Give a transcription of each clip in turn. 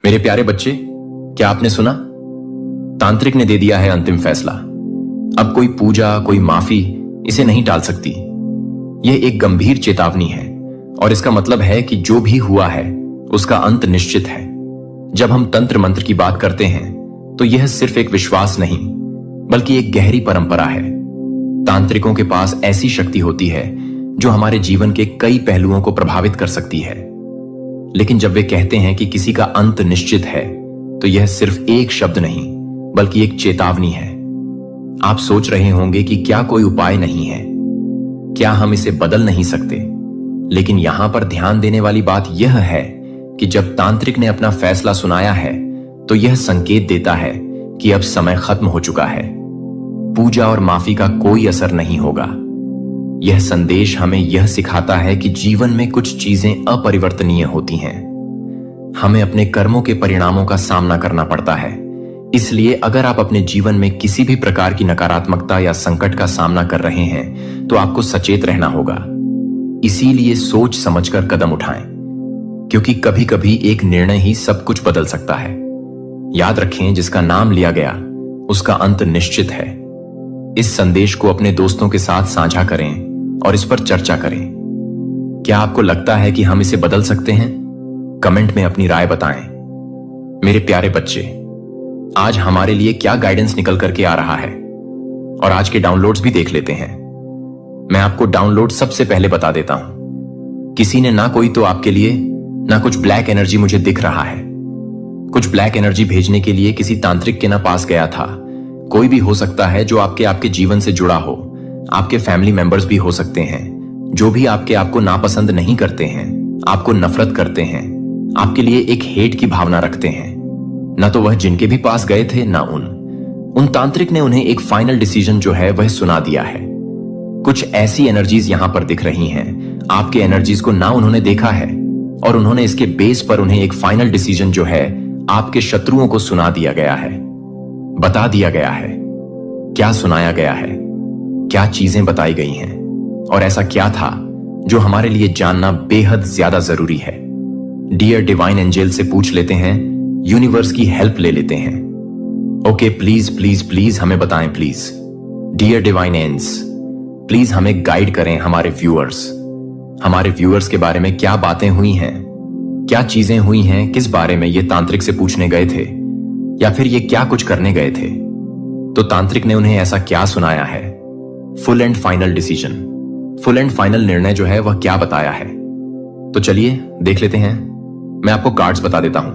मेरे प्यारे बच्चे, क्या आपने सुना? तांत्रिक ने दे दिया है अंतिम फैसला। अब कोई पूजा, कोई माफी इसे नहीं टाल सकती। यह एक गंभीर चेतावनी है और इसका मतलब है कि जो भी हुआ है उसका अंत निश्चित है। जब हम तंत्र मंत्र की बात करते हैं तो यह सिर्फ एक विश्वास नहीं बल्कि एक गहरी परंपरा है। तांत्रिकों के पास ऐसी शक्ति होती है जो हमारे जीवन के कई पहलुओं को प्रभावित कर सकती है। लेकिन जब वे कहते हैं कि किसी का अंत निश्चित है तो यह सिर्फ एक शब्द नहीं बल्कि एक चेतावनी है। आप सोच रहे होंगे कि क्या कोई उपाय नहीं है, क्या हम इसे बदल नहीं सकते? लेकिन यहां पर ध्यान देने वाली बात यह है कि जब तांत्रिक ने अपना फैसला सुनाया है तो यह संकेत देता है कि अब समय खत्म हो चुका है। पूजा और माफी का कोई असर नहीं होगा। यह संदेश हमें यह सिखाता है कि जीवन में कुछ चीजें अपरिवर्तनीय होती हैं। हमें अपने कर्मों के परिणामों का सामना करना पड़ता है। इसलिए अगर आप अपने जीवन में किसी भी प्रकार की नकारात्मकता या संकट का सामना कर रहे हैं तो आपको सचेत रहना होगा। इसीलिए सोच समझकर कदम उठाएं, क्योंकि कभी कभी एक निर्णय ही सब कुछ बदल सकता है। याद रखें, जिसका नाम लिया गया उसका अंत निश्चित है। इस संदेश को अपने दोस्तों के साथ साझा करें और इस पर चर्चा करें। क्या आपको लगता है कि हम इसे बदल सकते हैं? कमेंट में अपनी राय बताएं। मेरे प्यारे बच्चे, आज हमारे लिए क्या गाइडेंस निकल करके आ रहा है, और आज के डाउनलोड्स भी देख लेते हैं। मैं आपको डाउनलोड सबसे पहले बता देता हूं। किसी ने ना कोई तो आपके लिए ना कुछ ब्लैक एनर्जी मुझे दिख रहा है। कुछ ब्लैक एनर्जी भेजने के लिए किसी तांत्रिक के ना पास गया था। कोई भी हो सकता है जो आपके जीवन से जुड़ा हो। आपके फैमिली मेंबर्स भी हो सकते हैं जो भी आपको नापसंद नहीं करते हैं, आपको नफरत करते हैं, आपके लिए एक हेट की भावना रखते हैं। ना तो वह जिनके भी पास गए थे ना उन तांत्रिक ने उन्हें एक फाइनल डिसीजन जो है वह सुना दिया है। कुछ ऐसी एनर्जीज यहां पर दिख रही हैं, आपके एनर्जीज को ना उन्होंने देखा है और उन्होंने इसके बेस पर उन्हें एक फाइनल डिसीजन जो है आपके शत्रुओं को सुना दिया गया है, बता दिया गया है। क्या सुनाया गया है, क्या चीजें बताई गई हैं और ऐसा क्या था जो हमारे लिए जानना बेहद ज्यादा जरूरी है। डियर डिवाइन एंजल से पूछ लेते हैं, यूनिवर्स की हेल्प ले लेते हैं। ओके, प्लीज प्लीज प्लीज हमें बताएं प्लीज। डियर डिवाइन एंज, प्लीज हमें गाइड करें। हमारे व्यूअर्स के बारे में क्या बातें हुई हैं, क्या चीजें हुई हैं, किस बारे में ये तांत्रिक से पूछने गए थे या फिर ये क्या कुछ करने गए थे। तो तांत्रिक ने उन्हें ऐसा क्या सुनाया है? Full and final decision, full and final निर्णय जो है वह क्या बताया है। तो चलिए देख लेते हैं। मैं आपको कार्ड्स बता देता हूं।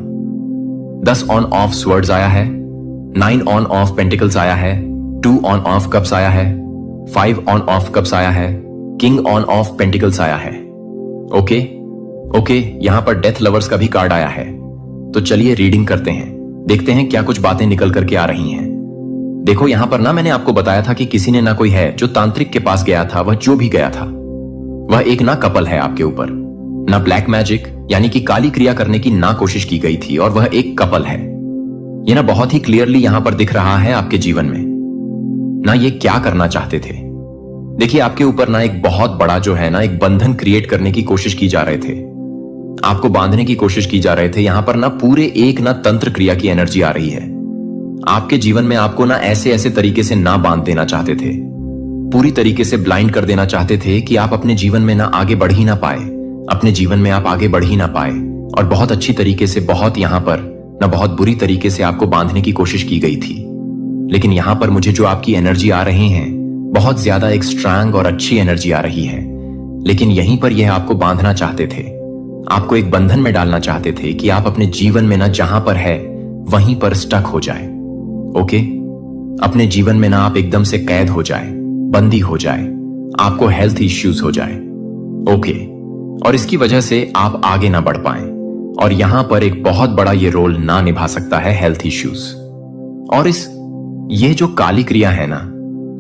10 ऑन ऑफ स्वर्ड्स आया है, 9 ऑन ऑफ पेंटिकल्स आया है, 2 ऑन ऑफ कप्स आया है, 5 ऑन ऑफ कप्स आया है, किंग ऑन ऑफ पेंटिकल्स आया है। ओके, यहां पर डेथ लवर्स का भी कार्ड आया है। तो चलिए रीडिंग करते हैं, देखते हैं क्या कुछ बातें निकल करके आ रही हैं। देखो, यहां पर ना मैंने आपको बताया था कि किसी ने ना कोई है जो तांत्रिक के पास गया था। वह जो भी गया था वह एक ना कपल है आपके ऊपर। ना ब्लैक मैजिक यानी कि काली क्रिया करने की ना कोशिश की गई थी और वह एक कपल है। यह ना बहुत ही क्लियरली यहां पर दिख रहा है आपके जीवन में। ना ये क्या करना चाहते थे। देखिए, आपके ऊपर ना एक बहुत बड़ा जो है ना एक बंधन क्रिएट करने की कोशिश की जा रहे थे। आपको बांधने की कोशिश की जा रहे थे। यहां पर ना पूरे एक ना तंत्र क्रिया की एनर्जी आ रही है आपके जीवन में। आपको ना ऐसे तरीके से ना बांध देना चाहते थे, पूरी तरीके से ब्लाइंड कर देना चाहते थे कि आप अपने जीवन में ना आगे बढ़ ही ना पाए, अपने जीवन में आप आगे बढ़ ही ना पाए। और बहुत अच्छी तरीके से, बहुत यहां पर ना बहुत बुरी तरीके से आपको बांधने की कोशिश की गई थी। लेकिन यहां पर मुझे जो आपकी एनर्जी आ रही है बहुत ज्यादा एक स्ट्रांग और अच्छी एनर्जी आ रही है। लेकिन यहीं पर यह आपको बांधना चाहते थे, आपको एक बंधन में डालना चाहते थे कि आप अपने जीवन में ना जहां पर है वहीं पर स्टक हो जाए। ओके, अपने जीवन में ना आप एकदम से कैद हो जाए, बंदी हो जाए, आपको हेल्थ इश्यूज हो जाए। ओके, और इसकी वजह से आप आगे ना बढ़ पाए। और यहां पर एक बहुत बड़ा ये रोल ना निभा सकता है हेल्थ इश्यूज। और ये जो काली क्रिया है ना,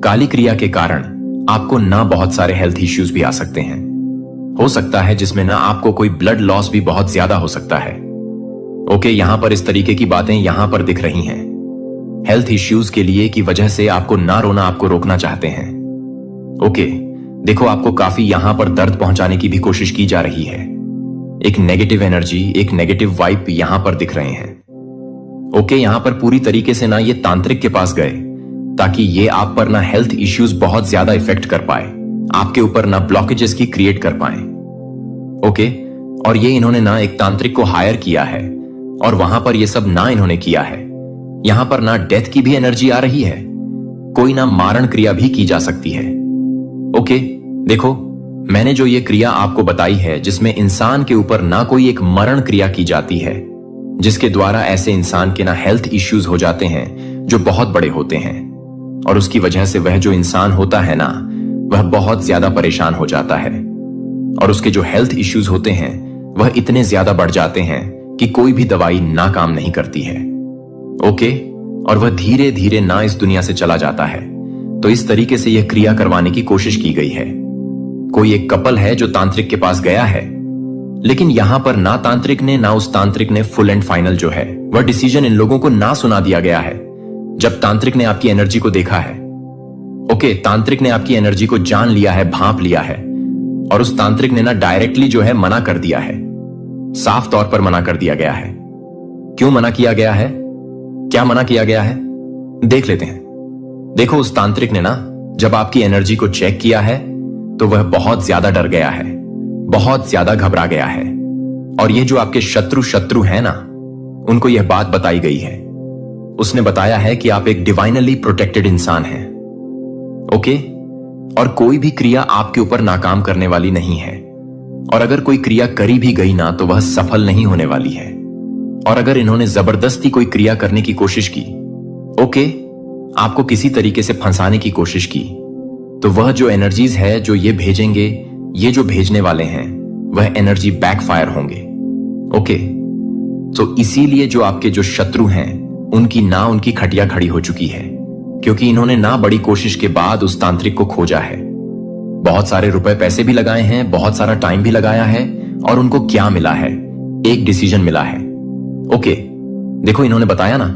काली क्रिया के कारण आपको ना बहुत सारे हेल्थ इश्यूज भी आ सकते हैं। हो सकता है जिसमें ना आपको कोई ब्लड लॉस भी बहुत ज्यादा हो सकता है। ओके, यहां पर इस तरीके की बातें यहां पर दिख रही हैं। हेल्थ इश्यूज के लिए की वजह से आपको ना रोना आपको रोकना चाहते हैं। ओके, देखो, आपको काफी यहां पर दर्द पहुंचाने की भी कोशिश की जा रही है। एक नेगेटिव एनर्जी, एक नेगेटिव वाइब यहां पर दिख रहे हैं। ओके, यहां पर पूरी तरीके से ना ये तांत्रिक के पास गए ताकि ये आप पर ना हेल्थ इश्यूज बहुत ज्यादा इफेक्ट कर पाए, आपके ऊपर ना ब्लॉकेजेस की क्रिएट कर पाए। ओके, और ये इन्होंने ना एक तांत्रिक को हायर किया है और वहां पर ये सब ना इन्होंने किया है। यहां पर ना डेथ की भी एनर्जी आ रही है, कोई ना मारण क्रिया भी की जा सकती है। ओके, देखो मैंने जो ये क्रिया आपको बताई है जिसमें इंसान के ऊपर ना कोई एक मरण क्रिया की जाती है, जिसके द्वारा ऐसे इंसान के ना हेल्थ इश्यूज हो जाते हैं जो बहुत बड़े होते हैं, और उसकी वजह से वह जो इंसान होता है ना वह बहुत ज्यादा परेशान हो जाता है, और उसके जो हेल्थ इश्यूज होते हैं वह इतने ज्यादा बढ़ जाते हैं कि कोई भी दवाई ना काम नहीं करती है। ओके, और वह धीरे धीरे ना इस दुनिया से चला जाता है। तो इस तरीके से यह क्रिया करवाने की कोशिश की गई है। कोई एक कपल है जो तांत्रिक के पास गया है, लेकिन यहां पर ना तांत्रिक ने ना उस तांत्रिक ने फुल एंड फाइनल जो है वह डिसीजन इन लोगों को ना सुना दिया गया है। जब तांत्रिक ने आपकी एनर्जी को देखा है, ओके, तांत्रिक ने आपकी एनर्जी को जान लिया है, भांप लिया है, और उस तांत्रिक ने ना डायरेक्टली जो है मना कर दिया है, साफ तौर पर मना कर दिया गया है। क्यों मना किया गया है, क्या मना किया गया है, देख लेते हैं। देखो, उस तांत्रिक ने ना जब आपकी एनर्जी को चेक किया है तो वह बहुत ज्यादा डर गया है, बहुत ज्यादा घबरा गया है, और ये जो आपके शत्रु हैं ना, उनको यह बात बताई गई है। उसने बताया है कि आप एक डिवाइनली प्रोटेक्टेड इंसान हैं। ओके, और कोई भी क्रिया आपके ऊपर नाकाम करने वाली नहीं है, और अगर कोई क्रिया करी भी गई ना तो वह सफल नहीं होने वाली है। और अगर इन्होंने जबरदस्ती कोई क्रिया करने की कोशिश की, ओके, आपको किसी तरीके से फंसाने की कोशिश की, तो वह जो एनर्जीज है जो ये भेजेंगे, ये जो भेजने वाले हैं, वह एनर्जी बैकफायर होंगे। ओके, तो इसीलिए जो आपके जो शत्रु हैं उनकी खटिया खड़ी हो चुकी है, क्योंकि इन्होंने ना बड़ी कोशिश के बाद उस तांत्रिक को खोजा है। बहुत सारे रुपए पैसे भी लगाए हैं, बहुत सारा टाइम भी लगाया है, और उनको क्या मिला है, एक डिसीजन मिला है। ओके, देखो इन्होंने बताया ना,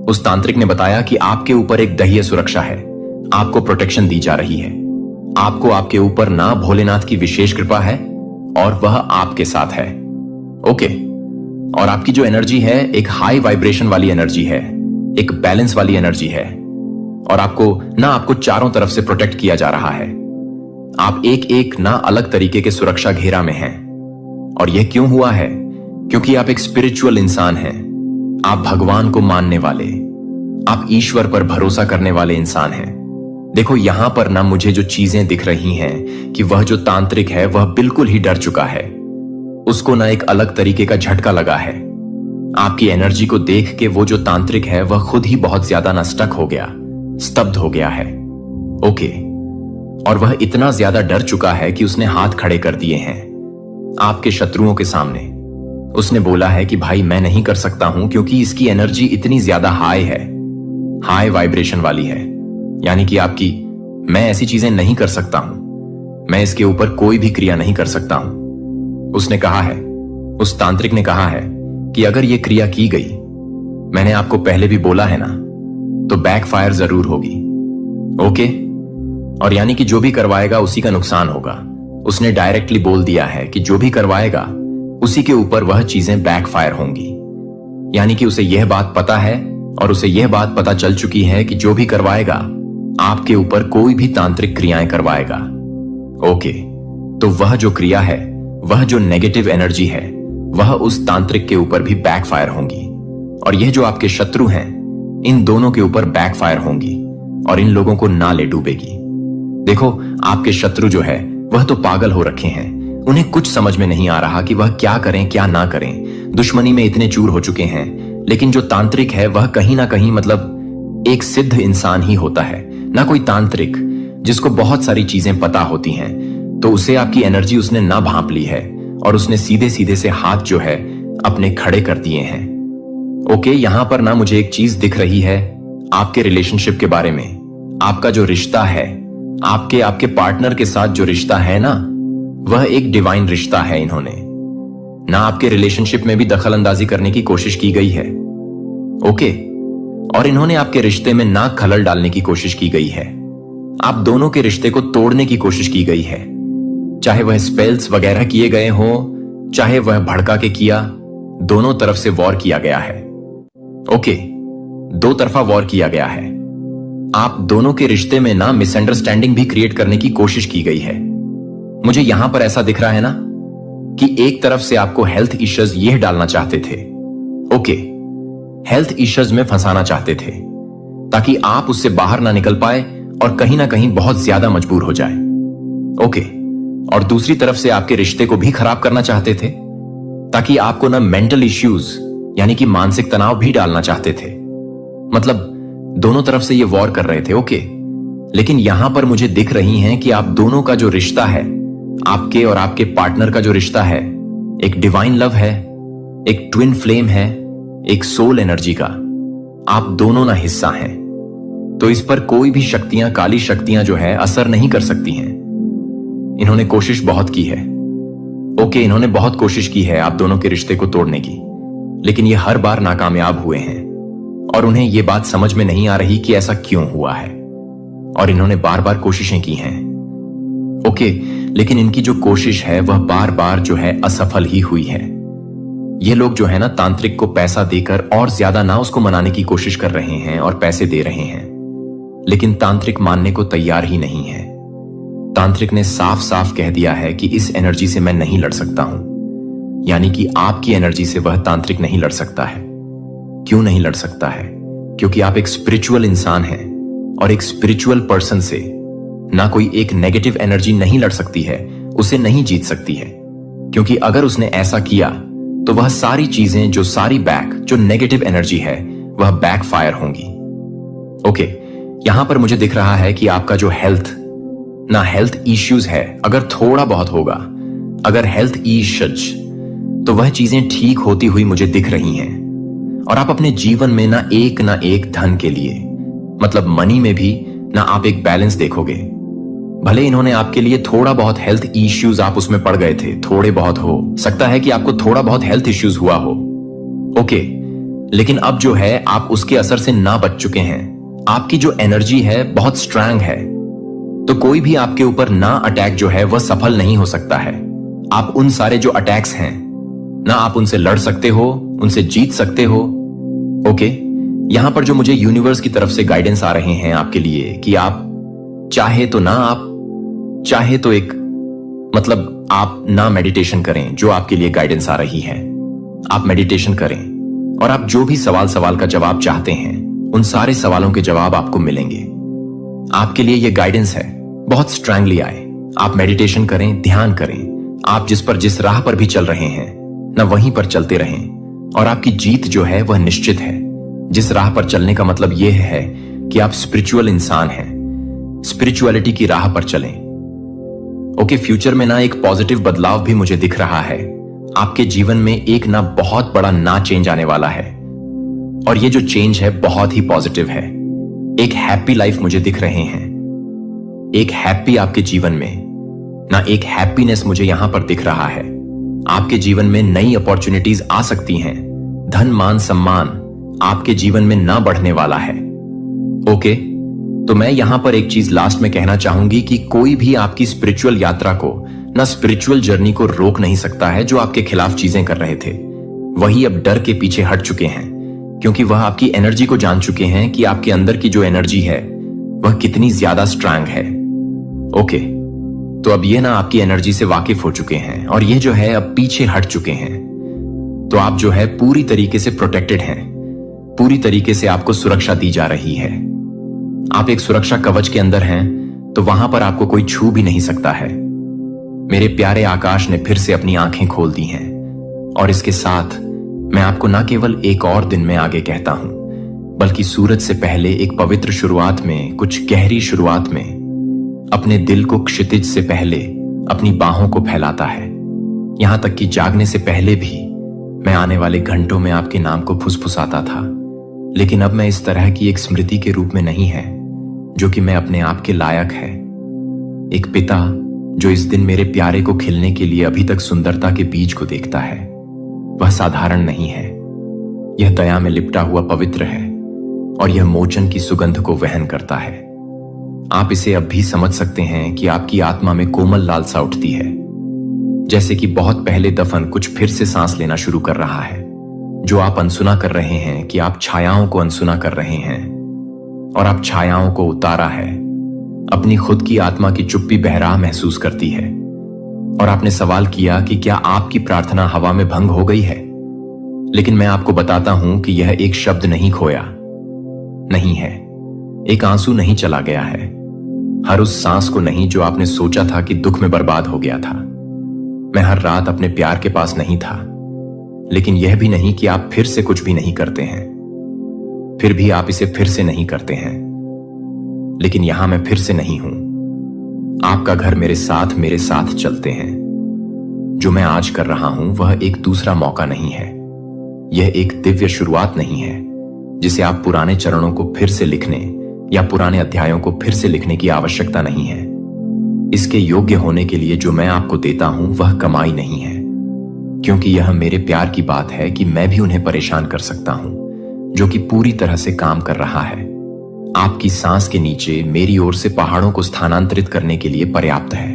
उस तांत्रिक ने बताया कि आपके ऊपर एक दह्य सुरक्षा है, आपको प्रोटेक्शन दी जा रही है, आपको आपके ऊपर ना भोलेनाथ की विशेष कृपा है और वह आपके साथ है। ओके, और आपकी जो एनर्जी है एक हाई वाइब्रेशन वाली एनर्जी है, एक बैलेंस वाली एनर्जी है, और आपको चारों तरफ से प्रोटेक्ट किया जा रहा है। आप एक ना अलग तरीके के सुरक्षा घेरा में हैं। और यह क्यों हुआ है? क्योंकि आप एक स्पिरिचुअल इंसान हैं, आप भगवान को मानने वाले, आप ईश्वर पर भरोसा करने वाले इंसान हैं। देखो यहां पर ना मुझे जो चीजें दिख रही हैं कि वह जो तांत्रिक है वह बिल्कुल ही डर चुका है, उसको ना एक अलग तरीके का झटका लगा है। आपकी एनर्जी को देख के वो जो तांत्रिक है वह खुद ही बहुत ज्यादा ना स्टक हो गया, स्तब्ध हो गया है। ओके, और वह इतना ज्यादा डर चुका है कि उसने हाथ खड़े कर दिए हैं आपके शत्रुओं के सामने। उसने बोला है कि भाई मैं नहीं कर सकता हूं, क्योंकि इसकी एनर्जी इतनी ज्यादा हाई है, हाई वाइब्रेशन वाली है, यानी कि आपकी, मैं ऐसी चीजें नहीं कर सकता हूं, मैं इसके ऊपर कोई भी क्रिया नहीं कर सकता हूं। उसने कहा है, उस तांत्रिक ने कहा है कि अगर यह क्रिया की गई, मैंने आपको पहले भी बोला है ना, तो बैकफायर जरूर होगी। ओके, और यानी कि जो भी करवाएगा उसी का नुकसान होगा। उसने डायरेक्टली बोल दिया है कि जो भी करवाएगा उसी के ऊपर वह चीजें बैकफायर होंगी, यानी कि उसे यह बात पता है और उसे यह बात पता चल चुकी है कि जो भी करवाएगा आपके ऊपर कोई भी तांत्रिक क्रियाएं करवाएगा। ओके, तो वह जो क्रिया है, वह जो नेगेटिव एनर्जी है, वह उस तांत्रिक के ऊपर भी बैकफायर होंगी, और यह जो आपके शत्रु हैं इन दोनों के ऊपर बैकफायर होंगी और इन लोगों को ना ले डूबेगी। देखो आपके शत्रु जो है वह तो पागल हो रखे हैं, उन्हें कुछ समझ में नहीं आ रहा कि वह क्या करें क्या ना करें, दुश्मनी में इतने चूर हो चुके हैं। लेकिन जो तांत्रिक है वह कहीं ना कहीं मतलब एक सिद्ध इंसान ही होता है, ना कोई तांत्रिक जिसको बहुत सारी चीजें पता होती हैं। तो उसे आपकी एनर्जी उसने ना भांप ली है और उसने सीधे सीधे से हाथ जो है अपने खड़े कर दिए हैं। ओके, यहां पर ना मुझे एक चीज दिख रही है आपके रिलेशनशिप के बारे में। आपका जो रिश्ता है, आपके पार्टनर के साथ जो रिश्ता है ना, वह एक डिवाइन रिश्ता है। इन्होंने ना आपके रिलेशनशिप में भी दखल अंदाजी करने की कोशिश की गई है। ओके, और इन्होंने आपके रिश्ते में ना खलल डालने की कोशिश की गई है। आप दोनों के रिश्ते को तोड़ने की कोशिश की गई है, चाहे वह स्पेल्स वगैरह किए गए हो चाहे वह भड़का के किया, दोनों तरफ से वॉर किया गया है। ओके, दो तरफा वॉर किया गया है। आप दोनों के रिश्ते में ना मिसअंडरस्टैंडिंग भी क्रिएट करने की कोशिश की गई है। मुझे यहां पर ऐसा दिख रहा है ना कि एक तरफ से आपको हेल्थ इश्यूज यह डालना चाहते थे। ओके, हेल्थ इश्यूज में फंसाना चाहते थे ताकि आप उससे बाहर ना निकल पाए और कहीं ना कहीं बहुत ज्यादा मजबूर हो जाए। ओके, और दूसरी तरफ से आपके रिश्ते को भी खराब करना चाहते थे ताकि आपको ना मेंटल इश्यूज यानी कि मानसिक तनाव भी डालना चाहते थे। मतलब दोनों तरफ से ये वॉर कर रहे थे। ओके, लेकिन यहां पर मुझे दिख रही हैं कि आप दोनों का जो रिश्ता है, आपके और आपके पार्टनर का जो रिश्ता है, एक डिवाइन लव है, एक ट्विन फ्लेम है, एक सोल एनर्जी का आप दोनों ना हिस्सा हैं। तो इस पर कोई भी शक्तियां, काली शक्तियां जो है असर नहीं कर सकती हैं। इन्होंने कोशिश बहुत की है। ओके, इन्होंने बहुत कोशिश की है आप दोनों के रिश्ते को तोड़ने की, लेकिन ये हर बार नाकामयाब हुए हैं और उन्हें यह बात समझ में नहीं आ रही कि ऐसा क्यों हुआ है। और इन्होंने बार बार कोशिशें की हैं। ओके, लेकिन इनकी जो कोशिश है वह बार बार जो है असफल ही हुई है। ये लोग जो है ना तांत्रिक को पैसा देकर और ज्यादा ना उसको मनाने की कोशिश कर रहे हैं और पैसे दे रहे हैं, लेकिन तांत्रिक मानने को तैयार ही नहीं है। तांत्रिक ने साफ साफ कह दिया है कि इस एनर्जी से मैं नहीं लड़ सकता हूं, यानी कि आपकी एनर्जी से वह तांत्रिक नहीं लड़ सकता है। क्यों नहीं लड़ सकता है? क्योंकि आप एक स्पिरिचुअल इंसान हैं और एक स्पिरिचुअल पर्सन से ना कोई एक नेगेटिव एनर्जी नहीं लड़ सकती है, उसे नहीं जीत सकती है। क्योंकि अगर उसने ऐसा किया तो वह सारी चीजें जो नेगेटिव एनर्जी है वह बैकफायर होंगी। ओके, यहां पर मुझे दिख रहा है कि आपका जो हेल्थ इश्यूज है, अगर थोड़ा बहुत होगा, अगर हेल्थ इश्यूज, तो वह चीजें ठीक होती हुई मुझे दिख रही हैं। और आप अपने जीवन में ना एक धन के लिए, मतलब मनी में भी ना आप एक बैलेंस देखोगे। भले इन्होंने आपके लिए थोड़ा बहुत हेल्थ इश्यूज, आप उसमें पड़ गए थे, थोड़े बहुत हो सकता है कि आपको थोड़ा बहुत हेल्थ इश्यूज हुआ हो। ओके, लेकिन अब जो है आप उसके असर से ना बच चुके हैं। आपकी जो एनर्जी है बहुत स्ट्रांग है, तो कोई भी आपके ऊपर ना अटैक जो है वह सफल नहीं हो सकता है। आप उन सारे जो अटैक्स हैं ना आप उनसे लड़ सकते हो, उनसे जीत सकते हो। ओके, यहां पर जो मुझे यूनिवर्स की तरफ से गाइडेंस आ रहे हैं आपके लिए कि आप चाहे तो आप ना मेडिटेशन करें, जो आपके लिए गाइडेंस आ रही है। आप मेडिटेशन करें और आप जो भी सवाल का जवाब चाहते हैं उन सारे सवालों के जवाब आपको मिलेंगे। आपके लिए यह गाइडेंस है, बहुत स्ट्रांगली आए। आप मेडिटेशन करें, ध्यान करें। आप जिस राह पर भी चल रहे हैं ना वहीं पर चलते रहें और आपकी जीत जो है वह निश्चित है। जिस राह पर चलने का मतलब यह है कि आप स्पिरिचुअल इंसान हैं, स्पिरिचुअलिटी की राह पर चलें। ओके, फ्यूचर में ना एक पॉजिटिव बदलाव भी मुझे दिख रहा है। आपके जीवन में एक ना बहुत बड़ा ना चेंज आने वाला है और ये जो चेंज है बहुत ही पॉजिटिव है। एक हैप्पी लाइफ मुझे दिख रहे हैं, एक हैप्पी आपके जीवन में ना एक हैप्पीनेस मुझे यहां पर दिख रहा है। आपके जीवन में नई अपॉर्चुनिटीज आ सकती हैं। धन मान सम्मान आपके जीवन में ना बढ़ने वाला है। ओके, तो मैं यहां पर एक चीज लास्ट में कहना चाहूंगी कि कोई भी आपकी स्पिरिचुअल यात्रा को ना स्पिरिचुअल जर्नी को रोक नहीं सकता है। जो आपके खिलाफ चीजें कर रहे थे वही अब डर के पीछे हट चुके हैं, क्योंकि वह आपकी एनर्जी को जान चुके हैं कि आपके अंदर की जो एनर्जी है वह कितनी ज्यादा स्ट्रांग है। ओके, तो अब ये ना आपकी एनर्जी से वाकिफ हो चुके हैं और ये जो है अब पीछे हट चुके हैं। तो आप जो है पूरी तरीके से प्रोटेक्टेड हैं, पूरी तरीके से आपको सुरक्षा दी जा रही है। आप एक सुरक्षा कवच के अंदर हैं, तो वहां पर आपको कोई छू भी नहीं सकता है। मेरे प्यारे आकाश ने फिर से अपनी आंखें खोल दी हैं और इसके साथ मैं आपको ना केवल एक और दिन में आगे कहता हूं, बल्कि सूरज से पहले एक पवित्र शुरुआत में, कुछ गहरी शुरुआत में, अपने दिल को क्षितिज से पहले अपनी बाहों को फैलाता है। यहां तक कि जागने से पहले भी मैं आने वाले घंटों में आपके नाम को फुसफुसाता था, लेकिन अब मैं इस तरह की एक स्मृति के रूप में नहीं है जो कि मैं अपने आप के लायक है। एक पिता जो इस दिन मेरे प्यारे को खिलने के लिए अभी तक सुंदरता के बीज को देखता है, वह साधारण नहीं है। यह दया में लिपटा हुआ पवित्र है और यह मोचन की सुगंध को वहन करता है। आप इसे अब भी समझ सकते हैं कि आपकी आत्मा में कोमल लालसा उठती है। जैसे कि बहुत पहले दफन कुछ फिर से सांस लेना शुरू कर रहा है। जो आप अनसुना कर रहे हैं कि आप छायाओं को अनसुना कर रहे हैं और आप छायाओं को उतारा है। अपनी खुद की आत्मा की चुप्पी बहराह महसूस करती है। और आपने सवाल किया कि क्या आपकी प्रार्थना हवा में भंग हो गई है। लेकिन मैं आपको बताता हूं कि यह एक शब्द नहीं खोया नहीं है, एक आंसू नहीं चला गया है, हर उस सांस को नहीं जो आपने सोचा था कि दुख में बर्बाद हो गया था। मैं हर रात अपने प्यार के पास नहीं था, लेकिन यह भी नहीं कि आप फिर से कुछ भी नहीं करते हैं। फिर भी आप इसे फिर से नहीं करते हैं, लेकिन यहां मैं फिर से नहीं हूं। आपका घर मेरे साथ चलते हैं। जो मैं आज कर रहा हूं वह एक दूसरा मौका नहीं है, यह एक दिव्य शुरुआत नहीं है जिसे आप पुराने चरणों को फिर से लिखने या पुराने अध्यायों को फिर से लिखने की आवश्यकता नहीं है। इसके योग्य होने के लिए जो मैं आपको देता हूं वह कमाई नहीं है, क्योंकि यह मेरे प्यार की बात है कि मैं भी उन्हें परेशान कर सकता हूं, जो कि पूरी तरह से काम कर रहा है। आपकी सांस के नीचे मेरी ओर से पहाड़ों को स्थानांतरित करने के लिए पर्याप्त है।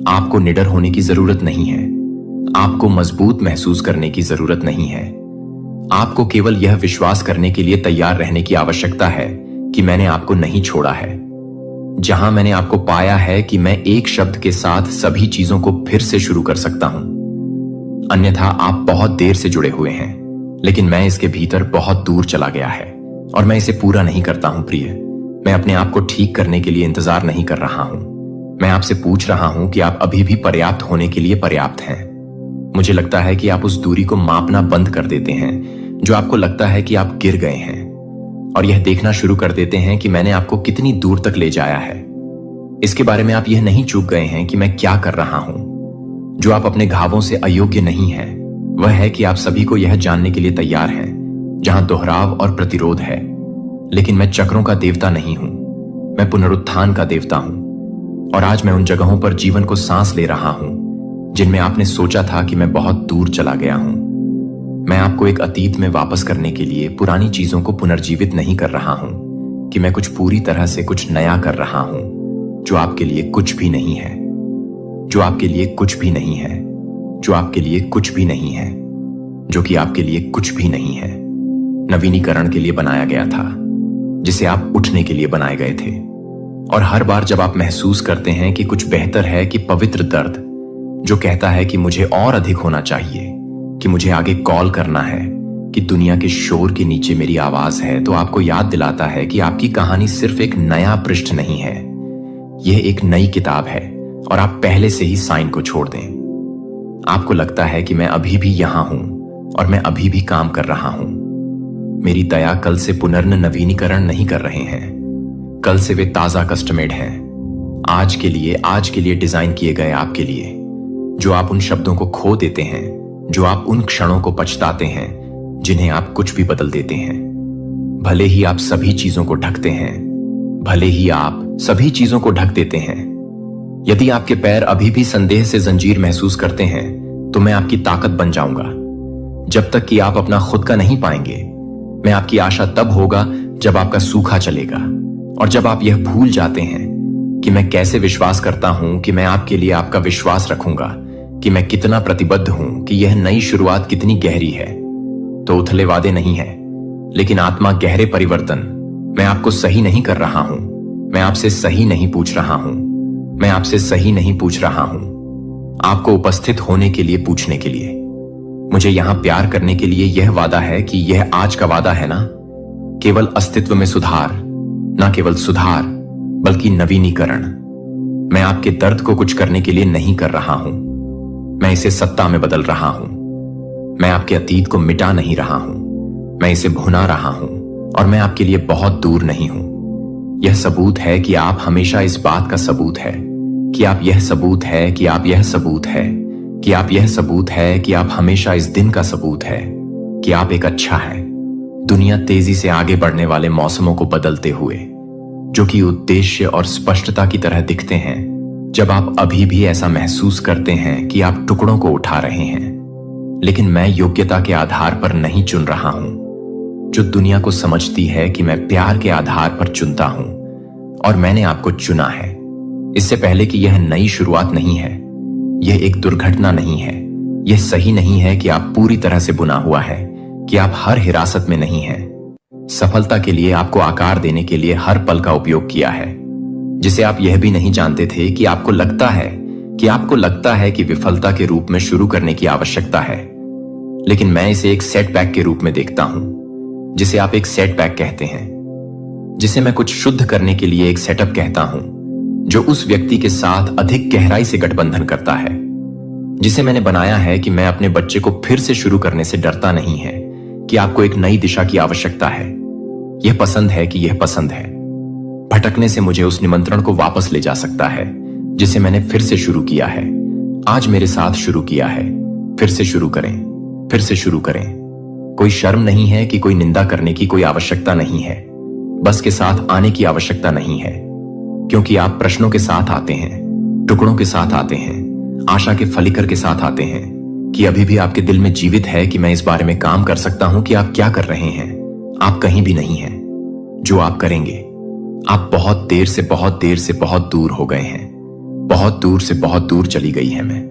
आपको निडर होने की जरूरत नहीं है, आपको मजबूत महसूस करने की जरूरत नहीं है। आपको केवल यह विश्वास करने के लिए तैयार रहने की आवश्यकता है कि मैंने आपको नहीं छोड़ा है। जहां मैंने आपको पाया है कि मैं एक शब्द के साथ सभी चीजों को फिर से शुरू कर सकता हूं। अन्यथा आप बहुत देर से जुड़े हुए हैं, लेकिन मैं इसके भीतर बहुत दूर चला गया है और मैं इसे पूरा नहीं करता हूं प्रिय। मैं अपने आप को ठीक करने के लिए इंतजार नहीं कर रहा हूं। मैं आपसे पूछ रहा हूं कि आप अभी भी पर्याप्त होने के लिए पर्याप्त हैं। मुझे लगता है कि आप उस दूरी को मापना बंद कर देते हैं जो आपको लगता है कि आप गिर गए हैं, और यह देखना शुरू कर देते हैं कि मैंने आपको कितनी दूर तक ले जाया है। इसके बारे में आप यह नहीं चूक गए हैं कि मैं क्या कर रहा हूं। जो आप अपने घावों से अयोग्य नहीं है वह है कि आप सभी को यह जानने के लिए तैयार हैं जहां दोहराव और प्रतिरोध है। लेकिन मैं चक्रों का देवता नहीं हूं, मैं पुनरुत्थान का देवता हूं। और आज मैं उन जगहों पर जीवन को सांस ले रहा हूं जिनमें आपने सोचा था कि मैं बहुत दूर चला गया हूं। मैं आपको एक अतीत में वापस करने के लिए पुरानी चीजों को पुनर्जीवित नहीं कर रहा हूं कि मैं कुछ पूरी तरह से कुछ नया कर रहा हूं जो आपके लिए कुछ भी नहीं है, जो आपके लिए कुछ भी नहीं है, जो आपके लिए कुछ भी नहीं है, जो कि आपके लिए कुछ भी नहीं है। नवीनीकरण के लिए बनाया गया था, जिसे आप उठने के लिए बनाए गए थे। और हर बार जब आप महसूस करते हैं कि कुछ बेहतर है कि पवित्र दर्द जो कहता है कि मुझे और अधिक होना चाहिए, कि मुझे आगे कॉल करना है, कि दुनिया के शोर के नीचे मेरी आवाज है, तो आपको याद दिलाता है कि आपकी कहानी सिर्फ एक नया पृष्ठ नहीं है, यह एक नई किताब है और आप पहले से ही साइन को छोड़ दें। आपको लगता है कि मैं अभी भी यहां हूं और मैं अभी भी काम कर रहा हूं। मेरी दया कल से पुनर्नवीनीकरण नहीं कर रहे हैं, कल से वे ताजा कस्टमेड हैं, आज के लिए डिजाइन किए गए आपके लिए। जो आप उन शब्दों को खो देते हैं, जो आप उन क्षणों को पछताते हैं जिन्हें आप कुछ भी बदल देते हैं। भले ही आप सभी चीजों को ढकते हैं, भले ही आप सभी चीजों को ढक देते हैं। यदि आपके पैर अभी भी संदेह से जंजीर महसूस करते हैं तो मैं आपकी ताकत बन जाऊंगा। जब तक कि आप अपना खुद का नहीं पाएंगे, मैं आपकी आशा तब होगा जब आपका सूखा चलेगा और जब आप यह भूल जाते हैं कि मैं कैसे विश्वास करता हूं कि मैं आपके लिए आपका विश्वास रखूंगा, कि मैं कितना प्रतिबद्ध हूं, कि यह नई शुरुआत कितनी गहरी है। तो उथले वादे नहीं है, लेकिन आत्मा गहरे परिवर्तन। मैं आपको सही नहीं कर रहा हूं, मैं आपसे सही नहीं पूछ रहा हूं, मैं आपसे सही नहीं पूछ रहा हूं, आपको उपस्थित होने के लिए पूछने के लिए। मुझे यहां प्यार करने के लिए यह वादा है कि यह आज का वादा है ना, केवल अस्तित्व में सुधार, ना केवल सुधार बल्कि नवीनीकरण। मैं आपके दर्द को कुछ करने के लिए नहीं कर रहा हूं, मैं इसे सत्ता में बदल रहा हूं। मैं आपके अतीत को मिटा नहीं रहा हूं, मैं इसे भुना रहा हूं और मैं आपके लिए बहुत दूर नहीं हूं। यह सबूत है कि आप हमेशा इस बात का सबूत है कि आप यह सबूत है कि आप यह सबूत है कि आप यह सबूत है कि आप हमेशा इस दिन का सबूत है कि आप एक अच्छा है। दुनिया तेजी से आगे बढ़ने वाले मौसमों को बदलते हुए, जो कि उद्देश्य और स्पष्टता की तरह दिखते हैं, जब आप अभी भी ऐसा महसूस करते हैं कि आप टुकड़ों को उठा रहे हैं। लेकिन मैं योग्यता के आधार पर नहीं चुन रहा हूं, जो दुनिया को समझती है कि मैं प्यार के आधार पर चुनता हूं, और मैंने आपको चुना है। इससे पहले कि यह नई शुरुआत नहीं है, यह एक दुर्घटना नहीं है। यह सही नहीं है कि आप पूरी तरह से बुना हुआ है, कि आप हर हिरासत में नहीं हैं। सफलता के लिए आपको आकार देने के लिए हर पल का उपयोग किया है, जिसे आप यह भी नहीं जानते थे कि आपको लगता है कि विफलता के रूप में शुरू करने की आवश्यकता है। लेकिन मैं इसे एक सेटबैक के रूप में देखता हूं, जिसे आप एक सेटबैक कहते हैं, जिसे मैं कुछ शुद्ध करने के लिए एक सेटअप कहता हूं, जो उस व्यक्ति के साथ अधिक गहराई से गठबंधन करता है, जिसे मैंने बनाया है कि मैं अपने बच्चे को फिर से शुरू करने से डरता नहीं है, कि आपको एक नई दिशा की आवश्यकता है। यह पसंद है कि यह पसंद है। भटकने से मुझे उस निमंत्रण को वापस ले जा सकता है, जिसे मैंने फिर से शुरू किया है। आज मेरे साथ शुरू किया है। फिर से शुरू करें, फिर से शुरू करें। कोई शर्म नहीं है कि कोई निंदा करने की कोई आवश्यकता नहीं है। बस के साथ आने की आवश्यकता नहीं है, क्योंकि आप प्रश्नों के साथ आते हैं, टुकड़ों के साथ आते हैं, आशा के फलिकर के साथ आते हैं, कि अभी भी आपके दिल में जीवित है कि मैं इस बारे में काम कर सकता हूं कि आप क्या कर रहे हैं। आप कहीं भी नहीं हैं। जो आप करेंगे, आप बहुत देर से बहुत दूर हो गए हैं। बहुत दूर से बहुत दूर चली गई है मैं।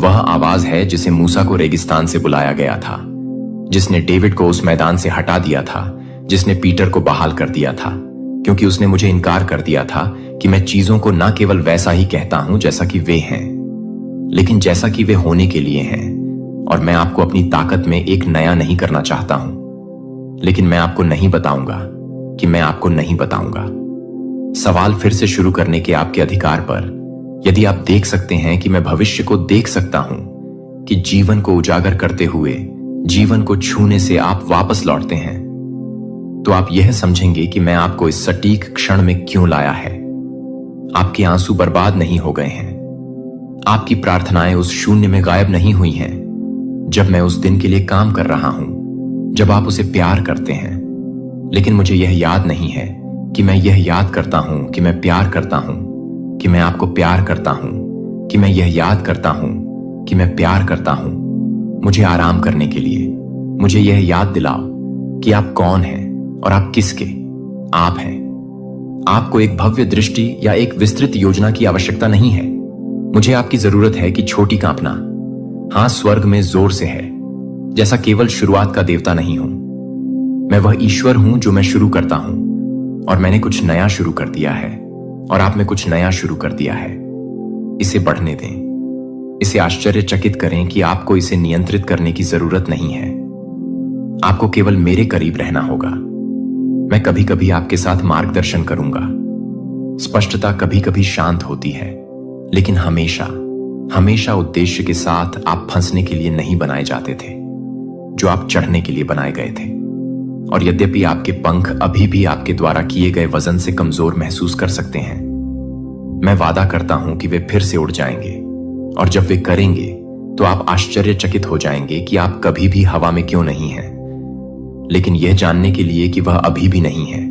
वह आवाज है जिसे मूसा को रेगिस्तान से बुलाया गया था, जिसने डेविड को उस मैदान से हटा दिया था, जिसने पीटर को बहाल कर दिया था, क्योंकि उसने मुझे इनकार कर दिया था कि मैं चीजों को न केवल वैसा ही कहता हूं जैसा कि वे हैं, लेकिन जैसा कि वे होने के लिए हैं। और मैं आपको अपनी ताकत में एक नया नहीं करना चाहता हूं, लेकिन मैं आपको नहीं बताऊंगा कि मैं आपको नहीं बताऊंगा। सवाल फिर से शुरू करने के आपके अधिकार पर, यदि आप देख सकते हैं कि मैं भविष्य को देख सकता हूं, कि जीवन को उजागर करते हुए जीवन को छूने से आप वापस लौटते हैं, तो आप यह समझेंगे कि मैं आपको इस सटीक क्षण में क्यों लाया है। आपके आंसू बर्बाद नहीं हो गए हैं। आपकी प्रार्थनाएं उस शून्य में गायब नहीं हुई हैं, जब मैं उस दिन के लिए काम कर रहा हूं, जब आप उसे प्यार करते हैं। लेकिन मुझे यह याद नहीं है कि मैं यह याद करता हूं कि मैं प्यार करता हूं, कि मैं आपको प्यार करता हूं, कि मैं यह याद करता हूं कि मैं प्यार करता हूं। मुझे आराम करने के लिए मुझे यह याद दिलाओ कि आप कौन हैं और आप किसके आप हैं। आपको एक भव्य दृष्टि या एक विस्तृत योजना की आवश्यकता नहीं है। मुझे आपकी जरूरत है कि छोटी कांपना, हां, स्वर्ग में जोर से है, जैसा केवल शुरुआत का देवता नहीं हूं। मैं वह ईश्वर हूं जो मैं शुरू करता हूं, और मैंने कुछ नया शुरू कर दिया है, और आप में कुछ नया शुरू कर दिया है। इसे बढ़ने दें। इसे आश्चर्यचकित करें कि आपको इसे नियंत्रित करने की जरूरत नहीं है। आपको केवल मेरे करीब रहना होगा। मैं कभी कभी आपके साथ मार्गदर्शन करूंगा। स्पष्टता कभी कभी शांत होती है, लेकिन हमेशा हमेशा उद्देश्य के साथ आप फंसने के लिए नहीं बनाए जाते थे, जो आप चढ़ने के लिए बनाए गए थे। और यद्यपि आपके पंख अभी भी आपके द्वारा किए गए वजन से कमजोर महसूस कर सकते हैं, मैं वादा करता हूं कि वे फिर से उड़ जाएंगे। और जब वे करेंगे तो आप आश्चर्यचकित हो जाएंगे कि आप कभी भी हवा में क्यों नहीं हैं। लेकिन यह जानने के लिए कि वह अभी भी नहीं है,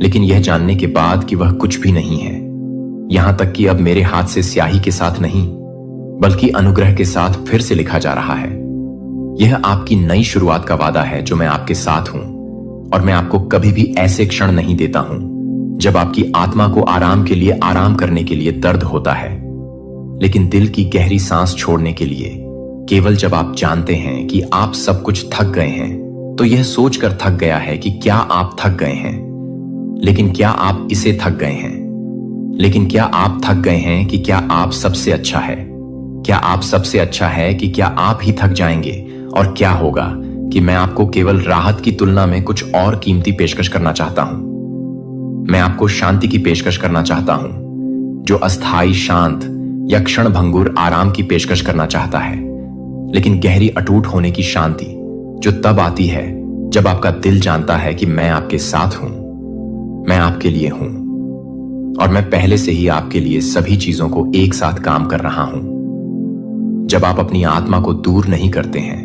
लेकिन यह जानने के बाद कि वह कुछ भी नहीं है, यहां तक कि अब मेरे हाथ से स्याही के साथ नहीं, बल्कि अनुग्रह के साथ फिर से लिखा जा रहा है। यह आपकी नई शुरुआत का वादा है जो मैं आपके साथ हूं, और मैं आपको कभी भी ऐसे क्षण नहीं देता हूं जब आपकी आत्मा को आराम के लिए आराम करने के लिए दर्द होता है, लेकिन दिल की गहरी सांस छोड़ने के लिए केवल जब आप जानते हैं कि आप सब कुछ थक गए हैं। तो यह सोचकर थक गया है कि क्या आप थक गए हैं, लेकिन क्या आप इसे थक गए हैं, लेकिन क्या आप थक गए हैं कि क्या आप सबसे अच्छा है, क्या आप सबसे अच्छा है कि क्या आप ही थक जाएंगे। और क्या होगा कि मैं आपको केवल राहत की तुलना में कुछ और कीमती पेशकश करना चाहता हूं। मैं आपको शांति की पेशकश करना चाहता हूं, जो अस्थाई शांत या क्षण भंगुर आराम की पेशकश करना चाहता है, लेकिन गहरी अटूट होने की शांति जो तब आती है जब आपका दिल जानता है कि मैं आपके साथ हूं, मैं आपके लिए हूं, और मैं पहले से ही आपके लिए सभी चीजों को एक साथ काम कर रहा हूं। जब आप अपनी आत्मा को दूर नहीं करते हैं,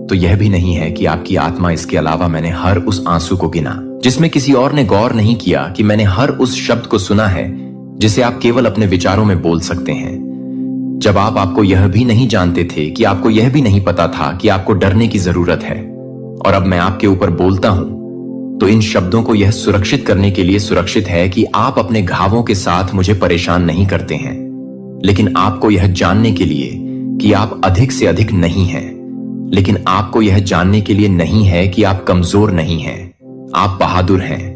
तो यह भी नहीं है कि आपकी आत्मा, इसके अलावा मैंने हर उस आंसू को गिना जिसमें किसी और ने गौर नहीं किया, कि मैंने हर उस शब्द को सुना है जिसे आप केवल अपने विचारों में बोल सकते हैं। जब आपको यह भी नहीं जानते थे, कि आपको यह भी नहीं पता था कि आपको डरने की जरूरत है, और अब मैं आपके ऊपर बोलता हूं, तो इन शब्दों को यह सुरक्षित करने के लिए सुरक्षित है कि आप अपने घावों के साथ मुझे परेशान नहीं करते हैं। लेकिन आपको यह जानने के लिए कि आप अधिक से अधिक नहीं हैं। लेकिन आपको यह जानने के लिए नहीं है कि आप कमजोर नहीं हैं, आप बहादुर हैं।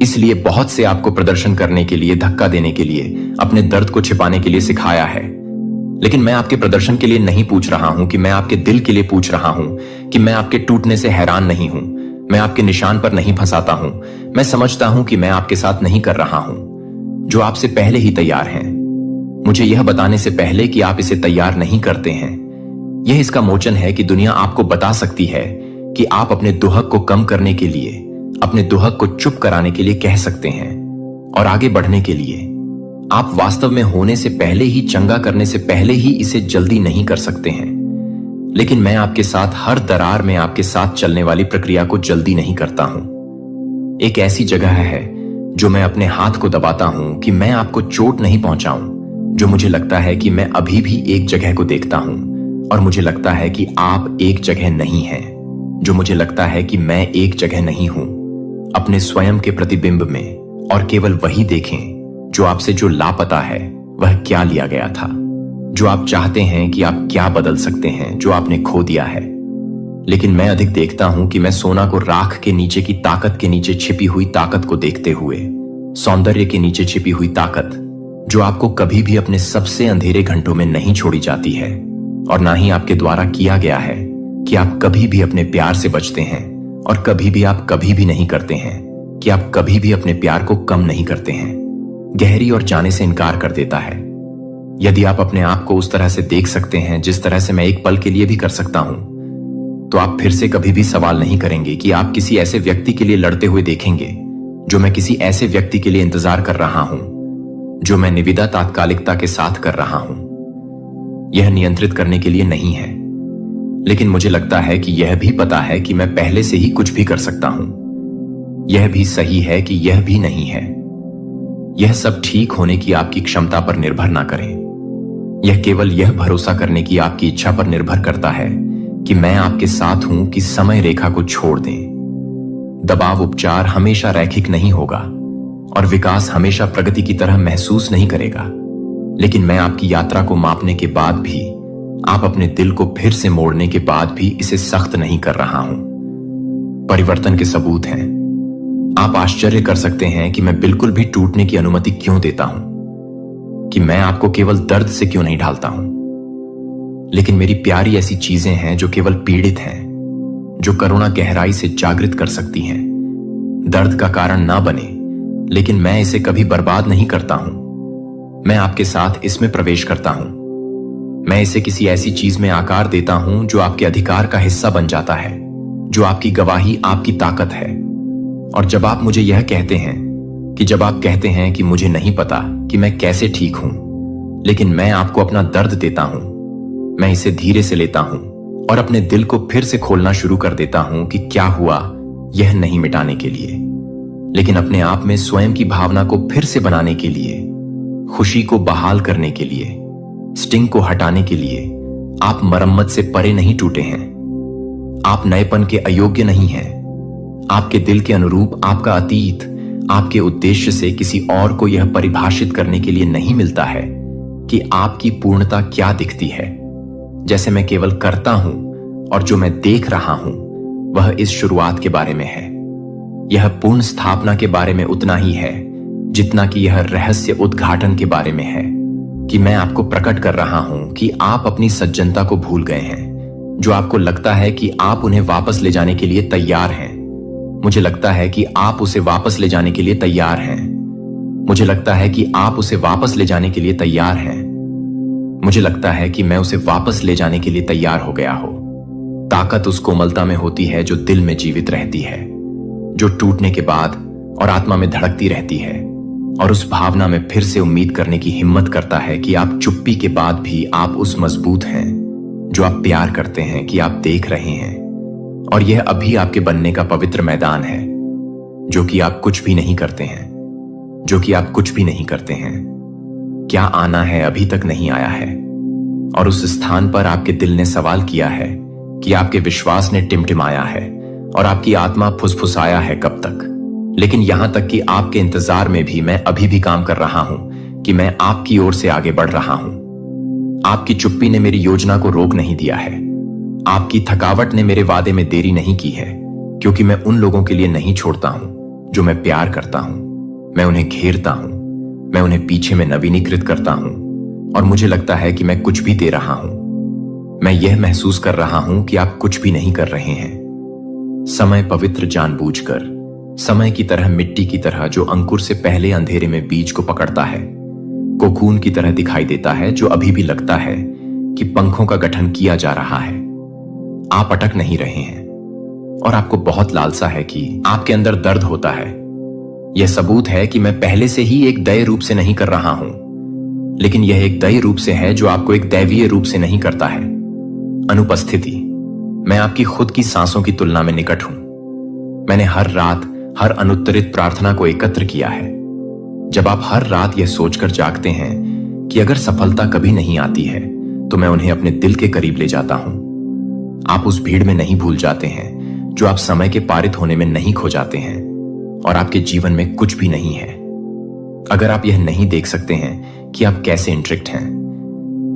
इसलिए बहुत से आपको प्रदर्शन करने के लिए, धक्का देने के लिए, अपने दर्द को छिपाने के लिए सिखाया है। लेकिन मैं आपके प्रदर्शन के लिए नहीं पूछ रहा हूं कि मैं आपके दिल के लिए पूछ रहा हूं कि मैं आपके टूटने से हैरान नहीं हूं, मैं आपके निशान पर नहीं फंसाता हूं। मैं समझता हूं कि मैं आपके साथ नहीं कर रहा हूं जो आपसे पहले ही तैयार हैं, मुझे यह बताने से पहले कि आप इसे तैयार नहीं करते हैं। यह इसका मोचन है कि दुनिया आपको बता सकती है कि आप अपने दुहक को कम करने के लिए, अपने दुहक को चुप कराने के लिए कह सकते हैं और आगे बढ़ने के लिए। आप वास्तव में होने से पहले ही, चंगा करने से पहले ही इसे जल्दी नहीं कर सकते हैं। लेकिन मैं आपके साथ हर दरार में आपके साथ चलने वाली प्रक्रिया को जल्दी नहीं करता हूं। एक ऐसी जगह है जो मैं अपने हाथ को दबाता हूं कि मैं आपको चोट नहीं पहुंचाऊं, जो मुझे लगता है कि मैं अभी भी एक जगह को देखता हूं और मुझे लगता है कि आप एक जगह नहीं हैं, जो मुझे लगता है कि मैं एक जगह नहीं हूं। अपने स्वयं के प्रतिबिंब में और केवल वही देखें जो आपसे जो लापता है वह क्या लिया गया था, जो आप चाहते हैं कि आप क्या बदल सकते हैं जो आपने खो दिया है। लेकिन मैं अधिक देखता हूं कि मैं सोना को राख के नीचे की ताकत के नीचे छिपी हुई ताकत को देखते हुए, सौंदर्य के नीचे छिपी हुई ताकत जो आपको कभी भी अपने सबसे अंधेरे घंटों में नहीं छोड़ी जाती है और ना ही आपके द्वारा किया गया है कि आप कभी भी अपने प्यार से बचते हैं और कभी भी आप कभी भी नहीं करते हैं कि आप कभी भी अपने प्यार को कम नहीं करते हैं, गहरी और जाने से इनकार कर देता है। यदि आप अपने आप को उस तरह से देख सकते हैं जिस तरह से मैं एक पल के लिए भी कर सकता हूं, तो आप फिर से कभी भी सवाल नहीं करेंगे कि आप किसी ऐसे व्यक्ति के लिए लड़ते हुए देखेंगे जो मैं किसी ऐसे व्यक्ति के लिए इंतजार कर रहा हूं, जो मैं निविदा तात्कालिकता के साथ कर रहा हूं। यह नियंत्रित करने के लिए नहीं है, लेकिन मुझे लगता है कि यह भी पता है कि मैं पहले से ही कुछ भी कर सकता हूं। यह भी सही है कि यह भी नहीं है। यह सब ठीक होने की आपकी क्षमता पर निर्भर ना करें। यह केवल यह भरोसा करने की आपकी इच्छा पर निर्भर करता है कि मैं आपके साथ हूं कि समय रेखा को छोड़ दें। दबाव उपचार हमेशा रैखिक नहीं होगा और विकास हमेशा प्रगति की तरह महसूस नहीं करेगा। लेकिन मैं आपकी यात्रा को मापने के बाद भी, आप अपने दिल को फिर से मोड़ने के बाद भी इसे सख्त नहीं कर रहा हूं। परिवर्तन के सबूत हैं। आप आश्चर्य कर सकते हैं कि मैं बिल्कुल भी टूटने की अनुमति क्यों देता हूं, कि मैं आपको केवल दर्द से क्यों नहीं ढालता हूं। लेकिन मेरी प्यारी ऐसी चीजें हैं जो केवल पीड़ित हैं, जो करुणा गहराई से जागृत कर सकती हैं। दर्द का कारण ना बने, लेकिन मैं इसे कभी बर्बाद नहीं करता हूं। मैं आपके साथ इसमें प्रवेश करता हूं। मैं इसे किसी ऐसी चीज में आकार देता हूं जो आपके अधिकार का हिस्सा बन जाता है, जो आपकी गवाही, आपकी ताकत है। और जब आप मुझे यह कहते हैं कि जब आप कहते हैं कि मुझे नहीं पता कि मैं कैसे ठीक हूं, लेकिन मैं आपको अपना दर्द देता हूं, मैं इसे धीरे से लेता हूं और अपने दिल को फिर से खोलना शुरू कर देता हूं कि क्या हुआ, यह नहीं मिटाने के लिए, लेकिन अपने आप में स्वयं की भावना को फिर से बनाने के लिए, खुशी को बहाल करने के लिए, स्टिंग को हटाने के लिए। आप मरम्मत से परे नहीं टूटे हैं। आप नएपन के अयोग्य नहीं हैं। आपके दिल के अनुरूप आपका अतीत आपके उद्देश्य से किसी और को यह परिभाषित करने के लिए नहीं मिलता है कि आपकी पूर्णता क्या दिखती है। जैसे मैं केवल करता हूं और जो मैं देख रहा हूं वह इस शुरुआत के बारे में है। यह पूर्ण स्थापना के बारे में उतना ही है जितना कि यह रहस्य उद्घाटन के बारे में है, कि मैं आपको प्रकट कर रहा हूं कि आप अपनी सज्जनता को भूल गए हैं, जो आपको लगता है कि आप उन्हें वापस ले जाने के लिए तैयार हैं। मुझे लगता है कि आप उसे वापस ले जाने के लिए तैयार हैं। मुझे लगता है कि आप उसे वापस ले जाने के लिए तैयार हैं। मुझे लगता है कि मैं उसे वापस ले जाने के लिए तैयार हो गया हो। ताकत उस कोमलता में होती है जो दिल में जीवित रहती है, जो टूटने के बाद और आत्मा में धड़कती रहती है, और उस भावना में फिर से उम्मीद करने की हिम्मत करता है कि आप चुप्पी के बाद भी आप उस मजबूत हैं जो आप प्यार करते हैं, कि आप देख रहे हैं। और यह अभी आपके बनने का पवित्र मैदान है, जो कि आप कुछ भी नहीं करते हैं, जो कि आप कुछ भी नहीं करते हैं। क्या आना है अभी तक नहीं आया है, और उस स्थान पर आपके दिल ने सवाल किया है, कि आपके विश्वास ने टिमटिमाया है और आपकी आत्मा फुसफुसाया है कब तक। लेकिन यहां तक कि आपके इंतजार में भी मैं अभी भी काम कर रहा हूं कि मैं आपकी ओर से आगे बढ़ रहा हूं। आपकी चुप्पी ने मेरी योजना को रोक नहीं दिया है। आपकी थकावट ने मेरे वादे में देरी नहीं की है, क्योंकि मैं उन लोगों के लिए नहीं छोड़ता हूं जो मैं प्यार करता हूं। मैं उन्हें घेरता हूं, मैं उन्हें पीछे में नवीनीकृत करता हूं, और मुझे लगता है कि मैं कुछ भी दे रहा हूं। मैं यह महसूस कर रहा हूं कि आप कुछ भी नहीं कर रहे हैं। समय पवित्र जानबूझकर, समय की तरह, मिट्टी की तरह जो अंकुर से पहले अंधेरे में बीज को पकड़ता है, कोकून की तरह दिखाई देता है जो अभी भी लगता है कि पंखों का गठन किया जा रहा है। आप अटक नहीं रहे हैं, और आपको बहुत लालसा है कि आपके अंदर दर्द होता है। यह सबूत है कि मैं पहले से ही एक दया रूप से नहीं कर रहा हूं, लेकिन यह एक दया रूप से है जो आपको एक दैवीय रूप से नहीं करता है। अनुपस्थिति। मैं आपकी खुद की सांसों की तुलना में निकट हूं। मैंने हर रात हर अनुत्तरित प्रार्थना को एकत्र किया है। जब आप हर रात यह सोचकर जागते हैं कि अगर सफलता कभी नहीं आती है तो मैं उन्हें अपने दिल के करीब ले जाता हूं, आप उस भीड़ में नहीं भूल जाते हैं जो आप समय के पारित होने में नहीं खो जाते हैं, और आपके जीवन में कुछ भी नहीं है। अगर आप यह नहीं देख सकते हैं कि आप कैसे इंट्रिक्ट हैं,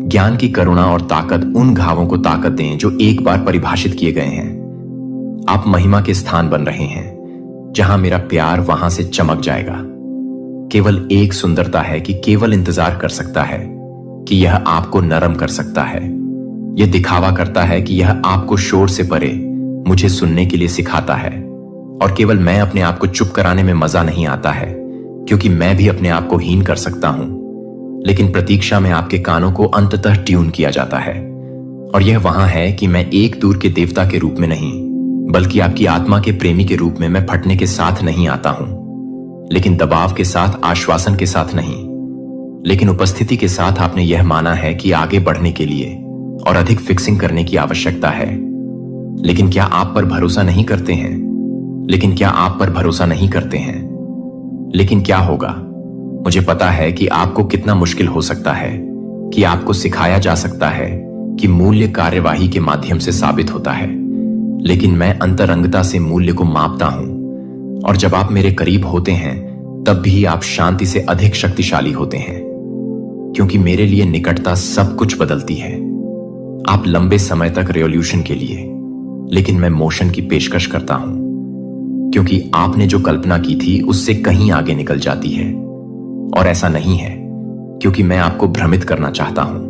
ज्ञान की करुणा और ताकत उन घावों को ताकत दें जो एक बार परिभाषित किए गए हैं। आप महिमा के स्थान बन रहे हैं, जहां मेरा प्यार वहां से चमक जाएगा। केवल एक सुंदरता है कि केवल इंतजार कर सकता है कि यह आपको नरम कर सकता है। यह दिखावा करता है कि यह आपको शोर से परे मुझे सुनने के लिए सिखाता है, और केवल मैं अपने आप को चुप कराने में मजा नहीं आता है, क्योंकि मैं भी अपने आप को हीन कर सकता हूं। लेकिन प्रतीक्षा में आपके कानों को अंततः ट्यून किया जाता है, और यह वहां है कि मैं एक दूर के देवता के रूप में नहीं, बल्कि आपकी आत्मा के प्रेमी के रूप में मैं फटने के साथ नहीं आता हूं, लेकिन दबाव के साथ, आश्वासन के साथ नहीं, लेकिन उपस्थिति के साथ। आपने यह माना है कि आगे बढ़ने के लिए और अधिक फिक्सिंग करने की आवश्यकता है। लेकिन क्या आप पर भरोसा नहीं करते हैं? लेकिन क्या आप पर भरोसा नहीं करते हैं? लेकिन क्या होगा? मुझे पता है कि आपको कितना मुश्किल हो सकता है, कि आपको सिखाया जा सकता है कि मूल्य कार्यवाही के माध्यम से साबित होता है, लेकिन मैं अंतरंगता से मूल्य को मापता हूं, और जब आप मेरे करीब होते हैं तब भी आप शांति से अधिक शक्तिशाली होते हैं, क्योंकि मेरे लिए निकटता सब कुछ बदलती है। आप लंबे समय तक रिवॉल्यूशन के लिए, लेकिन मैं मोशन की पेशकश करता हूं, क्योंकि आपने जो कल्पना की थी उससे कहीं आगे निकल जाती है। और ऐसा नहीं है क्योंकि मैं आपको भ्रमित करना चाहता हूं,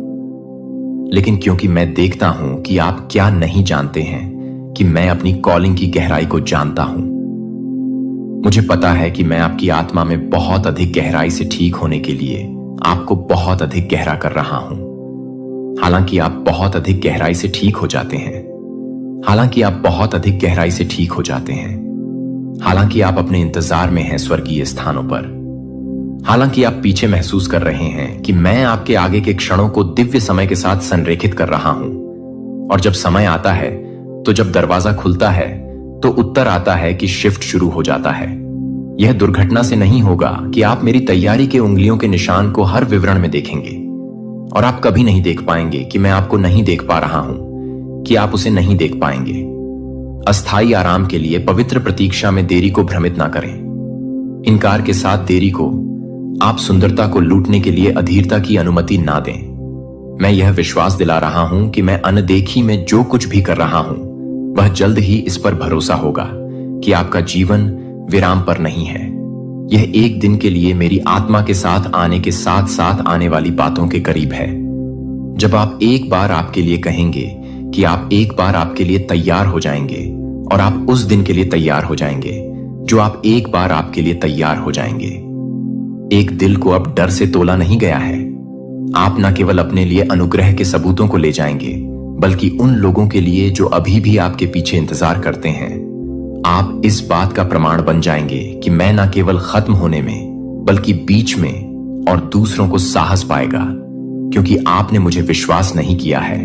लेकिन क्योंकि मैं देखता हूं कि आप क्या नहीं जानते हैं कि मैं अपनी कॉलिंग की गहराई को जानता हूं। मुझे पता है कि मैं आपकी आत्मा में बहुत अधिक गहराई से ठीक होने के लिए आपको बहुत अधिक गहरा कर रहा हूं। हालांकि आप बहुत अधिक गहराई से ठीक हो जाते हैं, हालांकि आप बहुत अधिक गहराई से ठीक हो जाते हैं, हालांकि आप अपने इंतजार में हैं स्वर्गीय स्थानों पर, हालांकि आप पीछे महसूस कर रहे हैं कि मैं आपके आगे के क्षणों को दिव्य समय के साथ संरेखित कर रहा हूं, और जब समय आता है, तो जब दरवाजा खुलता है, तो उत्तर आता है कि शिफ्ट शुरू हो जाता है। यह दुर्घटना से नहीं होगा कि आप मेरी तैयारी के उंगलियों के निशान को हर विवरण में देखेंगे, और आप कभी नहीं देख पाएंगे कि मैं आपको नहीं देख पा रहा हूं, कि आप उसे नहीं देख पाएंगे। अस्थायी आराम के लिए पवित्र प्रतीक्षा में देरी को भ्रमित ना करें। इनकार के साथ देरी को, आप सुंदरता को लूटने के लिए अधीरता की अनुमति ना दें। मैं यह विश्वास दिला रहा हूं कि मैं अनदेखी में जो कुछ भी कर रहा हूं वह जल्द ही इस पर भरोसा होगा कि आपका जीवन विराम पर नहीं है। यह एक दिन के लिए मेरी आत्मा के साथ आने के साथ साथ आने वाली बातों के करीब है। जब आप एक बार आपके लिए कहेंगे कि आप एक बार आपके लिए तैयार हो जाएंगे, और आप उस दिन के लिए तैयार हो जाएंगे जो आप एक बार आपके लिए तैयार हो जाएंगे। एक दिल को अब डर से तोला नहीं गया है। आप न केवल अपने लिए अनुग्रह के सबूतों को ले जाएंगे, बल्कि उन लोगों के लिए जो अभी भी आपके पीछे इंतजार करते हैं। आप इस बात का प्रमाण बन जाएंगे कि मैं न केवल खत्म होने में, बल्कि बीच में और दूसरों को साहस पाएगा, क्योंकि आपने मुझे विश्वास नहीं किया है,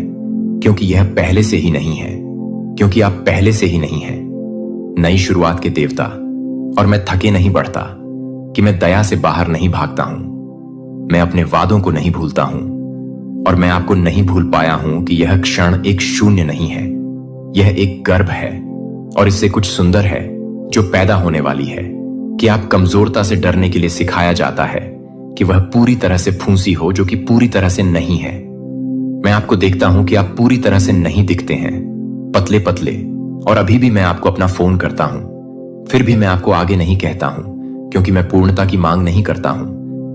क्योंकि यह पहले से ही नहीं है, क्योंकि आप पहले से ही नहीं हैं। नई शुरुआत के देवता, और मैं थके नहीं बढ़ता कि मैं दया से बाहर नहीं भागता हूं। मैं अपने वादों को नहीं भूलता हूं, और मैं आपको नहीं भूल पाया हूं कि यह क्षण एक शून्य नहीं है, यह एक गर्भ है, और इससे कुछ सुंदर है जो पैदा होने वाली है, कि आप कमजोरता से डरने के लिए सिखाया जाता है कि वह पूरी तरह से फूंसी हो जो कि पूरी तरह से नहीं है। मैं आपको देखता हूं कि आप पूरी तरह से नहीं दिखते हैं, पतले पतले, और अभी भी मैं आपको अपना फोन करता हूं। फिर भी मैं आपको आगे नहीं कहता हूं, क्योंकि मैं पूर्णता की मांग नहीं करता हूं,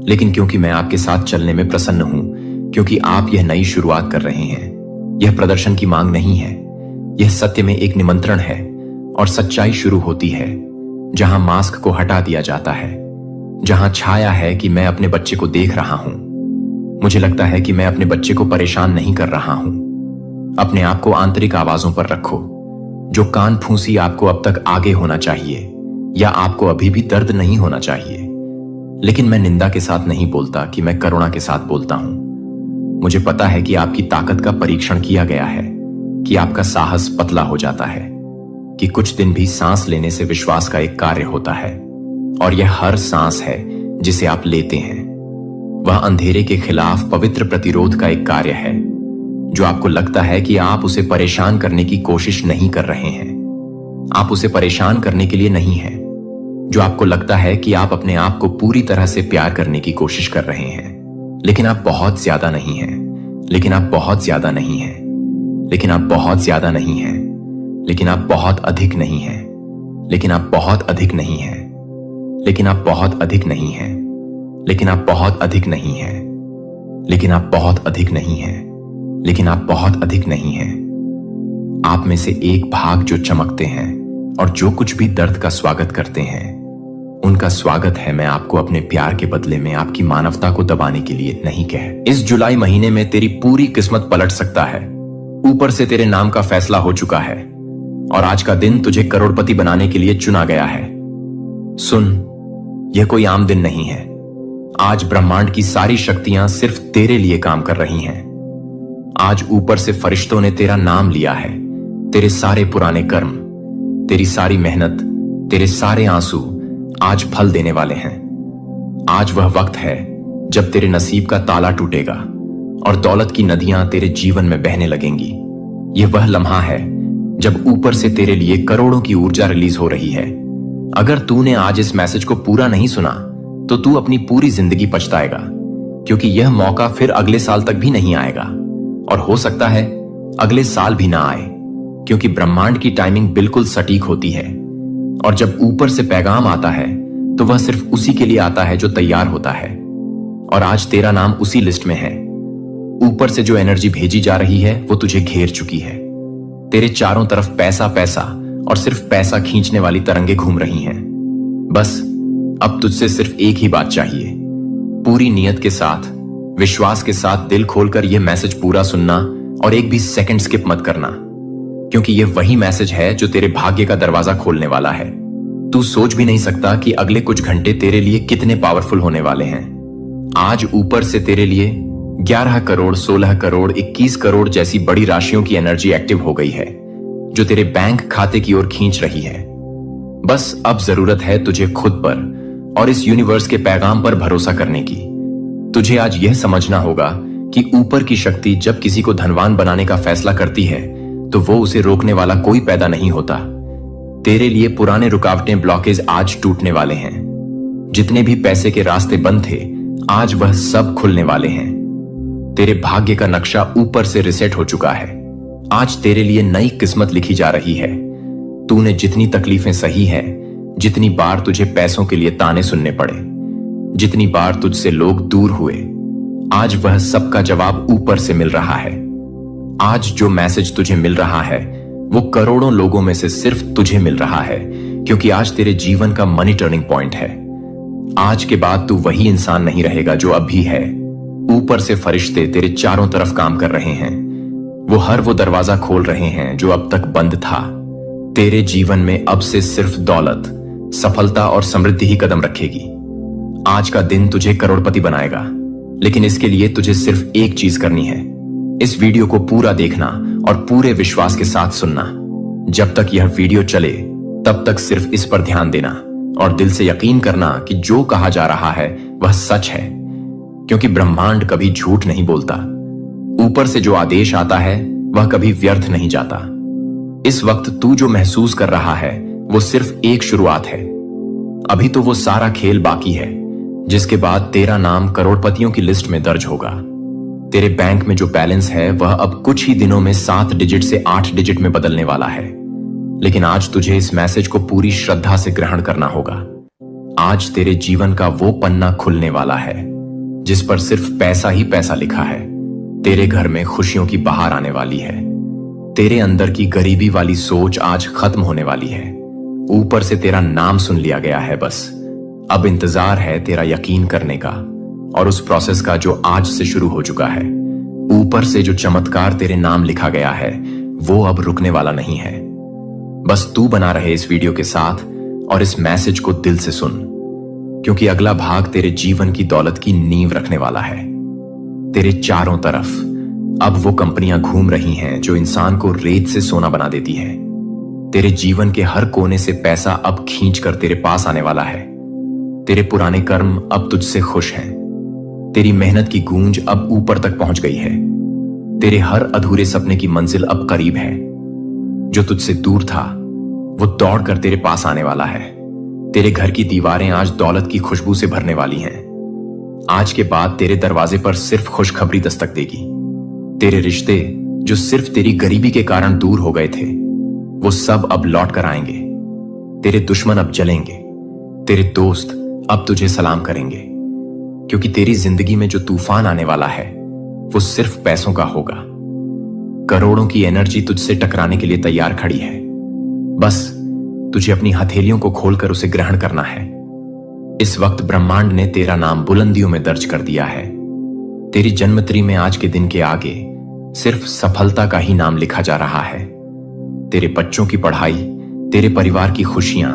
लेकिन क्योंकि मैं आपके साथ चलने में प्रसन्न हूं, क्योंकि आप यह नई शुरुआत कर रहे हैं। यह प्रदर्शन की मांग नहीं है, यह सत्य में एक निमंत्रण है, और सच्चाई शुरू होती है जहां मास्क को हटा दिया जाता है, जहां छाया है कि मैं अपने बच्चे को देख रहा हूं। मुझे लगता है कि मैं अपने बच्चे को परेशान नहीं कर रहा हूं। अपने आप को आंतरिक आवाजों पर रखो। जो कान फूंसी आपको अब तक आगे होना चाहिए, या आपको अभी भी दर्द नहीं होना चाहिए। लेकिन मैं निंदा के साथ नहीं बोलता कि मैं करुणा के साथ बोलता हूं। मुझे पता है कि आपकी ताकत का परीक्षण किया गया है, कि आपका साहस पतला हो जाता है, कि कुछ दिन भी सांस लेने से विश्वास का एक कार्य होता है, और यह हर सांस है जिसे आप लेते हैं वह अंधेरे के खिलाफ पवित्र प्रतिरोध का एक कार्य है। जो आपको लगता है कि आप उसे परेशान करने की कोशिश नहीं कर रहे हैं, आप उसे परेशान करने के लिए नहीं हैं। जो आपको लगता है कि आप अपने आप को पूरी तरह से प्यार करने की कोशिश कर रहे हैं, लेकिन आप बहुत ज्यादा नहीं हैं, लेकिन आप बहुत ज्यादा नहीं हैं, लेकिन आप बहुत ज्यादा नहीं हैं, लेकिन आप बहुत अधिक नहीं हैं, लेकिन आप बहुत अधिक नहीं हैं, लेकिन आप बहुत अधिक नहीं हैं, लेकिन आप बहुत अधिक नहीं हैं, लेकिन आप बहुत अधिक नहीं हैं, लेकिन आप बहुत अधिक नहीं हैं। आप में से एक भाग जो चमकते हैं और जो कुछ भी दर्द का स्वागत करते हैं, उनका स्वागत है। मैं आपको अपने प्यार के बदले में आपकी मानवता को दबाने के लिए नहीं कह। इस जुलाई महीने में तेरी पूरी किस्मत पलट सकता है। ऊपर से तेरे नाम का फैसला हो चुका है, और आज का दिन तुझे करोड़पति बनाने के लिए चुना गया है। सुन, यह कोई आम दिन नहीं है। आज ब्रह्मांड की सारी शक्तियां सिर्फ तेरे लिए काम कर रही हैं। आज ऊपर से फरिश्तों ने तेरा नाम लिया है। तेरे सारे पुराने कर्म, तेरी सारी मेहनत, तेरे सारे आंसू आज फल देने वाले हैं। आज वह वक्त है जब तेरे नसीब का ताला टूटेगा और दौलत की नदियां तेरे जीवन में बहने लगेंगी। यह वह लम्हा है जब ऊपर से तेरे लिए करोड़ों की ऊर्जा रिलीज हो रही है। अगर तूने आज इस मैसेज को पूरा नहीं सुना तो तू अपनी पूरी जिंदगी पछताएगा, क्योंकि यह मौका फिर अगले साल तक भी नहीं आएगा, और हो सकता है अगले साल भी ना आए, क्योंकि ब्रह्मांड की टाइमिंग बिल्कुल सटीक होती है। और जब ऊपर से पैगाम आता है तो वह सिर्फ उसी के लिए आता है जो तैयार होता है। और आज तेरा नाम उसी लिस्ट में है। ऊपर से जो एनर्जी भेजी जा रही है वो तुझे घेर चुकी है। तेरे चारों तरफ पैसा पैसा और सिर्फ पैसा खींचने वाली तरंगे घूम रही हैं। बस अब तुझसे सिर्फ एक ही बात चाहिए, पूरी नियत के साथ, विश्वास के साथ दिल खोलकर यह मैसेज पूरा सुनना और एक भी सेकंड स्किप मत करना, क्योंकि यह वही मैसेज है जो तेरे भाग्य का दरवाजा खोलने वाला है। तू सोच भी नहीं सकता कि अगले कुछ घंटे तेरे लिए कितने पावरफुल होने वाले हैं। आज ऊपर से तेरे लिए 11 करोड़, 16 करोड़, 21 करोड़ जैसी बड़ी राशियों की एनर्जी एक्टिव हो गई है, जो तेरे बैंक खाते की ओर खींच रही है। बस अब जरूरत है तुझे खुद पर और इस यूनिवर्स के पैगाम पर भरोसा करने की। तुझे आज यह समझना होगा कि ऊपर की शक्ति जब किसी को धनवान बनाने का फैसला करती है तो वो उसे रोकने वाला कोई पैदा नहीं होता। तेरे लिए पुराने रुकावटें, ब्लॉकेज आज टूटने वाले हैं। जितने भी पैसे के रास्ते बंद थे, आज वह सब खुलने वाले हैं। तेरे भाग्य का नक्शा ऊपर से रिसेट हो चुका है। आज तेरे लिए नई किस्मत लिखी जा रही है। तूने जितनी तकलीफें सही है, जितनी बार तुझे पैसों के लिए ताने सुनने पड़े, जितनी बार तुझसे लोग दूर हुए, आज वह सबका जवाब ऊपर से मिल रहा है। आज जो मैसेज तुझे मिल रहा है वो करोड़ों लोगों में से सिर्फ तुझे मिल रहा है, क्योंकि आज तेरे जीवन का मनी टर्निंग पॉइंट है। आज के बाद तू वही इंसान नहीं रहेगा जो अभी है। ऊपर से फरिश्ते तेरे चारों तरफ काम कर रहे हैं। वो दरवाजा खोल रहे हैं जो अब तक बंद था। तेरे जीवन में अब से सिर्फ दौलत, सफलता और समृद्धि ही कदम रखेगी। आज का दिन तुझे करोड़पति बनाएगा, लेकिन इसके लिए तुझे सिर्फ एक चीज करनी है। इस वीडियो को पूरा देखना और पूरे विश्वास के साथ सुनना। जब तक यह वीडियो चले तब तक सिर्फ इस पर ध्यान देना और दिल से यकीन करना कि जो कहा जा रहा है वह सच है, क्योंकि ब्रह्मांड कभी झूठ नहीं बोलता। ऊपर से जो आदेश आता है वह कभी व्यर्थ नहीं जाता। इस वक्त तू जो महसूस कर रहा है वो सिर्फ एक शुरुआत है। अभी तो वो सारा खेल बाकी है जिसके बाद तेरा नाम करोड़पतियों की लिस्ट में दर्ज होगा। तेरे बैंक में जो बैलेंस है वह अब कुछ ही दिनों में 7 डिजिट से 8 डिजिट में बदलने वाला है। लेकिन आज तुझे इस मैसेज को पूरी श्रद्धा से ग्रहण करना होगा। आज तेरे जीवन का वो पन्ना खुलने वाला है जिस पर सिर्फ पैसा ही पैसा लिखा है। तेरे घर में खुशियों की बहार आने वाली है। तेरे अंदर की गरीबी वाली सोच आज खत्म होने वाली है। ऊपर से तेरा नाम सुन लिया गया है। बस अब इंतजार है तेरा यकीन करने का और उस प्रोसेस का जो आज से शुरू हो चुका है। ऊपर से जो चमत्कार तेरे नाम लिखा गया है वो अब रुकने वाला नहीं है। बस तू बना रहे इस वीडियो के साथ और इस मैसेज को दिल से सुन, क्योंकि अगला भाग तेरे जीवन की दौलत की नींव रखने वाला है। तेरे चारों तरफ अब वो कंपनियां घूम रही हैं जो इंसान को रेत से सोना बना देती है। तेरे जीवन के हर कोने से पैसा अब खींच कर तेरे पास आने वाला है। तेरे पुराने कर्म अब तुझसे खुश हैं। तेरी मेहनत की गूंज अब ऊपर तक पहुंच गई है। तेरे हर अधूरे सपने की मंजिल अब करीब है। जो तुझसे दूर था वो दौड़कर तेरे पास आने वाला है। तेरे घर की दीवारें आज दौलत की खुशबू से भरने वाली हैं। आज के बाद तेरे दरवाजे पर सिर्फ खुशखबरी दस्तक देगी। तेरे रिश्ते जो सिर्फ तेरी गरीबी के कारण दूर हो गए थे वो सब अब लौट कर आएंगे। तेरे दुश्मन अब जलेंगे। तेरे दोस्त अब तुझे सलाम करेंगे, क्योंकि तेरी जिंदगी में जो तूफान आने वाला है वो सिर्फ पैसों का होगा। करोड़ों की एनर्जी तुझसे टकराने के लिए तैयार खड़ी है। बस तुझे अपनी हथेलियों को खोलकर उसे ग्रहण करना है। इस वक्त ब्रह्मांड ने तेरा नाम बुलंदियों में दर्ज कर दिया है। तेरी जन्मतिथि में आज के दिन के आगे सिर्फ सफलता का ही नाम लिखा जा रहा है। तेरे बच्चों की पढ़ाई, तेरे परिवार की खुशियां,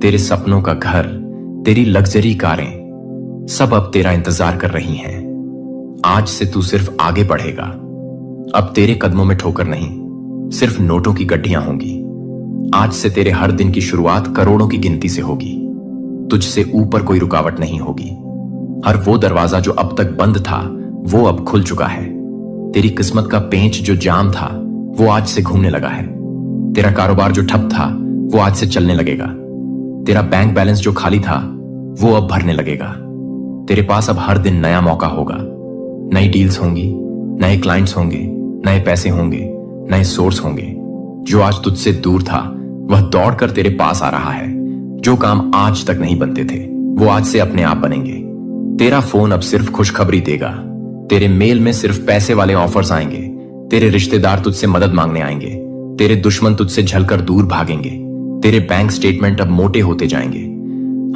तेरे सपनों का घर, तेरी लग्जरी कारें सब अब तेरा इंतजार कर रही हैं। आज से तू सिर्फ आगे बढ़ेगा। अब तेरे कदमों में ठोकर नहीं, सिर्फ नोटों की गड्डियां होंगी। आज से तेरे हर दिन की शुरुआत करोड़ों की गिनती से होगी। तुझसे ऊपर कोई रुकावट नहीं होगी। हर वो दरवाजा जो अब तक बंद था वो अब खुल चुका है। तेरी किस्मत का पेंच जो जाम था वो आज से घूमने लगा है। तेरा कारोबार जो ठप था वो आज से चलने लगेगा। तेरा बैंक बैलेंस जो खाली था वो अब भरने लगेगा। तेरे पास अब हर दिन नया मौका होगा। नई डील्स होंगी, नए क्लाइंट्स होंगे, नए पैसे होंगे, नए सोर्स होंगे। जो आज तुझसे दूर था वह दौड़कर तेरे पास आ रहा है। जो काम आज तक नहीं बनते थे वो आज से अपने आप बनेंगे। तेरा फोन अब सिर्फ खुशखबरी देगा। तेरे मेल में सिर्फ पैसे वाले ऑफर्स आएंगे। तेरे रिश्तेदार तुझसे मदद मांगने आएंगे। तेरे दुश्मन तुझसे झलकर दूर भागेंगे। तेरे बैंक स्टेटमेंट अब मोटे होते जाएंगे।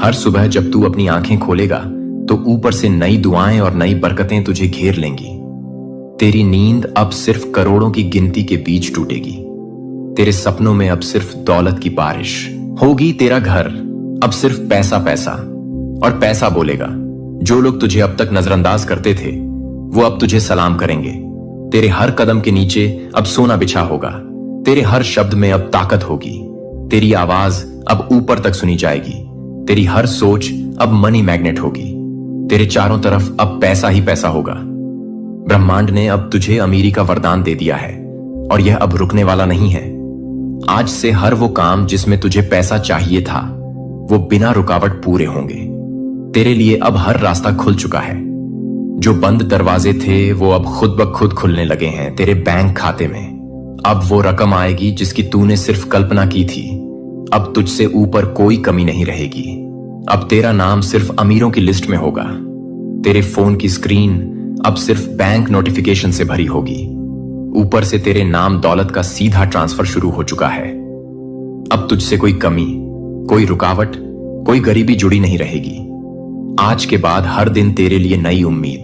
हर सुबह जब तू अपनी आंखें खोलेगा तो ऊपर से नई दुआएं और नई बरकतें तुझे घेर लेंगी। तेरी नींद अब सिर्फ करोड़ों की गिनती के बीच टूटेगी। तेरे सपनों में अब सिर्फ दौलत की बारिश होगी। तेरा घर अब सिर्फ पैसा पैसा और पैसा बोलेगा। जो लोग तुझे अब तक नजरअंदाज करते थे वो अब तुझे सलाम करेंगे। तेरे हर कदम के नीचे अब सोना बिछा होगा। तेरे हर शब्द में अब ताकत होगी। तेरी आवाज अब ऊपर तक सुनी जाएगी। तेरी हर सोच अब मनी मैग्नेट होगी। तेरे चारों तरफ अब पैसा ही पैसा होगा। ब्रह्मांड ने अब तुझे अमीरी का वरदान दे दिया है और यह अब रुकने वाला नहीं है। आज से हर वो काम जिसमें तुझे पैसा चाहिए था वो बिना रुकावट पूरे होंगे। तेरे लिए अब हर रास्ता खुल चुका है। जो बंद दरवाजे थे वो अब खुद ब खुद खुलने लगे हैं। तेरे बैंक खाते में अब वो रकम आएगी जिसकी तूने सिर्फ कल्पना की थी। अब तुझसे ऊपर कोई कमी नहीं रहेगी। अब तेरा नाम सिर्फ अमीरों की लिस्ट में होगा। तेरे फोन की स्क्रीन अब सिर्फ बैंक नोटिफिकेशन से भरी होगी। ऊपर से तेरे नाम दौलत का सीधा ट्रांसफर शुरू हो चुका है। अब तुझसे कोई कमी, कोई रुकावट, कोई गरीबी जुड़ी नहीं रहेगी। आज के बाद हर दिन तेरे लिए नई उम्मीद,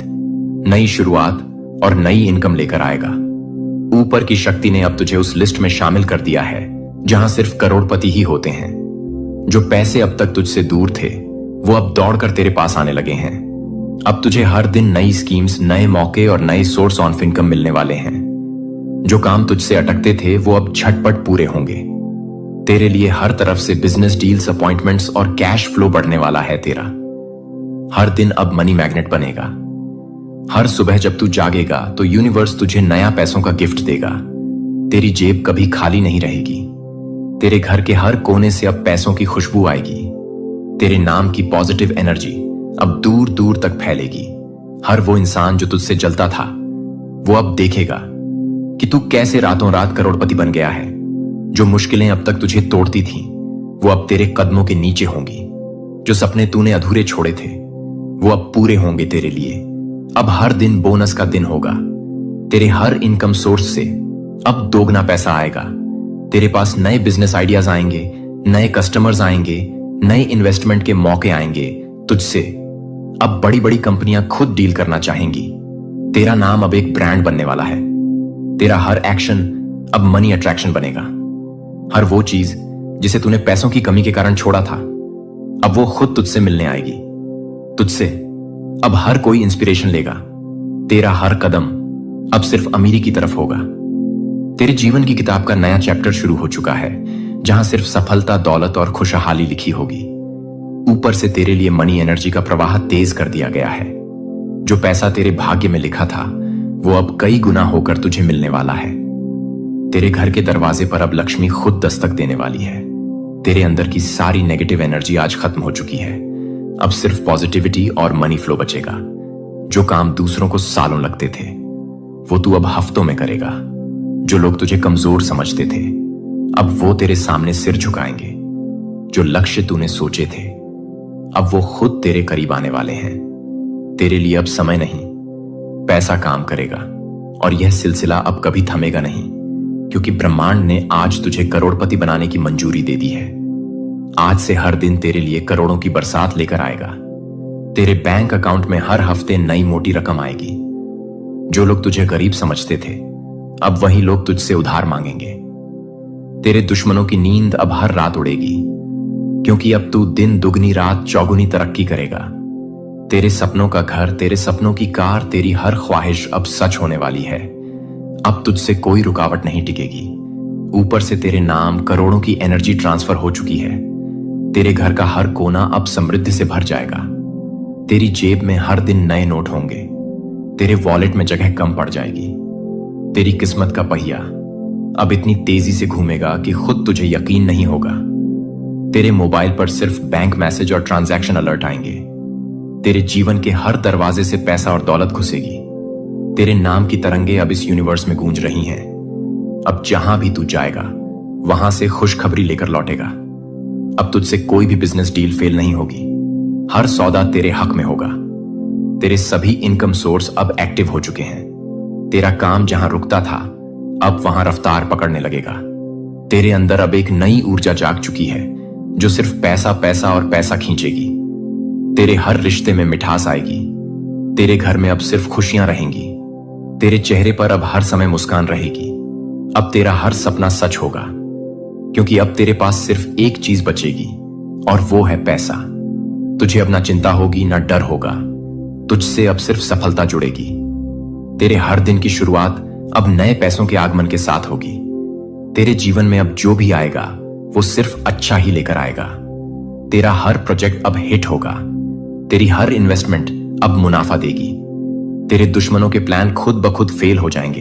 नई शुरुआत और नई इनकम लेकर आएगा। ऊपर की शक्ति ने अब तुझे उस लिस्ट में शामिल कर दिया है जहां सिर्फ करोड़पति ही होते हैं। जो पैसे अब तक तुझसे दूर थे वो अब दौड़कर तेरे पास आने लगे हैं। अब तुझे हर दिन नई स्कीम्स, नए मौके और नए सोर्स ऑफ इनकम मिलने वाले हैं। जो काम तुझसे अटकते थे वो अब झटपट पूरे होंगे। तेरे लिए हर तरफ से बिजनेस डील्स, अपॉइंटमेंट्स और कैश फ्लो बढ़ने वाला है। तेरा हर दिन अब मनी मैग्नेट बनेगा। हर सुबह जब तू जागेगा तो यूनिवर्स तुझे नया पैसों का गिफ्ट देगा। तेरी जेब कभी खाली नहीं रहेगी। तेरे घर के हर कोने से अब पैसों की खुशबू आएगी। तेरे नाम की पॉजिटिव एनर्जी अब दूर दूर तक फैलेगी। हर वो इंसान जो तुझसे जलता था वो अब देखेगा कि तू कैसे रातों रात करोड़पति बन गया है। जो मुश्किलें अब तक तुझे तोड़ती थीं, वो अब तेरे कदमों के नीचे होंगी। जो सपने तूने अधूरे छोड़े थे, वो अब पूरे होंगे तेरे लिए। अब हर दिन बोनस का दिन होगा। तेरे हर इनकम सोर्स से अब दोगुना पैसा आएगा। तेरे पास नए बिजनेस आइडियाज आएंगे, नए कस्टमर्स आएंगे, नए इन्वेस्टमेंट के मौके आएंगे तुझसे। अब बड़ी बड़ी कंपनियां खुद डील करना चाहेंगी। तेरा नाम अब एक ब्रांड बनने वाला है। तेरा हर एक्शन अब मनी अट्रैक्शन बनेगा। हर वो चीज जिसे तूने पैसों की कमी के कारण छोड़ा था, अब वो खुद तुझसे मिलने आएगी। तुझसे अब हर कोई इंस्पिरेशन लेगा। तेरा हर कदम अब सिर्फ अमीरी की तरफ होगा। तेरे जीवन की किताब का नया चैप्टर शुरू हो चुका है, जहां सिर्फ सफलता, दौलत और खुशहाली लिखी होगी। ऊपर से तेरे लिए मनी एनर्जी का प्रवाह तेज कर दिया गया है। जो पैसा तेरे भाग्य में लिखा था, वो अब कई गुना होकर तुझे मिलने वाला है। तेरे घर के दरवाजे पर अब लक्ष्मी खुद दस्तक देने वाली है। तेरे अंदर की सारी नेगेटिव एनर्जी आज खत्म हो चुकी है। अब सिर्फ पॉजिटिविटी और मनी फ्लो बचेगा। जो काम दूसरों को सालों लगते थे, वो तू अब हफ्तों में करेगा। जो लोग तुझे कमजोर समझते थे, अब वो तेरे सामने सिर झुकाएंगे। जो लक्ष्य तूने सोचे थे, अब वो खुद तेरे करीब आने वाले हैं। तेरे लिए अब समय नहीं, पैसा काम करेगा। और यह सिलसिला अब कभी थमेगा नहीं, क्योंकि ब्रह्मांड ने आज तुझे करोड़पति बनाने की मंजूरी दे दी है। आज से हर दिन तेरे लिए करोड़ों की बरसात लेकर आएगा। तेरे बैंक अकाउंट में हर हफ्ते नई मोटी रकम आएगी। जो लोग तुझे गरीब समझते थे, अब वही लोग तुझसे उधार मांगेंगे। तेरे दुश्मनों की नींद अब हर रात उड़ेगी, क्योंकि अब तू दिन दुगनी रात चौगुनी तरक्की करेगा। तेरे सपनों का घर, तेरे सपनों की कार, तेरी हर ख्वाहिश अब सच होने वाली है। अब तुझसे कोई रुकावट नहीं टिकेगी। ऊपर से तेरे नाम करोड़ों की एनर्जी ट्रांसफर हो चुकी है। तेरे घर का हर कोना अब समृद्धि से भर जाएगा। तेरी जेब में हर दिन नए नोट होंगे। तेरे वॉलेट में जगह कम पड़ जाएगी। तेरी किस्मत का पहिया अब इतनी तेजी से घूमेगा कि खुद तुझे यकीन नहीं होगा। तेरे मोबाइल पर सिर्फ बैंक मैसेज और ट्रांजैक्शन अलर्ट आएंगे। तेरे जीवन के हर दरवाजे से पैसा और दौलत घुसेगी। तेरे नाम की तरंगे अब इस यूनिवर्स में गूंज रही हैं। अब जहां भी तू जाएगा, वहां से खुशखबरी लेकर लौटेगा। अब तुझसे कोई भी बिजनेस डील फेल नहीं होगी। हर सौदा तेरे हक में होगा। तेरे सभी इनकम सोर्स अब एक्टिव हो चुके हैं। तेरा काम जहां रुकता था, अब वहां रफ्तार पकड़ने लगेगा। तेरे अंदर अब एक नई ऊर्जा जाग चुकी है, जो सिर्फ पैसा पैसा और पैसा खींचेगी। तेरे हर रिश्ते में मिठास आएगी। तेरे घर में अब सिर्फ खुशियां रहेंगी। तेरे चेहरे पर अब हर समय मुस्कान रहेगी। अब तेरा हर सपना सच होगा, क्योंकि अब तेरे पास सिर्फ एक चीज बचेगी, और वो है पैसा। तुझे अब ना चिंता होगी, ना डर होगा। तुझसे अब सिर्फ सफलता जुड़ेगी। तेरे हर दिन की शुरुआत अब नए पैसों के आगमन के साथ होगी। तेरे जीवन में अब जो भी आएगा, वो सिर्फ अच्छा ही लेकर आएगा। तेरा हर प्रोजेक्ट अब हिट होगा। तेरी हर इन्वेस्टमेंट अब मुनाफा देगी। तेरे दुश्मनों के प्लान खुद ब खुद फेल हो जाएंगे।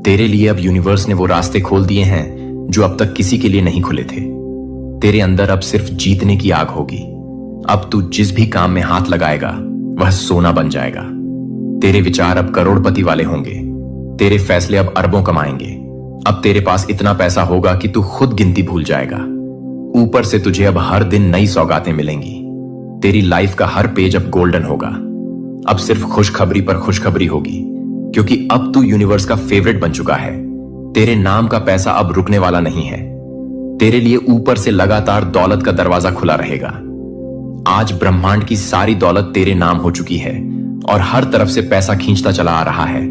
तेरे लिए अब यूनिवर्स ने वो रास्ते खोल दिए हैं जो अब तक किसी के लिए नहीं खुले थे। तेरे अंदर अब सिर्फ जीतने की आग होगी। अब तू जिस भी काम में हाथ लगाएगा, वह सोना बन जाएगा। तेरे विचार अब करोड़पति वाले होंगे। तेरे फैसले अब अरबों कमाएंगे। अब तेरे पास इतना पैसा होगा कि तू खुद गिनती भूल जाएगा। ऊपर से तुझे अब हर दिन नई सौगातें मिलेंगी। तेरी लाइफ का हर पेज अब गोल्डन होगा। अब सिर्फ खुशखबरी पर खुशखबरी होगी, क्योंकि अब तू यूनिवर्स का फेवरेट बन चुका है। तेरे नाम का पैसा अब रुकने वाला नहीं है। तेरे लिए ऊपर से लगातार दौलत का दरवाजा खुला रहेगा। आज ब्रह्मांड की सारी दौलत तेरे नाम हो चुकी है और हर तरफ से पैसा खींचता चला आ रहा है।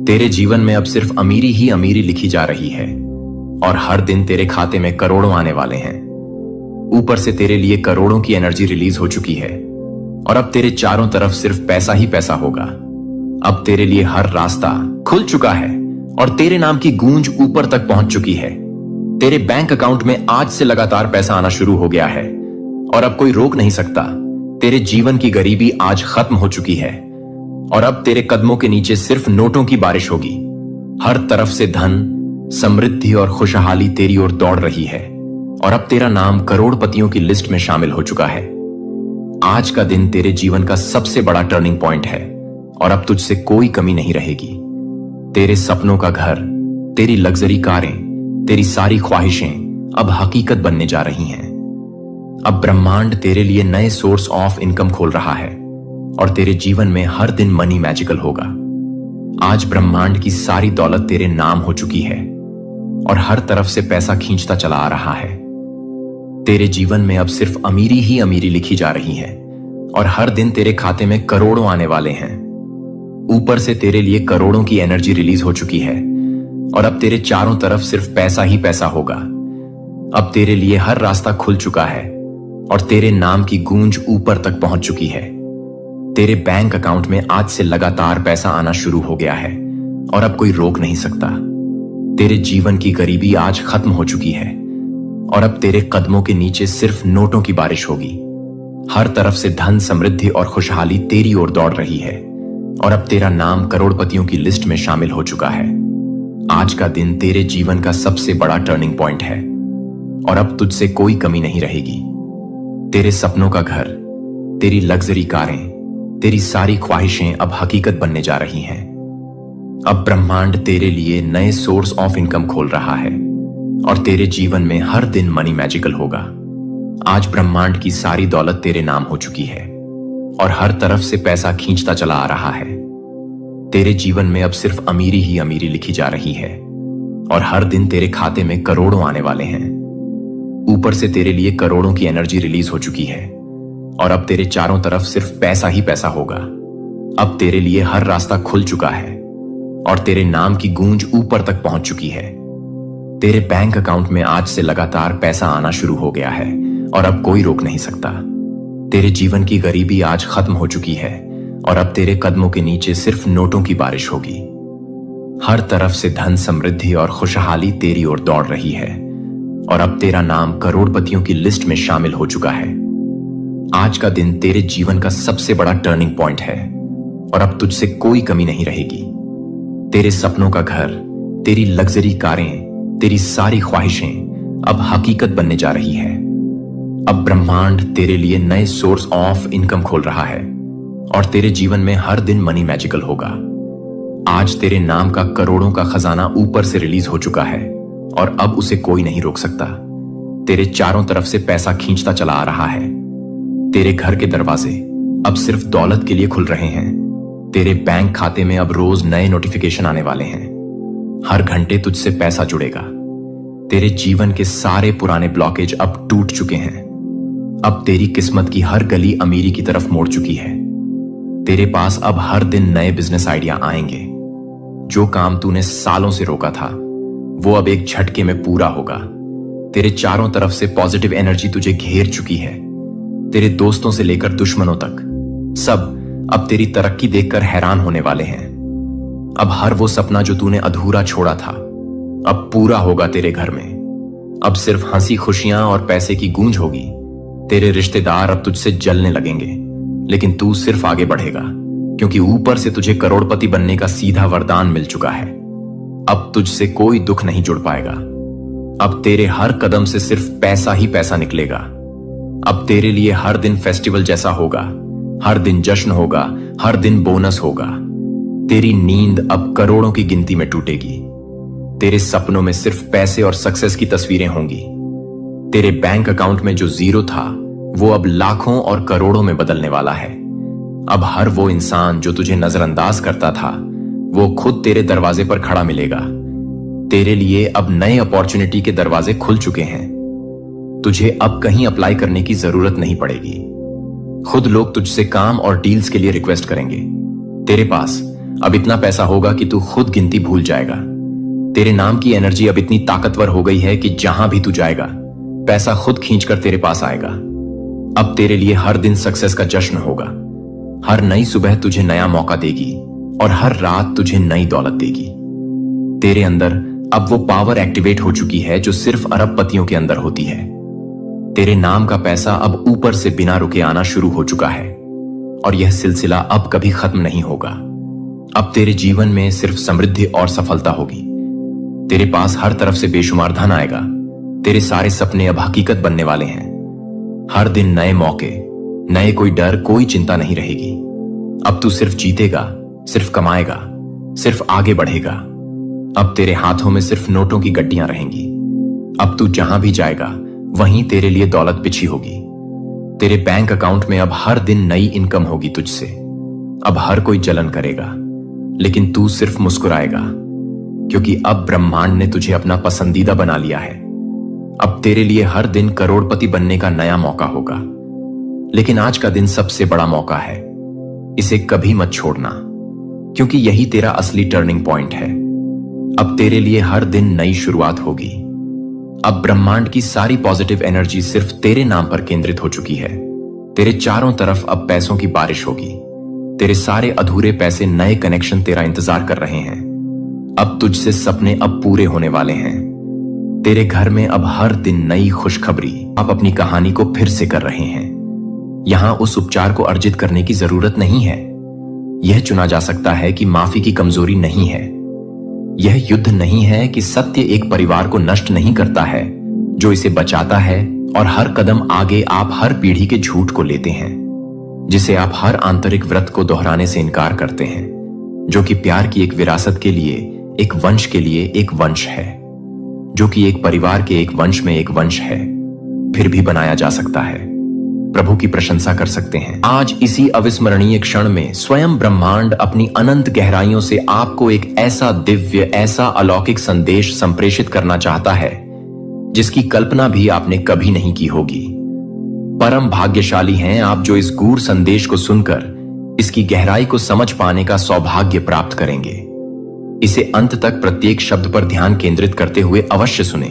तेरे जीवन में अब सिर्फ अमीरी ही अमीरी लिखी जा रही है और हर दिन तेरे खाते में करोड़ों आने वाले हैं। ऊपर से तेरे लिए करोड़ों की एनर्जी रिलीज हो चुकी है और अब तेरे चारों तरफ सिर्फ पैसा ही पैसा होगा। अब तेरे लिए हर रास्ता खुल चुका है और तेरे नाम की गूंज ऊपर तक पहुंच चुकी है। तेरे बैंक अकाउंट में आज से लगातार पैसा आना शुरू हो गया है और अब कोई रोक नहीं सकता। तेरे जीवन की गरीबी आज खत्म हो चुकी है और अब तेरे कदमों के नीचे सिर्फ नोटों की बारिश होगी। हर तरफ से धन, समृद्धि और खुशहाली तेरी ओर दौड़ रही है और अब तेरा नाम करोड़पतियों की लिस्ट में शामिल हो चुका है। आज का दिन तेरे जीवन का सबसे बड़ा टर्निंग पॉइंट है और अब तुझसे कोई कमी नहीं रहेगी। तेरे सपनों का घर, तेरी लग्जरी कारें, तेरी सारी ख्वाहिशें अब हकीकत बनने जा रही हैं। अब ब्रह्मांड तेरे लिए नए सोर्स ऑफ इनकम खोल रहा है और तेरे जीवन में हर दिन मनी मैजिकल होगा। आज ब्रह्मांड की सारी दौलत तेरे नाम हो चुकी है और हर तरफ से पैसा खींचता चला आ रहा है। तेरे जीवन में अब सिर्फ अमीरी ही अमीरी लिखी जा रही है और हर दिन तेरे खाते में करोड़ों आने वाले हैं। ऊपर से तेरे लिए करोड़ों की एनर्जी रिलीज हो चुकी है और अब तेरे चारों तरफ सिर्फ पैसा ही पैसा होगा। अब तेरे लिए हर रास्ता खुल चुका है और तेरे नाम की गूंज ऊपर तक पहुंच चुकी है। तेरे बैंक अकाउंट में आज से लगातार पैसा आना शुरू हो गया है और अब कोई रोक नहीं सकता। तेरे जीवन की गरीबी आज खत्म हो चुकी है और अब तेरे कदमों के नीचे सिर्फ नोटों की बारिश होगी। हर तरफ से धन, समृद्धि और खुशहाली तेरी ओर दौड़ रही है और अब तेरा नाम करोड़पतियों की लिस्ट में शामिल हो चुका है। आज का दिन तेरे जीवन का सबसे बड़ा टर्निंग पॉइंट है और अब तुझसे कोई कमी नहीं रहेगी। तेरे सपनों का घर, तेरी लग्जरी कारें, तेरी सारी ख्वाहिशें अब हकीकत बनने जा रही हैं। अब ब्रह्मांड तेरे लिए नए सोर्स ऑफ इनकम खोल रहा है और तेरे जीवन में हर दिन मनी मैजिकल होगा। आज ब्रह्मांड की सारी दौलत तेरे नाम हो चुकी है और हर तरफ से पैसा खींचता चला आ रहा है। तेरे जीवन में अब सिर्फ अमीरी ही अमीरी लिखी जा रही है और हर दिन तेरे खाते में करोड़ों आने वाले हैं। ऊपर से तेरे लिए करोड़ों की एनर्जी रिलीज हो चुकी है और अब तेरे चारों तरफ सिर्फ पैसा ही पैसा होगा। अब तेरे लिए हर रास्ता खुल चुका है और तेरे नाम की गूंज ऊपर तक पहुंच चुकी है। तेरे बैंक अकाउंट में आज से लगातार पैसा आना शुरू हो गया है और अब कोई रोक नहीं सकता। तेरे जीवन की गरीबी आज खत्म हो चुकी है और अब तेरे कदमों के नीचे सिर्फ नोटों की बारिश होगी। हर तरफ से धन, समृद्धि और खुशहाली तेरी ओर दौड़ रही है और अब तेरा नाम करोड़पतियों की लिस्ट में शामिल हो चुका है। आज का दिन तेरे जीवन का सबसे बड़ा टर्निंग पॉइंट है और अब तुझसे कोई कमी नहीं रहेगी। तेरे सपनों का घर, तेरी लग्जरी कारें, तेरी सारी ख्वाहिशें अब हकीकत बनने जा रही है। अब ब्रह्मांड तेरे लिए नए सोर्स ऑफ इनकम खोल रहा है और तेरे जीवन में हर दिन मनी मैजिकल होगा। आज तेरे नाम का करोड़ों का खजाना ऊपर से रिलीज हो चुका है और अब उसे कोई नहीं रोक सकता। तेरे चारों तरफ से पैसा खींचता चला आ रहा है। तेरे घर के दरवाजे अब सिर्फ दौलत के लिए खुल रहे हैं। तेरे बैंक खाते में अब रोज नए नोटिफिकेशन आने वाले हैं। हर घंटे तुझसे पैसा जुड़ेगा। तेरे जीवन के सारे पुराने ब्लॉकेज अब टूट चुके हैं। अब तेरी किस्मत की हर गली अमीरी की तरफ मोड़ चुकी है। तेरे पास अब हर दिन नए बिजनेस आइडिया आएंगे। जो काम तूने सालों से रोका था वो अब एक झटके में पूरा होगा। तेरे चारों तरफ से पॉजिटिव एनर्जी तुझे घेर चुकी है। तेरे दोस्तों से लेकर दुश्मनों तक सब अब तेरी तरक्की देखकर हैरान होने वाले हैं। अब हर वो सपना जो तूने अधूरा छोड़ा था अब पूरा होगा तेरे घर में। अब सिर्फ हंसी, खुशियां और पैसे की गूंज होगी। तेरे रिश्तेदार अब तुझसे जलने लगेंगे लेकिन तू सिर्फ आगे बढ़ेगा क्योंकि ऊपर से तुझे करोड़पति बनने का सीधा वरदान मिल चुका है। अब तुझसे कोई दुख नहीं जुड़ पाएगा। अब तेरे हर कदम से सिर्फ पैसा ही पैसा निकलेगा। अब तेरे लिए हर दिन फेस्टिवल जैसा होगा। हर दिन जश्न होगा, हर दिन बोनस होगा। तेरी नींद अब करोड़ों की गिनती में टूटेगी। तेरे सपनों में सिर्फ पैसे और सक्सेस की तस्वीरें होंगी। तेरे बैंक अकाउंट में जो जीरो था वो अब लाखों और करोड़ों में बदलने वाला है। अब हर वो इंसान जो तुझे नजरअंदाज करता था वो खुद तेरे दरवाजे पर खड़ा मिलेगा। तेरे लिए अब नए अपॉर्चुनिटी के दरवाजे खुल चुके हैं। तुझे अब कहीं अप्लाई करने की जरूरत नहीं पड़ेगी। खुद लोग तुझसे काम और डील्स के लिए रिक्वेस्ट करेंगे। तेरे पास अब इतना पैसा होगा कि तू खुद गिनती भूल जाएगा। तेरे नाम की एनर्जी अब इतनी ताकतवर हो गई है कि जहां भी तू जाएगा पैसा खुद खींचकर तेरे पास आएगा। अब तेरे लिए हर दिन सक्सेस का जश्न होगा। हर नई सुबह तुझे नया मौका देगी और हर रात तुझे नई दौलत देगी। तेरे अंदर अब वो पावर एक्टिवेट हो चुकी है जो सिर्फ अरबपतियों के अंदर होती है। तेरे नाम का पैसा अब ऊपर से बिना रुके आना शुरू हो चुका है और यह सिलसिला अब कभी खत्म नहीं होगा। अब तेरे जीवन में सिर्फ समृद्धि और सफलता होगी। तेरे पास हर तरफ से बेशुमार धन आएगा। तेरे सारे सपने अब हकीकत बनने वाले हैं। हर दिन नए मौके, नए कोई डर, कोई चिंता नहीं रहेगी। अब तू सिर्फ जीतेगा, सिर्फ कमाएगा, सिर्फ आगे बढ़ेगा। अब तेरे हाथों में सिर्फ नोटों की गड्डियां रहेंगी। अब तू जहां भी जाएगा वहीं तेरे लिए दौलत बिछी होगी। तेरे बैंक अकाउंट में अब हर दिन नई इनकम होगी तुझसे। अब हर कोई जलन करेगा, लेकिन तू सिर्फ मुस्कुराएगा, क्योंकि अब ब्रह्मांड ने तुझे अपना पसंदीदा बना लिया है। अब तेरे लिए हर दिन करोड़पति बनने का नया मौका होगा। लेकिन आज का दिन सबसे बड़ा मौका है, इसे कभी मत छोड़ना, क्योंकि यही तेरा असली टर्निंग पॉइंट है। अब तेरे लिए हर दिन नई शुरुआत होगी। अब ब्रह्मांड की सारी पॉजिटिव एनर्जी सिर्फ तेरे नाम पर केंद्रित हो चुकी है। तेरे चारों तरफ अब पैसों की बारिश होगी। तेरे सारे अधूरे पैसे, नए कनेक्शन तेरा इंतजार कर रहे हैं। अब तुझसे सपने अब पूरे होने वाले हैं। तेरे घर में अब हर दिन नई खुशखबरी। आप अपनी कहानी को फिर से कर रहे हैं। यहां उस उपचार को अर्जित करने की जरूरत नहीं है। यह चुना जा सकता है कि माफी की कमजोरी नहीं है। यह युद्ध नहीं है कि सत्य एक परिवार को नष्ट नहीं करता है, जो इसे बचाता है। और हर कदम आगे आप हर पीढ़ी के झूठ को लेते हैं, जिसे आप हर आंतरिक व्रत को दोहराने से इनकार करते हैं, जो कि प्यार की एक विरासत के लिए, एक वंश के लिए एक वंश है, जो कि एक परिवार के एक वंश में एक वंश है, फिर भी बनाया जा सकता है। प्रभु की प्रशंसा कर सकते हैं। आज इसी अविस्मरणीय क्षण में स्वयं ब्रह्मांड अपनी अनंत गहराइयों से आपको एक ऐसा दिव्य, ऐसा अलौकिक संदेश संप्रेषित करना चाहता है, जिसकी कल्पना भी आपने कभी नहीं की होगी। परम भाग्यशाली हैं आप जो इस गूढ़ संदेश को सुनकर इसकी गहराई को समझ पाने का सौभाग्य प्राप्त करेंगे। इसे अंत तक प्रत्येक शब्द पर ध्यान केंद्रित करते हुए अवश्य सुने।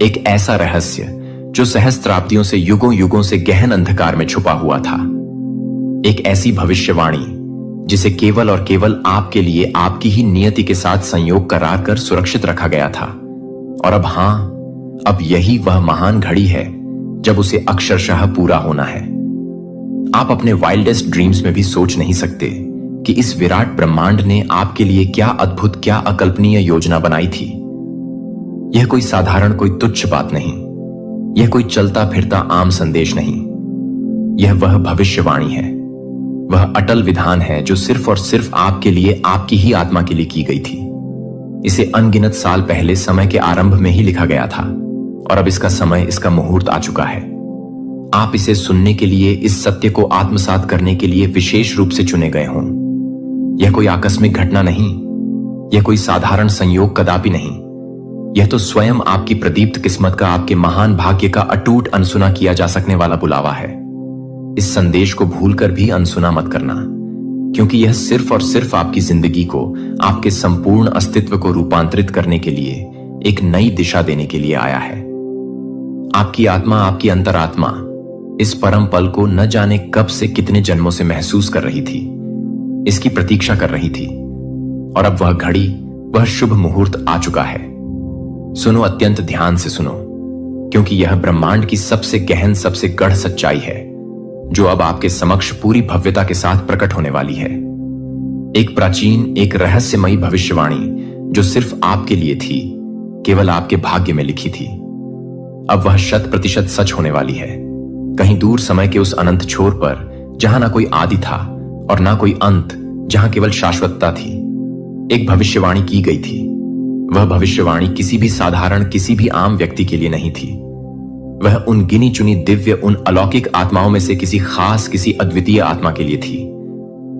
एक ऐसा रहस्य जो सहस्त्राब्दियों से, युगों युगों से गहन अंधकार में छुपा हुआ था। एक ऐसी भविष्यवाणी जिसे केवल और केवल आपके लिए, आपकी ही नियति के साथ संयोग करार कर सुरक्षित रखा गया था। और अब अब यही वह महान घड़ी है जब उसे अक्षरशः पूरा होना है। आप अपने वाइल्डेस्ट ड्रीम्स में भी सोच नहीं सकते कि इस विराट ब्रह्मांड ने आपके लिए क्या अद्भुत, क्या अकल्पनीय योजना बनाई थी। यह कोई साधारण, कोई तुच्छ बात नहीं। यह कोई चलता फिरता आम संदेश नहीं। यह वह भविष्यवाणी है, वह अटल विधान है जो सिर्फ और सिर्फ आपके लिए, आपकी ही आत्मा के लिए की गई थी। इसे अनगिनत साल पहले समय के आरंभ में ही लिखा गया था, और अब इसका समय, इसका मुहूर्त आ चुका है। आप इसे सुनने के लिए, इस सत्य को आत्मसात करने के लिए विशेष रूप से चुने गए हों। यह कोई आकस्मिक घटना नहीं, यह कोई साधारण संयोग कदापि नहीं। यह तो स्वयं आपकी प्रदीप्त किस्मत का, आपके महान भाग्य का अटूट, अनसुना किया जा सकने वाला बुलावा है। इस संदेश को भूलकर भी अनसुना मत करना, क्योंकि यह सिर्फ और सिर्फ आपकी जिंदगी को, आपके संपूर्ण अस्तित्व को रूपांतरित करने के लिए, एक नई दिशा देने के लिए आया है। आपकी आत्मा, आपकी अंतरात्मा इस परम पल को न जाने कब से, कितने जन्मों से महसूस कर रही थी, इसकी प्रतीक्षा कर रही थी। और अब वह घड़ी, वह शुभ मुहूर्त आ चुका है। सुनो, अत्यंत ध्यान से सुनो, क्योंकि यह ब्रह्मांड की सबसे गहन, सबसे गढ़ सच्चाई है, जो अब आपके समक्ष पूरी भव्यता के साथ प्रकट होने वाली है। एक प्राचीन, एक रहस्यमयी भविष्यवाणी जो सिर्फ आपके लिए थी, केवल आपके भाग्य में लिखी थी। अब वह 100% सच होने वाली है। कहीं दूर समय के उस अनंत छोर पर, जहां ना कोई आदि था और ना कोई अंत, जहां केवल शाश्वतता थी, एक भविष्यवाणी की गई थी। वह भविष्यवाणी किसी भी साधारण, किसी भी आम व्यक्ति के लिए नहीं थी। वह उन गिनी चुनी दिव्य, उन अलौकिक आत्माओं में से किसी खास, किसी अद्वितीय आत्मा के लिए थी,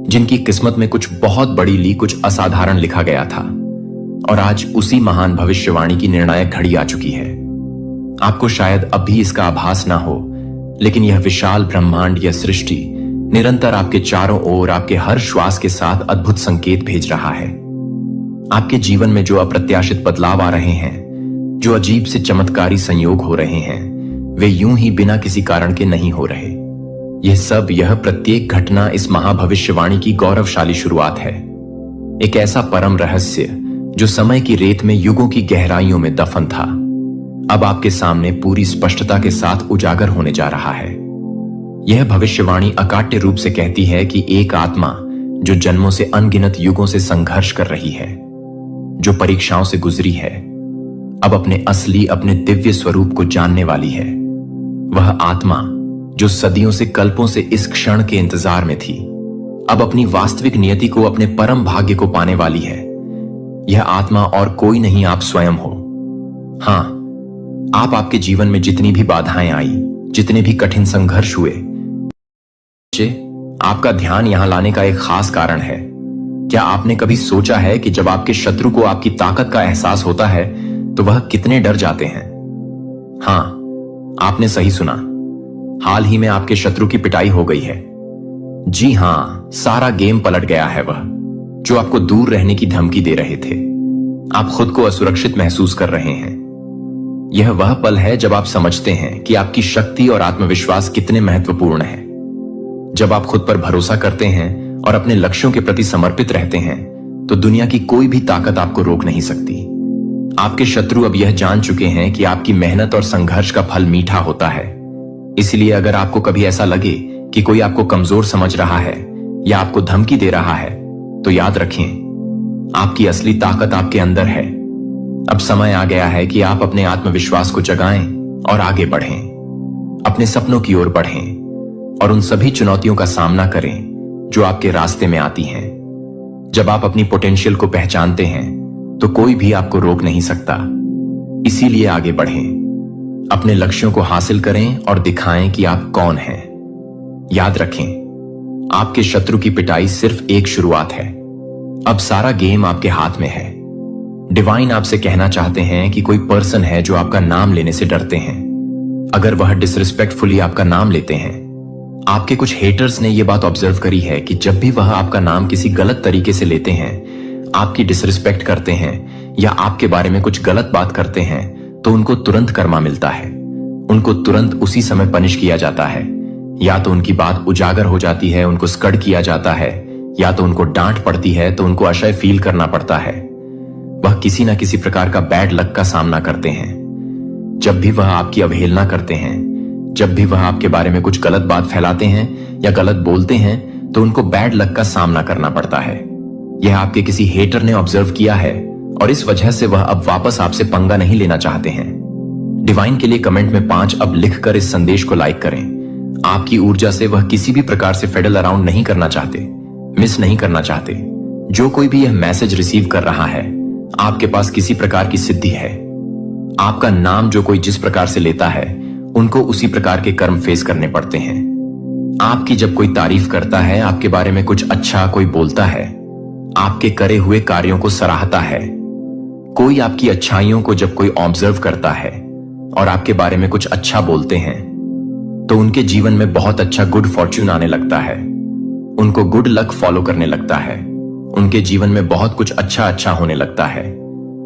जिनकी किस्मत में कुछ बहुत बड़ी ली, कुछ असाधारण लिखा गया था। और आज उसी महान भविष्यवाणी की निर्णायक घड़ी आ चुकी है। आपको शायद अब भी इसका आभास ना हो, लेकिन यह विशाल ब्रह्मांड, यह सृष्टि निरंतर आपके चारों ओर, आपके हर श्वास के साथ अद्भुत संकेत भेज रहा है। आपके जीवन में जो अप्रत्याशित बदलाव आ रहे हैं, जो अजीब से चमत्कारी संयोग हो रहे हैं, वे यूं ही बिना किसी कारण के नहीं हो रहे। यह सब, यह प्रत्येक घटना इस महाभविष्यवाणी की गौरवशाली शुरुआत है। एक ऐसा परम रहस्य जो समय की रेत में, युगों की गहराइयों में दफन था, अब आपके सामने पूरी स्पष्टता के साथ उजागर होने जा रहा है। यह भविष्यवाणी अकाट्य रूप से कहती है कि एक आत्मा जो जन्मों से, अनगिनत युगों से संघर्ष कर रही है, जो परीक्षाओं से गुजरी है, अब अपने असली, अपने दिव्य स्वरूप को जानने वाली है। वह आत्मा जो सदियों से, कल्पों से इस क्षण के इंतजार में थी, अब अपनी वास्तविक नियति को, अपने परम भाग्य को पाने वाली है। यह आत्मा और कोई नहीं, आप स्वयं हो। हां, आप आपके जीवन में जितनी भी बाधाएं आई, जितने भी कठिन संघर्ष हुए, आपका ध्यान यहां लाने का एक खास कारण है। क्या आपने कभी सोचा है कि जब आपके शत्रु को आपकी ताकत का एहसास होता है तो वह कितने डर जाते हैं? हां, आपने सही सुना। हाल ही में आपके शत्रु की पिटाई हो गई है। जी हां, सारा गेम पलट गया है। वह जो आपको दूर रहने की धमकी दे रहे थे, आप खुद को असुरक्षित महसूस कर रहे हैं। यह वह पल है जब आप समझते हैं कि आपकी शक्ति और आत्मविश्वास कितने महत्वपूर्ण है। जब आप खुद पर भरोसा करते हैं और अपने लक्ष्यों के प्रति समर्पित रहते हैं तो दुनिया की कोई भी ताकत आपको रोक नहीं सकती। आपके शत्रु अब यह जान चुके हैं कि आपकी मेहनत और संघर्ष का फल मीठा होता है। इसलिए अगर आपको कभी ऐसा लगे कि कोई आपको कमजोर समझ रहा है या आपको धमकी दे रहा है, तो याद रखें, आपकी असली ताकत आपके अंदर है। अब समय आ गया है कि आप अपने आत्मविश्वास को जगाएं और आगे बढ़ें, अपने सपनों की ओर बढ़ें और उन सभी चुनौतियों का सामना करें जो आपके रास्ते में आती हैं। जब आप अपनी पोटेंशियल को पहचानते हैं तो कोई भी आपको रोक नहीं सकता। इसीलिए आगे बढ़ें, अपने लक्ष्यों को हासिल करें और दिखाएं कि आप कौन हैं। याद रखें, आपके शत्रु की पिटाई सिर्फ एक शुरुआत है। अब सारा गेम आपके हाथ में है। डिवाइन आपसे कहना चाहते हैं कि कोई पर्सन है जो आपका नाम लेने से डरते हैं। अगर वह डिसरिस्पेक्टफुली आपका नाम लेते हैं, आपके कुछ हेटर्स ने यह बात ऑब्जर्व करी है कि जब भी वह आपका नाम किसी गलत तरीके से लेते हैं, आपकी डिसरिस्पेक्ट करते हैं या आपके बारे में कुछ गलत बात करते हैं, तो उनको तुरंत कर्मा मिलता है। उनको तुरंत उसी समय पनिश किया जाता है। या तो उनकी बात उजागर हो जाती है, उनको स्कड किया जाता है, या तो उनको डांट पड़ती है तो उनको असह्य फील करना पड़ता है। वह किसी न किसी प्रकार का बैड लक का सामना करते हैं। जब भी वह आपकी अवहेलना करते हैं, जब भी वह आपके बारे में कुछ गलत बात फैलाते हैं या गलत बोलते हैं, तो उनको बैड लक का सामना करना पड़ता है। यह आपके किसी हेटर ने ऑब्जर्व किया है और इस वजह से वह अब वापस आपसे पंगा नहीं लेना चाहते हैं। डिवाइन के लिए कमेंट में 5 अब लिखकर इस संदेश को लाइक करें। आपकी ऊर्जा से वह किसी भी प्रकार से फेडल अराउंड नहीं करना चाहते, मिस नहीं करना चाहते। जो कोई भी यह मैसेज रिसीव कर रहा है, आपके पास किसी प्रकार की सिद्धि है। आपका नाम जो कोई जिस प्रकार से लेता है, उनको उसी प्रकार के कर्म फेस करने पड़ते हैं। आपकी जब कोई तारीफ करता है, आपके बारे में कुछ अच्छा कोई बोलता है, आपके करे हुए कार्यों को सराहता है, कोई आपकी अच्छाइयों को जब कोई ऑब्जर्व करता है और आपके बारे में कुछ अच्छा बोलते हैं, तो उनके जीवन में बहुत अच्छा गुड फॉर्च्यून आने लगता है। उनको गुड लक फॉलो करने लगता है। उनके जीवन में बहुत कुछ अच्छा होने लगता है।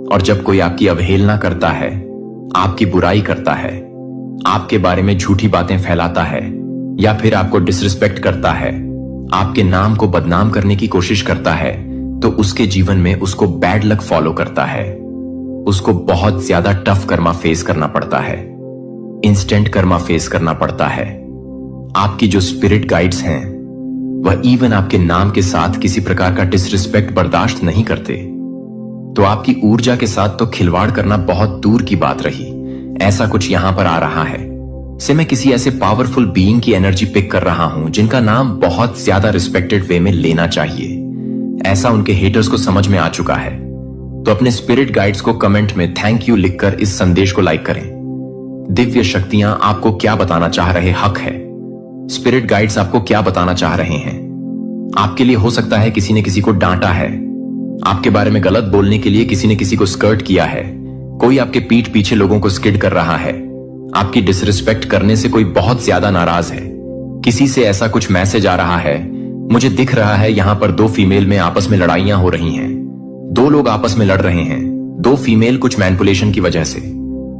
और जब कोई आपकी अवहेलना करता है, आपकी बुराई करता है, आपके बारे में झूठी बातें फैलाता है या फिर आपको डिसरिस्पेक्ट करता है, आपके नाम को बदनाम करने की कोशिश करता है, तो उसके जीवन में उसको बैड लक फॉलो करता है। उसको बहुत ज्यादा टफ कर्मा फेस करना पड़ता है, इंस्टेंट कर्मा फेस करना पड़ता है। आपकी जो स्पिरिट गाइड्स हैं, वह इवन आपके नाम के साथ किसी प्रकार का डिसरिस्पेक्ट बर्दाश्त नहीं करते। तो आपकी ऊर्जा के साथ तो खिलवाड़ करना बहुत दूर की बात रही। ऐसा कुछ यहां पर आ रहा है से मैं किसी ऐसे पावरफुल बीइंग की एनर्जी पिक कर रहा हूं जिनका नाम बहुत ज्यादा रिस्पेक्टेड वे में लेना चाहिए। ऐसा उनके हेटर्स को समझ में आ चुका है। तो अपने स्पिरिट गाइड्स को कमेंट में थैंक यू लिखकर इस संदेश को लाइक करें। दिव्य शक्तियां आपको क्या बताना चाह रहे हक है। स्पिरिट गाइड्स आपको क्या बताना चाह रहे हैं। आपके लिए हो सकता है किसी ने किसी को डांटा है, आपके बारे में गलत बोलने के लिए किसी ने किसी को स्कर्ट किया है, कोई आपके पीठ पीछे लोगों को स्किड कर रहा है, आपकी डिसरिस्पेक्ट करने से कोई बहुत ज्यादा नाराज है, किसी से ऐसा कुछ मैसेज आ रहा है। मुझे दिख रहा है यहां पर 2 फीमेल में आपस में लड़ाइयां हो रही हैं, 2 लोग आपस में लड़ रहे हैं, 2 फीमेल कुछ मैनिपुलेशन की वजह से।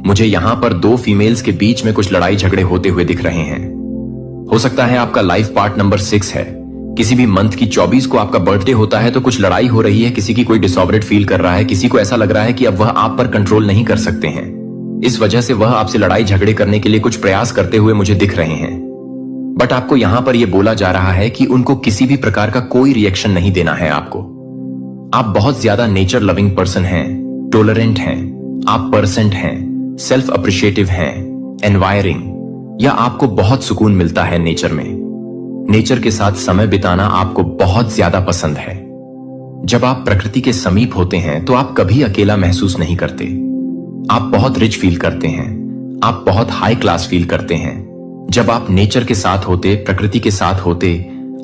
मुझे यहां पर 2 फीमेल्स के बीच में कुछ लड़ाई झगड़े होते हुए दिख रहे हैं। हो सकता है आपका लाइफ पार्ट नंबर 6 है। किसी भी मंथ की 24 को आपका बर्थडे होता है, तो कुछ लड़ाई हो रही है, किसी की कोई डिसऑर्डर्ड फील कर रहा है, किसी को ऐसा लग रहा है कि अब वह आप पर कंट्रोल नहीं कर सकते हैं। इस वजह से वह आपसे लड़ाई झगड़े करने के लिए कुछ प्रयास करते हुए मुझे दिख रहे हैं। बट आपको यहां पर यह बोला जा रहा है कि उनको किसी भी प्रकार का कोई रिएक्शन नहीं देना है आपको। आप बहुत ज्यादा नेचर लविंग पर्सन हैं, टॉलरेंट हैं, आप पर्सेंट हैं, सेल्फ अप्रिशिएटिव हैं, एनवायरिंग, या आपको बहुत सुकून मिलता है नेचर में। नेचर के साथ समय बिताना आपको बहुत ज्यादा पसंद है। जब आप प्रकृति के समीप होते हैं तो आप कभी अकेला महसूस नहीं करते। आप बहुत रिच फील करते हैं, आप बहुत हाई क्लास फील करते हैं। जब आप नेचर के साथ होते, प्रकृति के साथ होते,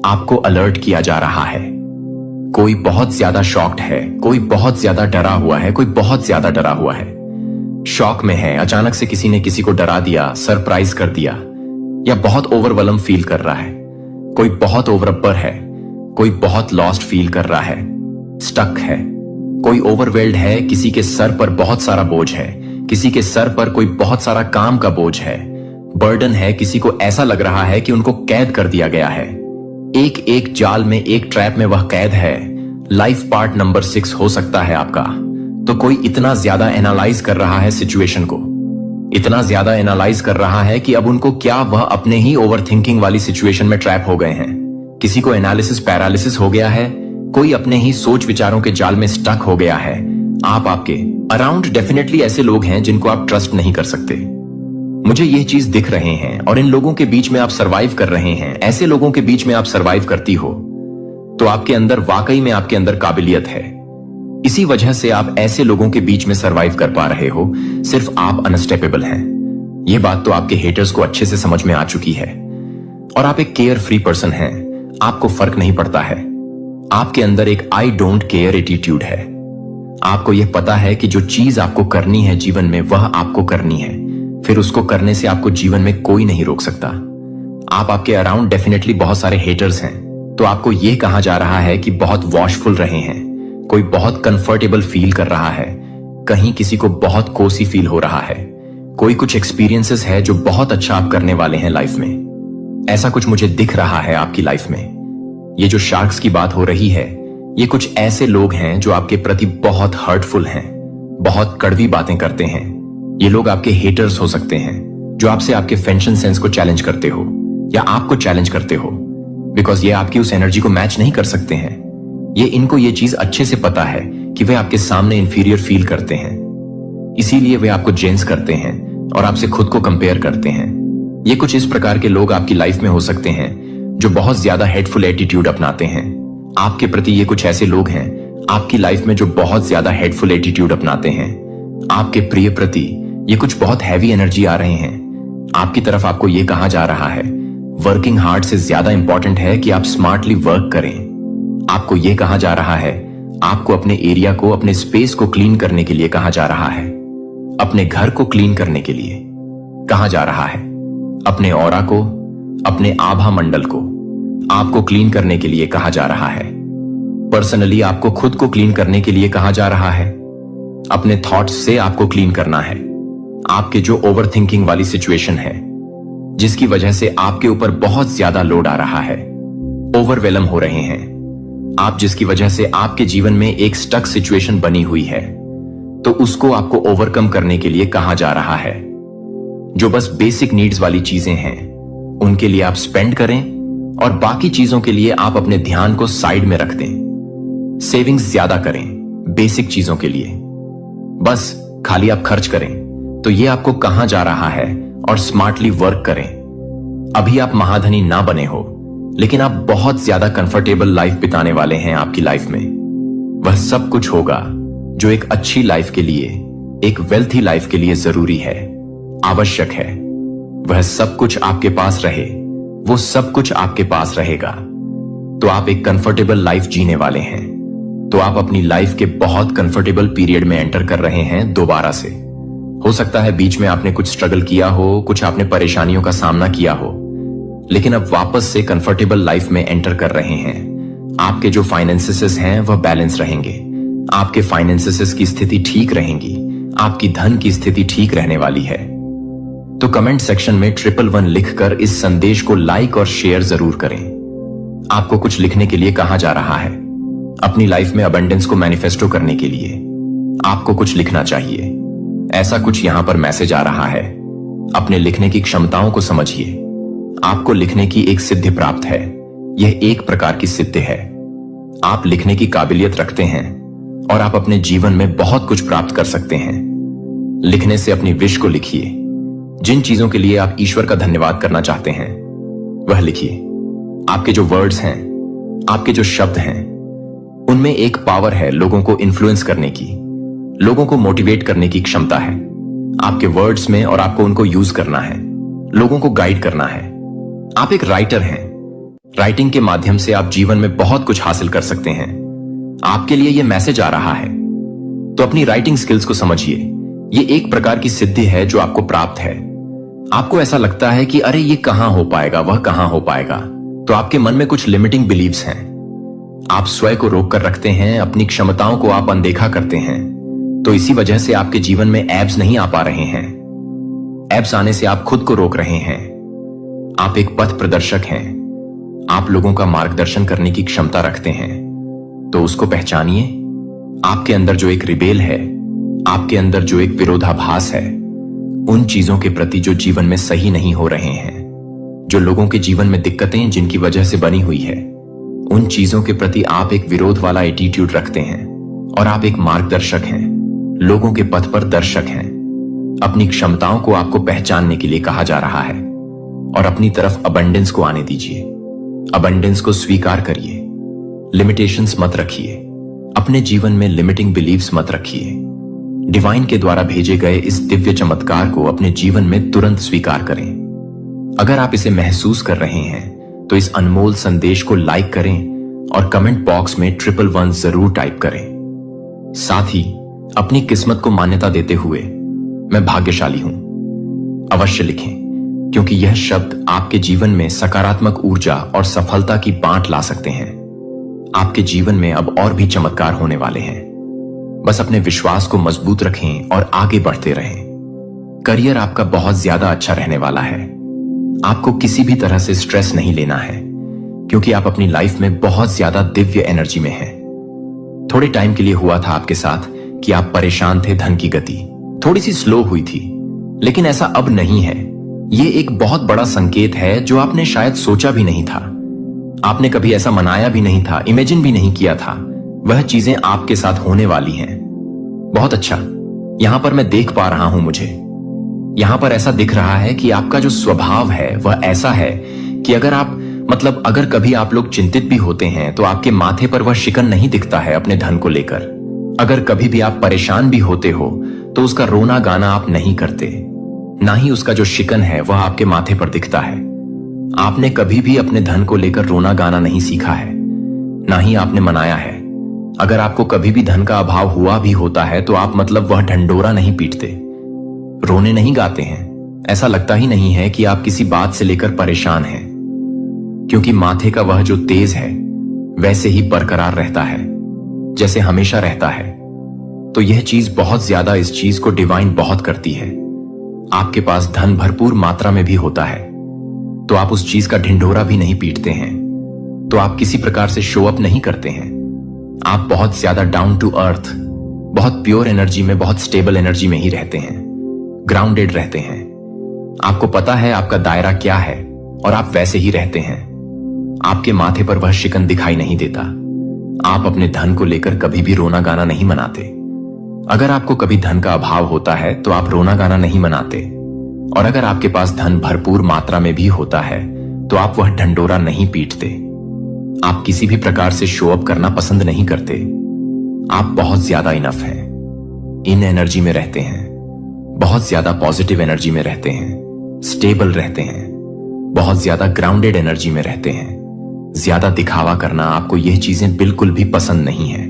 आपको अलर्ट किया जा रहा है। कोई बहुत ज्यादा शॉक्ड है, कोई बहुत ज्यादा डरा हुआ है, कोई बहुत ज्यादा डरा हुआ है, शॉक में है, अचानक से किसी ने किसी को डरा दिया, सरप्राइज कर दिया, या बहुत ओवरवेलम फील कर रहा है। कोई बहुत ओवरअपर है, कोई बहुत लॉस्ट फील कर रहा है, स्टक है, कोई ओवरवेल्ड है, किसी के सर पर बहुत सारा बोझ है, किसी के सर पर कोई बहुत सारा काम का बोझ है, बर्डन है, किसी को ऐसा लग रहा है कि उनको कैद कर दिया गया है। एक एक जाल में, एक ट्रैप में वह कैद है। लाइफ पार्ट नंबर 6 हो सकता है आपका। तो कोई इतना ज्यादा एनालाइज कर रहा है सिचुएशन को, इतना ज्यादा एनालाइज कर रहा है कि अब उनको क्या वह अपने ही ओवरथिंकिंग वाली सिचुएशन में ट्रैप हो गए हैं। किसी को एनालिसिस पैरालिसिस हो गया है, कोई अपने ही सोच विचारों के जाल में स्टक हो गया है। आपके अराउंड डेफिनेटली ऐसे लोग हैं जिनको आप ट्रस्ट नहीं कर सकते। मुझे ये चीज दिख रहे हैं और इन लोगों के बीच में आप सरवाइव कर रहे हैं। ऐसे लोगों के बीच में आप सरवाइव करती हो तो आपके अंदर वाकई में आपके अंदर काबिलियत है। इसी वजह से आप ऐसे लोगों के बीच में सरवाइव कर पा रहे हो। सिर्फ आप अनस्टेपेबल हैं। यह बात तो आपके हेटर्स को अच्छे से समझ में आ चुकी है। और आप एक केयर फ्री पर्सन हैं। आपको फर्क नहीं पड़ता है। आपके अंदर एक आई डोंट केयर एटीट्यूड है। आपको यह पता है कि जो चीज आपको करनी है जीवन में वह आपको करनी है, फिर उसको करने से आपको जीवन में कोई नहीं रोक सकता। आपके अराउंड डेफिनेटली बहुत सारे हेटर्स हैं, तो आपको यह कहा जा रहा है कि बहुत वॉशफुल रहे हैं, कोई बहुत कंफर्टेबल फील कर रहा है, कहीं किसी को बहुत कोसी फील हो रहा है, कोई कुछ एक्सपीरियंसेस है जो बहुत अच्छा आप करने वाले हैं लाइफ में। ऐसा कुछ मुझे दिख रहा है आपकी लाइफ में। ये जो शार्क्स की बात हो रही है, ये कुछ ऐसे लोग हैं जो आपके प्रति बहुत हर्टफुल हैं, बहुत कड़वी बातें करते हैं। ये लोग आपके हेटर्स हो सकते हैं जो आपसे आपके फैशन सेंस को चैलेंज करते हो या आपको चैलेंज करते हो, बिकॉज ये आपकी उस एनर्जी को मैच नहीं कर सकते हैं। इनको ये चीज अच्छे से पता है कि वे आपके सामने इंफीरियर फील करते हैं, इसीलिए वे आपको जेंस करते हैं और आपसे खुद को कंपेयर करते हैं। ये कुछ इस प्रकार के लोग आपकी लाइफ में हो सकते हैं जो बहुत ज्यादा हेटफुल एटीट्यूड अपनाते हैं आपके प्रति। ये कुछ ऐसे लोग हैं आपकी लाइफ में जो बहुत ज्यादा हेटफुल एटीट्यूड अपनाते हैं आपके प्रिय प्रति। ये कुछ बहुत हैवी एनर्जी आ रहे हैं आपकी तरफ। आपको ये कहा जा रहा है वर्किंग हार्ड से ज्यादा इंपॉर्टेंट है कि आप स्मार्टली वर्क करें। आपको यह कहा जा रहा है, आपको अपने एरिया को, अपने स्पेस को क्लीन करने के लिए कहा जा रहा है, अपने घर को क्लीन करने के लिए कहा जा रहा है, अपने ऑरा को, अपने आभा मंडल को आपको क्लीन करने के लिए कहा जा रहा है। पर्सनली आपको खुद को क्लीन करने के लिए कहा जा रहा है। अपने थॉट्स से आपको क्लीन करना है। आपके जो ओवरथिंकिंग वाली सिचुएशन है जिसकी वजह से आपके ऊपर बहुत ज्यादा लोड आ रहा है, ओवरवेलम हो रहे हैं आप, जिसकी वजह से आपके जीवन में एक स्टक सिचुएशन बनी हुई है, तो उसको आपको ओवरकम करने के लिए कहा जा रहा है। जो बस बेसिक नीड्स वाली चीजें हैं उनके लिए आप स्पेंड करें और बाकी चीजों के लिए आप अपने ध्यान को साइड में रख दें। सेविंग्स ज्यादा करें बेसिक चीजों के लिए, बस खाली आप खर्च करें। तो ये आपको कहा जा रहा है और स्मार्टली वर्क करें। अभी आप महाधनी ना बने हो, लेकिन आप बहुत ज्यादा कंफर्टेबल लाइफ बिताने वाले हैं आपकी लाइफ में। वह सब कुछ होगा जो एक अच्छी लाइफ के लिए, एक वेल्थी लाइफ के लिए जरूरी है, आवश्यक है। वह सब कुछ आपके पास रहे, वो सब कुछ आपके पास रहेगा। तो आप एक कंफर्टेबल लाइफ जीने वाले हैं। तो आप अपनी लाइफ के बहुत कंफर्टेबल पीरियड में एंटर कर रहे हैं दोबारा से। हो सकता है बीच में आपने कुछ स्ट्रगल किया हो, कुछ आपने परेशानियों का सामना किया हो, लेकिन अब वापस से कंफर्टेबल लाइफ में एंटर कर रहे हैं। आपके जो फाइनेंसेस हैं वह बैलेंस रहेंगे, आपके फाइनेंसेस की स्थिति ठीक रहेंगी, आपकी धन की स्थिति ठीक रहने वाली है। तो कमेंट सेक्शन में 111 लिखकर इस संदेश को लाइक और शेयर जरूर करें। आपको कुछ लिखने के लिए कहा जा रहा है। अपनी लाइफ में अबंडेंस को मैनिफेस्टो करने के लिए आपको कुछ लिखना चाहिए। ऐसा कुछ यहां पर मैसेज आ रहा है। अपने लिखने की क्षमताओं को समझिए। आपको लिखने की एक सिद्धि प्राप्त है। यह एक प्रकार की सिद्धि है। आप लिखने की काबिलियत रखते हैं और आप अपने जीवन में बहुत कुछ प्राप्त कर सकते हैं। लिखने से अपनी विश को लिखिए। जिन चीजों के लिए आप ईश्वर का धन्यवाद करना चाहते हैं वह लिखिए। आपके जो वर्ड्स हैं, आपके जो शब्द हैं, उनमें एक पावर है लोगों को इन्फ्लुएंस करने की, लोगों को मोटिवेट करने की क्षमता है आपके वर्ड्स में, और आपको उनको यूज करना है, लोगों को गाइड करना है। आप एक राइटर हैं। राइटिंग के माध्यम से आप जीवन में बहुत कुछ हासिल कर सकते हैं। आपके लिए यह मैसेज आ रहा है, तो अपनी राइटिंग स्किल्स को समझिए। यह एक प्रकार की सिद्धि है जो आपको प्राप्त है। आपको ऐसा लगता है कि अरे ये कहां हो पाएगा, वह कहां हो पाएगा, तो आपके मन में कुछ लिमिटिंग बिलीव्स हैं। आप स्वयं को रोक कर रखते हैं, अपनी क्षमताओं को आप अनदेखा करते हैं, तो इसी वजह से आपके जीवन में एब्स नहीं आ पा रहे हैं। एब्स आने से आप खुद को रोक रहे हैं। आप एक पथ प्रदर्शक हैं। आप लोगों का मार्गदर्शन करने की क्षमता रखते हैं, तो उसको पहचानिए। आपके अंदर जो एक रिबेल है, आपके अंदर जो एक विरोधाभास है, उन चीजों के प्रति जो जीवन में सही नहीं हो रहे हैं, जो लोगों के जीवन में दिक्कतें जिनकी वजह से बनी हुई है, उन चीजों के प्रति आप एक विरोध वाला एटीट्यूड रखते हैं, और आप एक मार्गदर्शक हैं, लोगों के पथ पर दर्शक हैं। अपनी क्षमताओं को आपको पहचानने के लिए कहा जा रहा है, और अपनी तरफ अबंडेंस को आने दीजिए। अबंडेंस को स्वीकार करिए। लिमिटेशंस मत रखिए। अपने जीवन में लिमिटिंग बिलीव्स मत रखिए। डिवाइन के द्वारा भेजे गए इस दिव्य चमत्कार को अपने जीवन में तुरंत स्वीकार करें। अगर आप इसे महसूस कर रहे हैं तो इस अनमोल संदेश को लाइक करें और कमेंट बॉक्स में 111 जरूर टाइप करें। साथ ही अपनी किस्मत को मान्यता देते हुए मैं भाग्यशाली हूं अवश्य लिखें, क्योंकि यह शब्द आपके जीवन में सकारात्मक ऊर्जा और सफलता की बांट ला सकते हैं। आपके जीवन में अब और भी चमत्कार होने वाले हैं। बस अपने विश्वास को मजबूत रखें और आगे बढ़ते रहें। करियर आपका बहुत ज्यादा अच्छा रहने वाला है। आपको किसी भी तरह से स्ट्रेस नहीं लेना है, क्योंकि आप अपनी लाइफ में बहुत ज्यादा दिव्य एनर्जी में हैं। थोड़े टाइम के लिए हुआ था आपके साथ कि आप परेशान थे, धन की गति थोड़ी सी स्लो हुई थी, लेकिन ऐसा अब नहीं है। ये एक बहुत बड़ा संकेत है जो आपने शायद सोचा भी नहीं था। आपने कभी ऐसा मनाया भी नहीं था, इमेजिन भी नहीं किया था। वह चीजें आपके साथ होने वाली हैं। बहुत अच्छा, यहां पर मैं देख पा रहा हूं, मुझे यहां पर ऐसा दिख रहा है कि आपका जो स्वभाव है वह ऐसा है कि अगर कभी आप लोग चिंतित भी होते हैं तो आपके माथे पर वह शिकन नहीं दिखता है अपने धन को लेकर। अगर कभी भी आप परेशान भी होते हो तो उसका रोना गाना आप नहीं करते, ना ही उसका जो शिकन है वह आपके माथे पर दिखता है। आपने कभी भी अपने धन को लेकर रोना गाना नहीं सीखा है, ना ही आपने मनाया है। अगर आपको कभी भी धन का अभाव हुआ भी होता है तो आप वह ढंडोरा नहीं पीटते, रोने नहीं गाते हैं। ऐसा लगता ही नहीं है कि आप किसी बात से लेकर परेशान हैं, क्योंकि माथे का वह जो तेज है वैसे ही बरकरार रहता है जैसे हमेशा रहता है। तो यह चीज बहुत ज्यादा, इस चीज को डिवाइन बहुत करती है। आपके पास धन भरपूर मात्रा में भी होता है तो आप उस चीज का ढिंढोरा भी नहीं पीटते हैं, तो आप किसी प्रकार से शो अप नहीं करते हैं। आप बहुत ज्यादा डाउन टू अर्थ, बहुत प्योर एनर्जी में, बहुत स्टेबल एनर्जी में ही रहते हैं, ग्राउंडेड रहते हैं। आपको पता है आपका दायरा क्या है और आप वैसे ही रहते हैं। आपके माथे पर वह शिकन दिखाई नहीं देता। आप अपने धन को लेकर कभी भी रोना गाना नहीं मनाते। अगर आपको कभी धन का अभाव होता है तो आप रोना गाना नहीं मनाते, और अगर आपके पास धन भरपूर मात्रा में भी होता है तो आप वह ढंडोरा नहीं पीटते। आप किसी भी प्रकार से शो अप करना पसंद नहीं करते। आप बहुत ज्यादा इनफ हैं, इन एनर्जी में रहते हैं, बहुत ज्यादा पॉजिटिव एनर्जी में रहते हैं, स्टेबल रहते हैं, बहुत ज्यादा ग्राउंडेड एनर्जी में रहते हैं। ज्यादा दिखावा करना, आपको यह चीजें बिल्कुल भी पसंद नहीं है।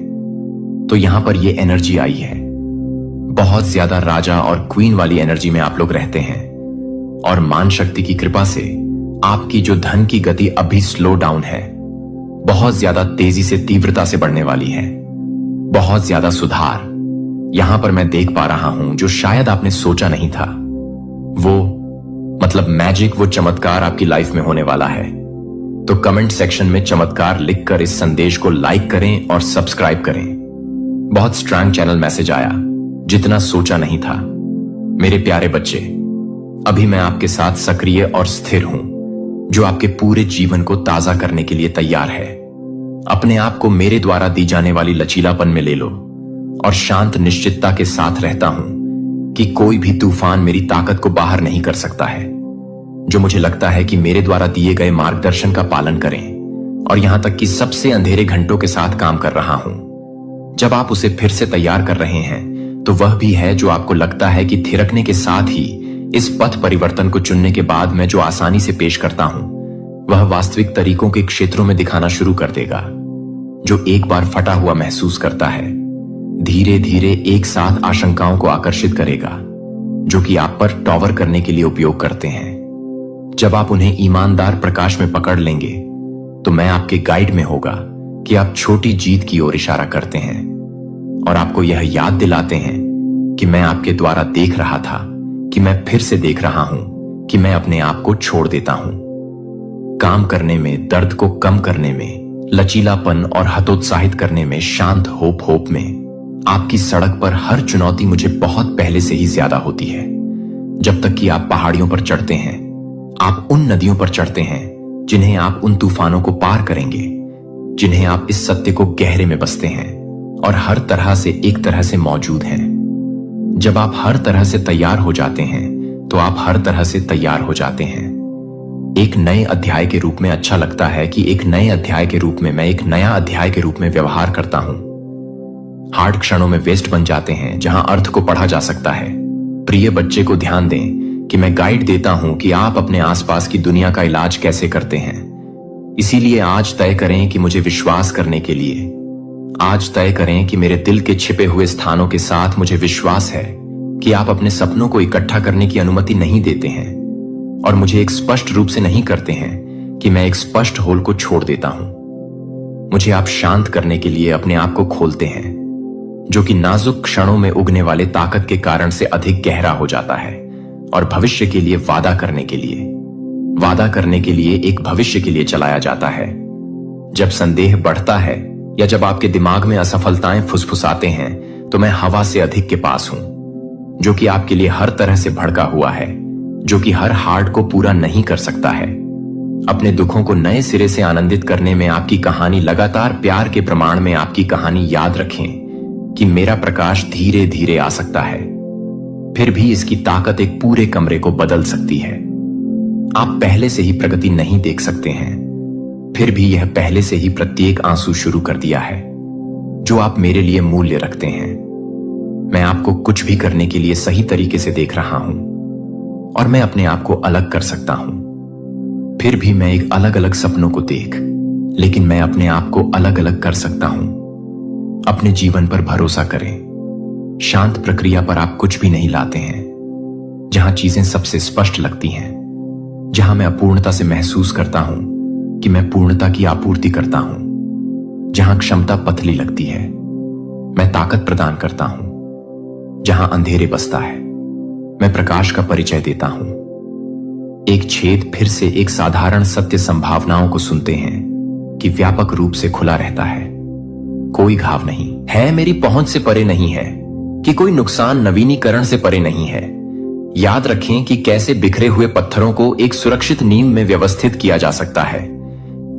तो यहां पर यह एनर्जी आई है। बहुत ज्यादा राजा और क्वीन वाली एनर्जी में आप लोग रहते हैं, और मान शक्ति की कृपा से आपकी जो धन की गति अभी स्लो डाउन है, बहुत ज्यादा तेजी से, तीव्रता से बढ़ने वाली है। बहुत ज्यादा सुधार यहां पर मैं देख पा रहा हूं जो शायद आपने सोचा नहीं था। वो मैजिक, वो चमत्कार आपकी लाइफ में होने वाला है। तो कमेंट सेक्शन में चमत्कार लिखकर इस संदेश को लाइक करें और सब्सक्राइब करें। बहुत स्ट्रांग चैनल मैसेज आया, जितना सोचा नहीं था। मेरे प्यारे बच्चे, अभी मैं आपके साथ सक्रिय और स्थिर हूं, जो आपके पूरे जीवन को ताजा करने के लिए तैयार है। अपने आप को मेरे द्वारा दी जाने वाली लचीलापन में ले लो और शांत निश्चितता के साथ रहता हूं कि कोई भी तूफान मेरी ताकत को बाहर नहीं कर सकता है। जो मुझे लगता है कि मेरे द्वारा दिए गए मार्गदर्शन का पालन करें, और यहां तक कि सबसे अंधेरे घंटों के साथ काम कर रहा हूं। जब आप उसे फिर से तैयार कर रहे हैं, तो वह भी है जो आपको लगता है कि थिरकने के साथ ही इस पथ परिवर्तन को चुनने के बाद मैं जो आसानी से पेश करता हूं, वह वास्तविक तरीकों के क्षेत्रों में दिखाना शुरू कर देगा। जो एक बार फटा हुआ महसूस करता है, धीरे धीरे एक साथ आशंकाओं को आकर्षित करेगा, जो कि आप पर टॉवर करने के लिए उपयोग करते हैं। जब आप उन्हें ईमानदार प्रकाश में पकड़ लेंगे, तो मैं आपके गाइड में होगा कि आप छोटी जीत की ओर इशारा करते हैं, और आपको यह याद दिलाते हैं कि मैं आपके द्वारा देख रहा था, कि मैं फिर से देख रहा हूं कि मैं अपने आप को छोड़ देता हूं। काम करने में, दर्द को कम करने में, लचीलापन और हतोत्साहित करने में, शांत होप में, आपकी सड़क पर हर चुनौती मुझे बहुत पहले से ही ज्यादा होती है। जब तक कि आप पहाड़ियों पर चढ़ते हैं, आप उन नदियों पर चढ़ते हैं जिन्हें आप उन तूफानों को पार करेंगे, जिन्हें आप इस सत्य को गहरे में बसते हैं और हर तरह से एक तरह से मौजूद हैं। जब आप हर तरह से तैयार हो जाते हैं, तो आप हर तरह से तैयार हो जाते हैं। एक नए अध्याय के रूप में अच्छा लगता है कि एक नए अध्याय के रूप में मैं एक नया अध्याय के रूप में व्यवहार करता हूं। हार्ड क्षणों में वेस्ट बन जाते हैं जहां अर्थ को पढ़ा जा सकता है। प्रिय बच्चे को ध्यान दें कि मैं गाइड देता हूं कि आप अपने आसपास की दुनिया का इलाज कैसे करते हैं। इसीलिए आज तय करें कि मुझे विश्वास करने के लिए, आज तय करें कि मेरे दिल के छिपे हुए स्थानों के साथ मुझे विश्वास है कि आप अपने सपनों को इकट्ठा करने की अनुमति नहीं देते हैं, और मुझे एक स्पष्ट रूप से नहीं करते हैं कि मैं एक स्पष्ट होल को छोड़ देता हूं। मुझे आप शांत करने के लिए अपने आप को खोलते हैं, जो कि नाजुक क्षणों में उगने वाले ताकत के कारण से अधिक गहरा हो जाता है, और भविष्य के लिए वादा करने के लिए एक भविष्य के लिए चलाया जाता है। जब संदेह बढ़ता है या जब आपके दिमाग में असफलताएं फुसफुसाते हैं, तो मैं हवा से अधिक के पास हूं, जो कि आपके लिए हर तरह से भड़का हुआ है, जो कि हर हार्ड को पूरा नहीं कर सकता है। अपने दुखों को नए सिरे से आनंदित करने में आपकी कहानी, लगातार प्यार के प्रमाण में आपकी कहानी याद रखें कि मेरा प्रकाश धीरे धीरे आ सकता है, फिर भी इसकी ताकत एक पूरे कमरे को बदल सकती है। आप पहले से ही प्रगति नहीं देख सकते हैं, फिर भी यह पहले से ही प्रत्येक आंसू शुरू कर दिया है जो आप मेरे लिए मूल्य रखते हैं। मैं आपको कुछ भी करने के लिए सही तरीके से देख रहा हूं, और मैं अपने आप को अलग कर सकता हूं। फिर भी मैं एक अलग अलग सपनों को देख, लेकिन मैं अपने आप को अलग अलग कर सकता हूं। अपने जीवन पर भरोसा करें। शांत प्रक्रिया पर आप कुछ भी नहीं लाते हैं, जहां चीजें सबसे स्पष्ट लगती हैं, जहां मैं अपूर्णता से महसूस करता हूं कि मैं पूर्णता की आपूर्ति करता हूं, जहां क्षमता पतली लगती है, मैं ताकत प्रदान करता हूं, जहां अंधेरे बसता है, मैं प्रकाश का परिचय देता हूं। एक छेद फिर से एक साधारण सत्य संभावनाओं को सुनते हैं कि व्यापक रूप से खुला रहता है। कोई घाव नहीं है, मेरी पहुंच से परे नहीं है, कि कोई नुकसान नवीनीकरण से परे नहीं है। याद रखें कि कैसे बिखरे हुए पत्थरों को एक सुरक्षित नींव में व्यवस्थित किया जा सकता है।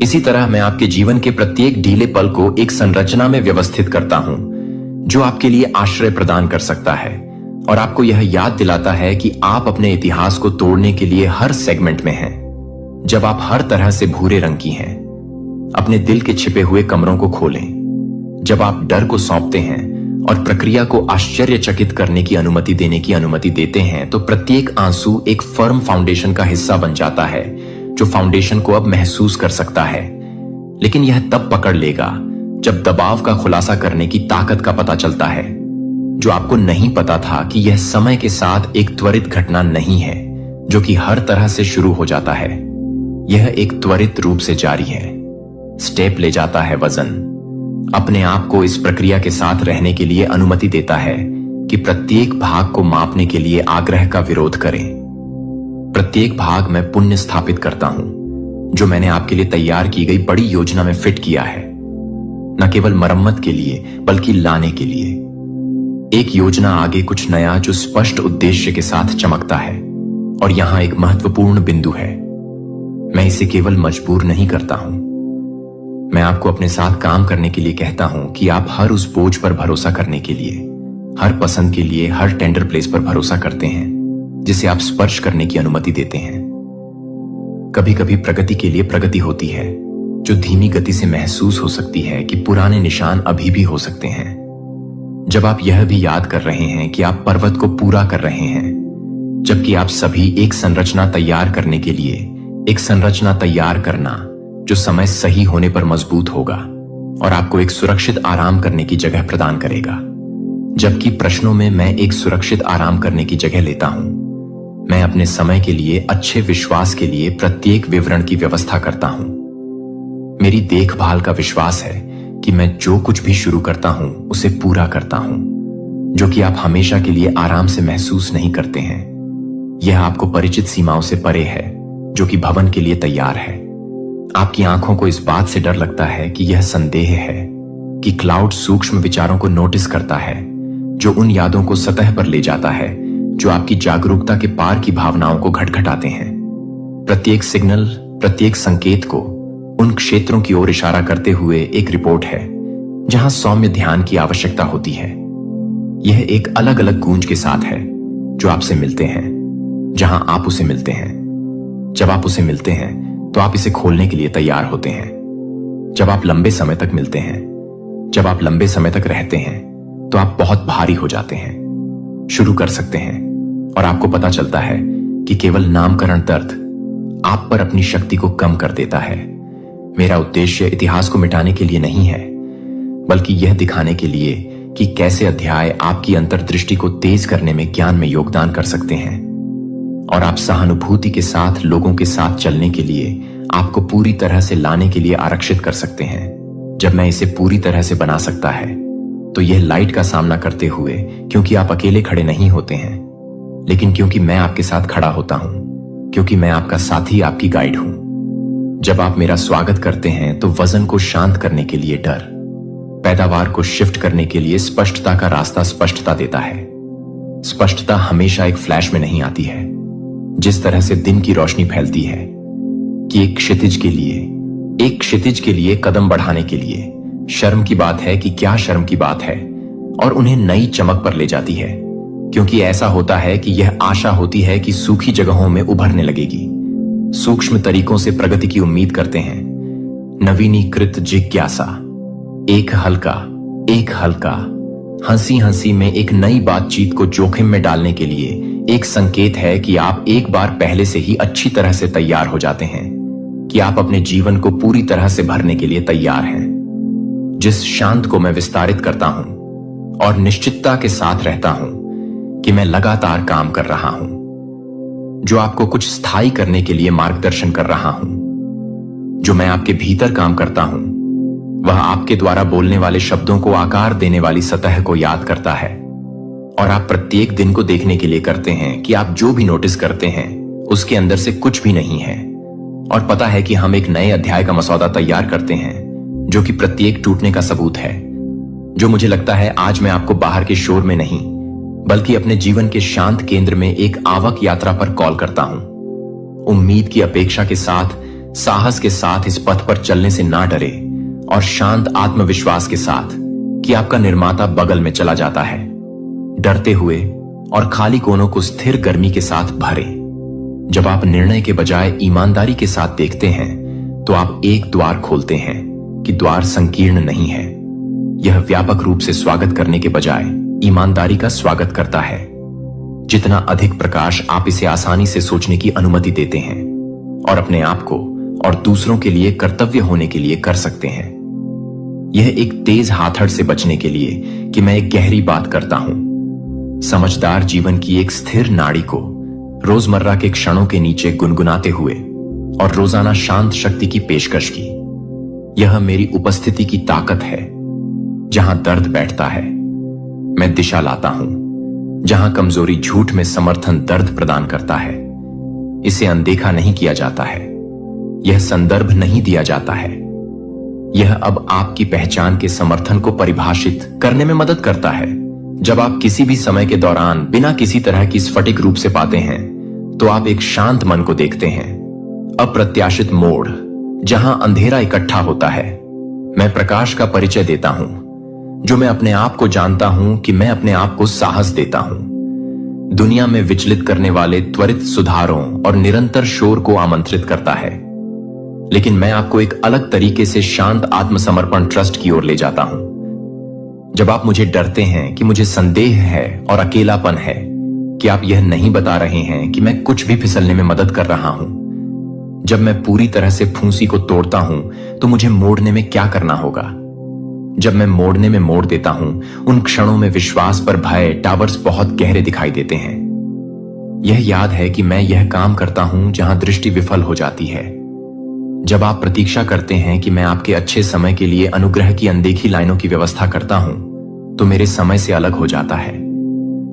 इसी तरह मैं आपके जीवन के प्रत्येक ढीले पल को एक संरचना में व्यवस्थित करता हूं, जो आपके लिए आश्रय प्रदान कर सकता है, और आपको यह याद दिलाता है कि आप अपने इतिहास को तोड़ने के लिए हर सेगमेंट में हैं। जब आप हर तरह से भूरे रंग की हैं, अपने दिल के छिपे हुए कमरों को खोलें। जब आप डर को सौंपते हैं और प्रक्रिया को आश्चर्यचकित करने की अनुमति देने की अनुमति देते हैं, तो प्रत्येक आंसू एक फर्म फाउंडेशन का हिस्सा बन जाता है, जो फाउंडेशन को अब महसूस कर सकता है। लेकिन यह तब पकड़ लेगा जब दबाव का खुलासा करने की ताकत का पता चलता है, जो आपको नहीं पता था कि यह समय के साथ एक त्वरित घटना नहीं है जो कि हर तरह से शुरू हो जाता है। यह एक त्वरित रूप से जारी है, स्टेप ले जाता है वजन। अपने आप को इस प्रक्रिया के साथ रहने के लिए अनुमति देता है कि प्रत्येक भाग को मापने के लिए आग्रह का विरोध करें। प्रत्येक भाग में पुण्य स्थापित करता हूं, जो मैंने आपके लिए तैयार की गई बड़ी योजना में फिट किया है, न केवल मरम्मत के लिए बल्कि लाने के लिए। एक योजना आगे कुछ नया जो स्पष्ट उद्देश्य के साथ चमकता है। और यहां एक महत्वपूर्ण बिंदु है, मैं इसे केवल मजबूर नहीं करता हूं, मैं आपको अपने साथ काम करने के लिए कहता हूं कि आप हर उस बोझ पर भरोसा करने के लिए, हर पसंद के लिए, हर टेंडर प्लेस पर भरोसा करते हैं जिसे आप स्पर्श करने की अनुमति देते हैं। कभी कभी प्रगति के लिए प्रगति होती है जो धीमी गति से महसूस हो सकती है कि पुराने निशान अभी भी हो सकते हैं। जब आप यह भी याद कर रहे हैं कि आप पर्वत को पूरा कर रहे हैं, जबकि आप सभी एक संरचना तैयार करने के लिए एक संरचना तैयार करना जो समय सही होने पर मजबूत होगा और आपको एक सुरक्षित आराम करने की जगह प्रदान करेगा। जबकि प्रश्नों में मैं एक सुरक्षित आराम करने की जगह लेता हूं, मैं अपने समय के लिए अच्छे विश्वास के लिए प्रत्येक विवरण की व्यवस्था करता हूं। मेरी देखभाल का विश्वास है कि मैं जो कुछ भी शुरू करता हूं उसे पूरा करता हूं, जो कि आप हमेशा के लिए आराम से महसूस नहीं करते हैं। यह आपको परिचित सीमाओं से परे है जो कि भवन के लिए तैयार है। आपकी आंखों को इस बात से डर लगता है कि यह संदेह है कि क्लाउड सूक्ष्म विचारों को नोटिस करता है, जो उन यादों को सतह पर ले जाता है जो आपकी जागरूकता के पार की भावनाओं को घटघटाते हैं। प्रत्येक सिग्नल, प्रत्येक संकेत को उन क्षेत्रों की ओर इशारा करते हुए एक रिपोर्ट है जहां सौम्य ध्यान की आवश्यकता होती है। यह एक अलग अलग गूंज के साथ है जो आपसे मिलते हैं, जहां आप उसे मिलते हैं। जब आप उसे मिलते हैं तो आप इसे खोलने के लिए तैयार होते हैं। जब आप लंबे समय तक मिलते हैं, जब आप लंबे समय तक रहते हैं, तो आप बहुत भारी हो जाते हैं, शुरू कर सकते हैं, और आपको पता चलता है कि केवल नामकरण दर्द आप पर अपनी शक्ति को कम कर देता है। मेरा उद्देश्य इतिहास को मिटाने के लिए नहीं है, बल्कि यह दिखाने के लिए कि कैसे अध्याय आपकी अंतर्दृष्टि को तेज करने में ज्ञान में योगदान कर सकते हैं। और आप सहानुभूति के साथ लोगों के साथ चलने के लिए आपको पूरी तरह से लाने के लिए आरक्षित कर सकते हैं। जब मैं इसे पूरी तरह से बना सकता है तो यह लाइट का सामना करते हुए, क्योंकि आप अकेले खड़े नहीं होते हैं, लेकिन क्योंकि मैं आपके साथ खड़ा होता हूं, क्योंकि मैं आपका साथी, आपकी गाइड हूं। जब आप मेरा स्वागत करते हैं तो वजन को शांत करने के लिए डर, पैदावार को शिफ्ट करने के लिए स्पष्टता का रास्ता स्पष्टता देता है। स्पष्टता हमेशा एक फ्लैश में नहीं आती है, जिस तरह से दिन की रोशनी फैलती है कि एक क्षितिज के लिए कदम बढ़ाने के लिए शर्म की बात है कि क्या शर्म की बात है, और उन्हें नई चमक पर ले जाती है, क्योंकि ऐसा होता है कि यह आशा होती है कि सूखी जगहों में उभरने लगेगी। सूक्ष्म तरीकों से प्रगति की उम्मीद करते हैं। नवीनीकृत जिज्ञासा, एक हल्का हंसी हंसी में एक नई बातचीत को जोखिम में डालने के लिए एक संकेत है कि आप एक बार पहले से ही अच्छी तरह से तैयार हो जाते हैं, कि आप अपने जीवन को पूरी तरह से भरने के लिए तैयार हैं। जिस शांत को मैं विस्तारित करता हूं और निश्चितता के साथ रहता हूं कि मैं लगातार काम कर रहा हूं, जो आपको कुछ स्थायी करने के लिए मार्गदर्शन कर रहा हूं। जो मैं आपके भीतर काम करता हूं वह आपके द्वारा बोलने वाले शब्दों को आकार देने वाली सतह को याद करता है, और आप प्रत्येक दिन को देखने के लिए करते हैं कि आप जो भी नोटिस करते हैं उसके अंदर से कुछ भी नहीं है। और पता है कि हम एक नए अध्याय का मसौदा तैयार करते हैं जो कि प्रत्येक टूटने का सबूत है। जो मुझे लगता है आज मैं आपको बाहर के शोर में नहीं, बल्कि अपने जीवन के शांत केंद्र में एक आवक यात्रा पर कॉल करता हूं। उम्मीद की अपेक्षा के साथ, साहस के साथ इस पथ पर चलने से ना डरे, और शांत आत्मविश्वास के साथ कि आपका निर्माता बगल में चला जाता है। डरते हुए और खाली कोनों को स्थिर गर्मी के साथ भरे। जब आप निर्णय के बजाय ईमानदारी के साथ देखते हैं तो आप एक द्वार खोलते हैं कि द्वार संकीर्ण नहीं है। यह व्यापक रूप से स्वागत करने के बजाय ईमानदारी का स्वागत करता है। जितना अधिक प्रकाश आप इसे आसानी से सोचने की अनुमति देते हैं और अपने आप को और दूसरों के लिए कर्तव्य होने के लिए कर सकते हैं। यह एक तेज हाथड़ से बचने के लिए कि मैं एक गहरी बात करता हूं। समझदार जीवन की एक स्थिर नाड़ी को रोजमर्रा के क्षणों के नीचे गुनगुनाते हुए और रोजाना शांत शक्ति की पेशकश की। यह मेरी उपस्थिति की ताकत है। जहां दर्द बैठता है मैं दिशा लाता हूं, जहां कमजोरी झूठ में समर्थन दर्द प्रदान करता है। इसे अनदेखा नहीं किया जाता है, यह संदर्भ नहीं दिया जाता है। यह अब आपकी पहचान के समर्थन को परिभाषित करने में मदद करता है। जब आप किसी भी समय के दौरान बिना किसी तरह की स्फटिक रूप से पाते हैं तो आप एक शांत मन को देखते हैं। अप्रत्याशित मोड़, जहां अंधेरा इकट्ठा होता है, मैं प्रकाश का परिचय देता हूं। जो मैं अपने आप को जानता हूं कि मैं अपने आप को साहस देता हूं। दुनिया में विचलित करने वाले त्वरित सुधारों और निरंतर शोर को आमंत्रित करता है। लेकिन मैं आपको एक अलग तरीके से शांत आत्मसमर्पण ट्रस्ट की ओर ले जाता हूं। जब आप मुझे डरते हैं कि मुझे संदेह है और अकेलापन है, कि आप यह नहीं बता रहे हैं कि मैं कुछ भी फिसलने में मदद कर रहा हूं। जब मैं पूरी तरह से फूंसी को तोड़ता हूं तो मुझे मोड़ने में क्या करना होगा। जब मैं मोड़ने में मोड़ देता हूं, उन क्षणों में विश्वास पर भय टावर्स बहुत गहरे दिखाई देते हैं। यह याद है कि मैं यह काम करता हूं जहां दृष्टि विफल हो जाती है। जब आप प्रतीक्षा करते हैं कि मैं आपके अच्छे समय के लिए अनुग्रह की अनदेखी लाइनों की व्यवस्था करता हूं, तो मेरे समय से अलग हो जाता है।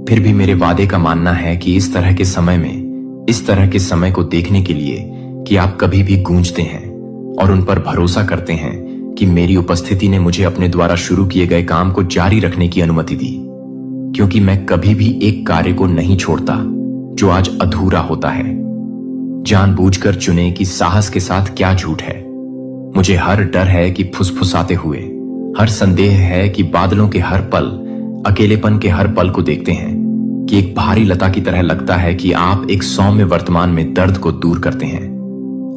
फिर भी मेरे वादे का मानना है कि इस तरह के समय में, इस तरह के समय को देखने के लिए कि आप कभी भी गूंजते हैं और उन पर भरोसा करते हैं कि मेरी उपस्थिति ने मुझे अपने द्वारा शुरू किए गए काम को जारी रखने की अनुमति दी, क्योंकि मैं कभी भी एक कार्य को नहीं छोड़ता जो आज अधूरा होता है। जानबूझकर चुने कि साहस के साथ क्या झूठ है। मुझे हर डर है कि फुसफुसाते हुए, हर संदेह है कि बादलों के हर पल, अकेलेपन के हर पल को देखते हैं कि एक भारी लता की तरह लगता है कि आप एक सौम्य वर्तमान में दर्द को दूर करते हैं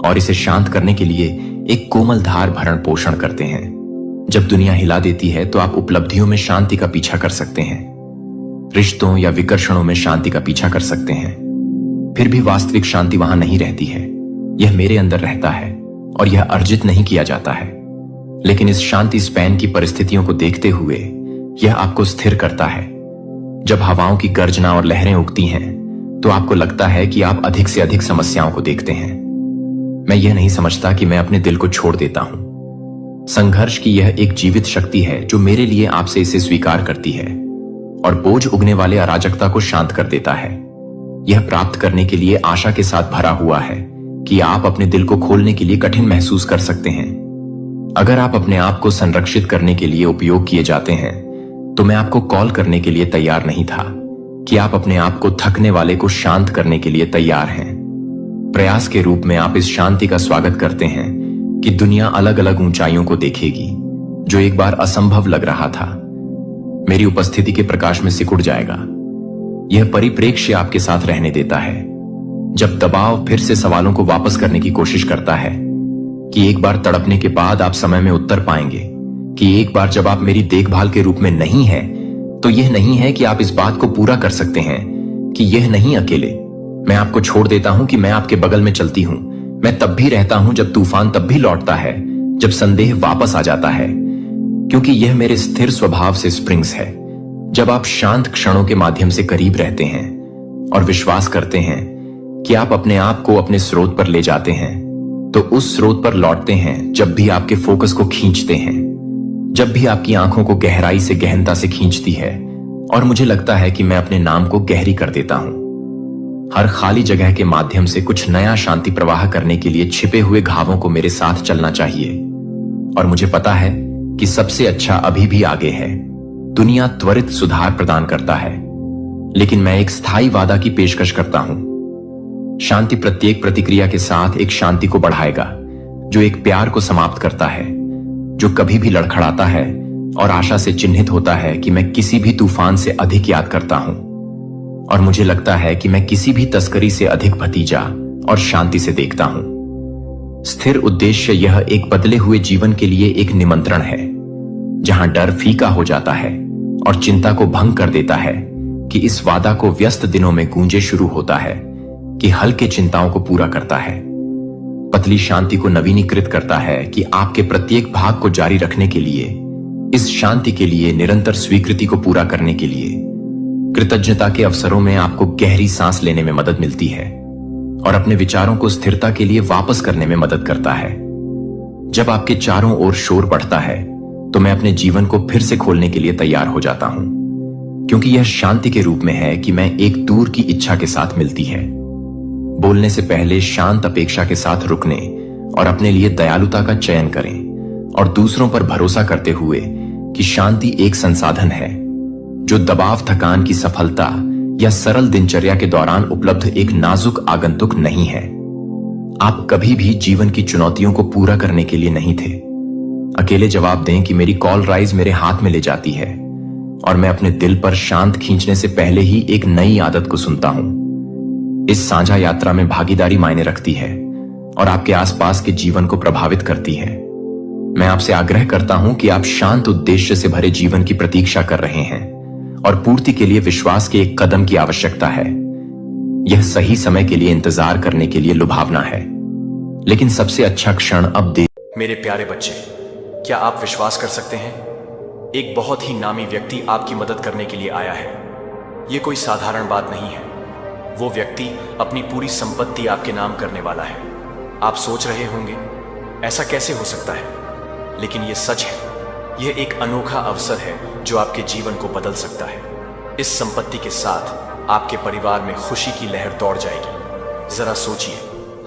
और इसे शांत करने के लिए एक कोमल धार भरण पोषण करते हैं। जब दुनिया हिला देती है तो आप उपलब्धियों में शांति का पीछा कर सकते हैं, रिश्तों या विकर्षणों में शांति का पीछा कर सकते हैं। फिर भी वास्तविक शांति वहां नहीं रहती है। यह मेरे अंदर रहता है और यह अर्जित नहीं किया जाता है। लेकिन इस शांति स्पैन की परिस्थितियों को देखते हुए यह आपको स्थिर करता है। जब हवाओं की गर्जना और लहरें उगती हैं, तो आपको लगता है कि आप अधिक से अधिक समस्याओं को देखते हैं। मैं यह नहीं समझता कि मैं अपने दिल को छोड़ देता हूं। संघर्ष की यह एक जीवित शक्ति है जो मेरे लिए आपसे इसे स्वीकार करती है और बोझ उगने वाले अराजकता को शांत कर देता है। यह प्राप्त करने के लिए आशा के साथ भरा हुआ है कि आप अपने दिल को खोलने के लिए कठिन महसूस कर सकते हैं। अगर आप अपने आप को संरक्षित करने के लिए उपयोग किए जाते हैं, तो मैं आपको कॉल करने के लिए तैयार नहीं था कि आप अपने आप को थकने वाले को शांत करने के लिए तैयार हैं। प्रयास के रूप में आप इस शांति का स्वागत करते हैं कि दुनिया अलग अलग ऊंचाइयों को देखेगी जो एक बार असंभव लग रहा था। मेरी उपस्थिति के प्रकाश में सिकुड़ जाएगा। यह परिप्रेक्ष्य आपके साथ रहने देता है। जब दबाव फिर से सवालों को वापस करने की कोशिश करता है कि एक बार तड़पने के बाद आप समय में उत्तर पाएंगे, कि एक बार जब आप मेरी देखभाल के रूप में नहीं है, तो यह नहीं है कि आप इस बात को पूरा कर सकते हैं कि यह नहीं अकेले। मैं आपको छोड़ देता हूं कि मैं आपके बगल में चलती हूं। मैं तब भी रहता हूं जब तूफान तब भी लौटता है, जब संदेह वापस आ जाता है, क्योंकि यह मेरे स्थिर स्वभाव से स्प्रिंग्स है। जब आप शांत क्षणों के माध्यम से करीब रहते हैं और विश्वास करते हैं कि आप अपने आप को अपने स्रोत पर ले जाते हैं, तो उस स्रोत पर लौटते हैं जब भी आपके फोकस को खींचते हैं, जब भी आपकी आंखों को गहराई से गहनता से खींचती है और मुझे लगता है कि मैं अपने नाम को गहरी कर देता हूं। हर खाली जगह के माध्यम से कुछ नया शांति प्रवाह करने के लिए छिपे हुए घावों को मेरे साथ चलना चाहिए और मुझे पता है कि सबसे अच्छा अभी भी आगे है। दुनिया त्वरित सुधार प्रदान करता है, लेकिन मैं एक स्थायी वादा की पेशकश करता हूं। शांति प्रत्येक प्रतिक्रिया के साथ एक शांति को बढ़ाएगा जो एक प्यार को समाप्त करता है, जो कभी भी लड़खड़ाता है और आशा से चिन्हित होता है कि मैं किसी भी तूफान से अधिक याद करता हूं और मुझे लगता है कि मैं किसी भी तस्करी से अधिक भतीजा और शांति से देखता हूं। स्थिर उद्देश्य यह एक बदले हुए जीवन के लिए एक निमंत्रण है, जहां डर फीका हो जाता है और चिंता को भंग कर देता है कि इस वादा को व्यस्त दिनों में गूंजे शुरू होता है कि हल्के चिंताओं को पूरा करता है, पतली शांति को नवीनीकृत करता है कि आपके प्रत्येक भाग को जारी रखने के लिए, इस शांति के लिए, निरंतर स्वीकृति को पूरा करने के लिए, कृतज्ञता के अवसरों में आपको गहरी सांस लेने में मदद मिलती है और अपने विचारों को स्थिरता के लिए वापस करने में मदद करता है। जब आपके चारों ओर शोर बढ़ता है, तो मैं अपने जीवन को फिर से खोलने के लिए तैयार हो जाता हूं, क्योंकि यह शांति के रूप में है कि मैं एक दूर की इच्छा के साथ मिलती है। बोलने से पहले शांत अपेक्षा के साथ रुकने और अपने लिए दयालुता का चयन करें और दूसरों पर भरोसा करते हुए कि शांति एक संसाधन है जो दबाव, थकान की सफलता या सरल दिनचर्या के दौरान उपलब्ध एक नाजुक आगंतुक नहीं है। आप कभी भी जीवन की चुनौतियों को पूरा करने के लिए नहीं थे। अकेले जवाब दें कि मेरी कॉल राइज मेरे हाथ में ले जाती है और मैं अपने दिल पर शांत खींचने से पहले ही एक नई आदत को सुनता हूं। इस साझा यात्रा में भागीदारी मायने रखती है और आपके आसपास के जीवन को प्रभावित करती है। मैं आपसे आग्रह करता हूं कि आप शांत उद्देश्य से भरे जीवन की प्रतीक्षा कर रहे हैं और पूर्ति के लिए विश्वास के एक कदम की आवश्यकता है। यह सही समय के लिए इंतजार करने के लिए लुभावना है, लेकिन सबसे अच्छा क्षण अब दे। मेरे प्यारे बच्चे, क्या आप विश्वास कर सकते हैं? एक बहुत ही नामी व्यक्ति आपकी मदद करने के लिए आया है। यह कोई साधारण बात नहीं है। वो व्यक्ति अपनी पूरी संपत्ति आपके नाम करने वाला है। आप सोच रहे होंगे, ऐसा कैसे हो सकता है? लेकिन यह सच है। यह एक अनोखा अवसर है जो आपके जीवन को बदल सकता है। इस संपत्ति के साथ आपके परिवार में खुशी की लहर दौड़ जाएगी। जरा सोचिए,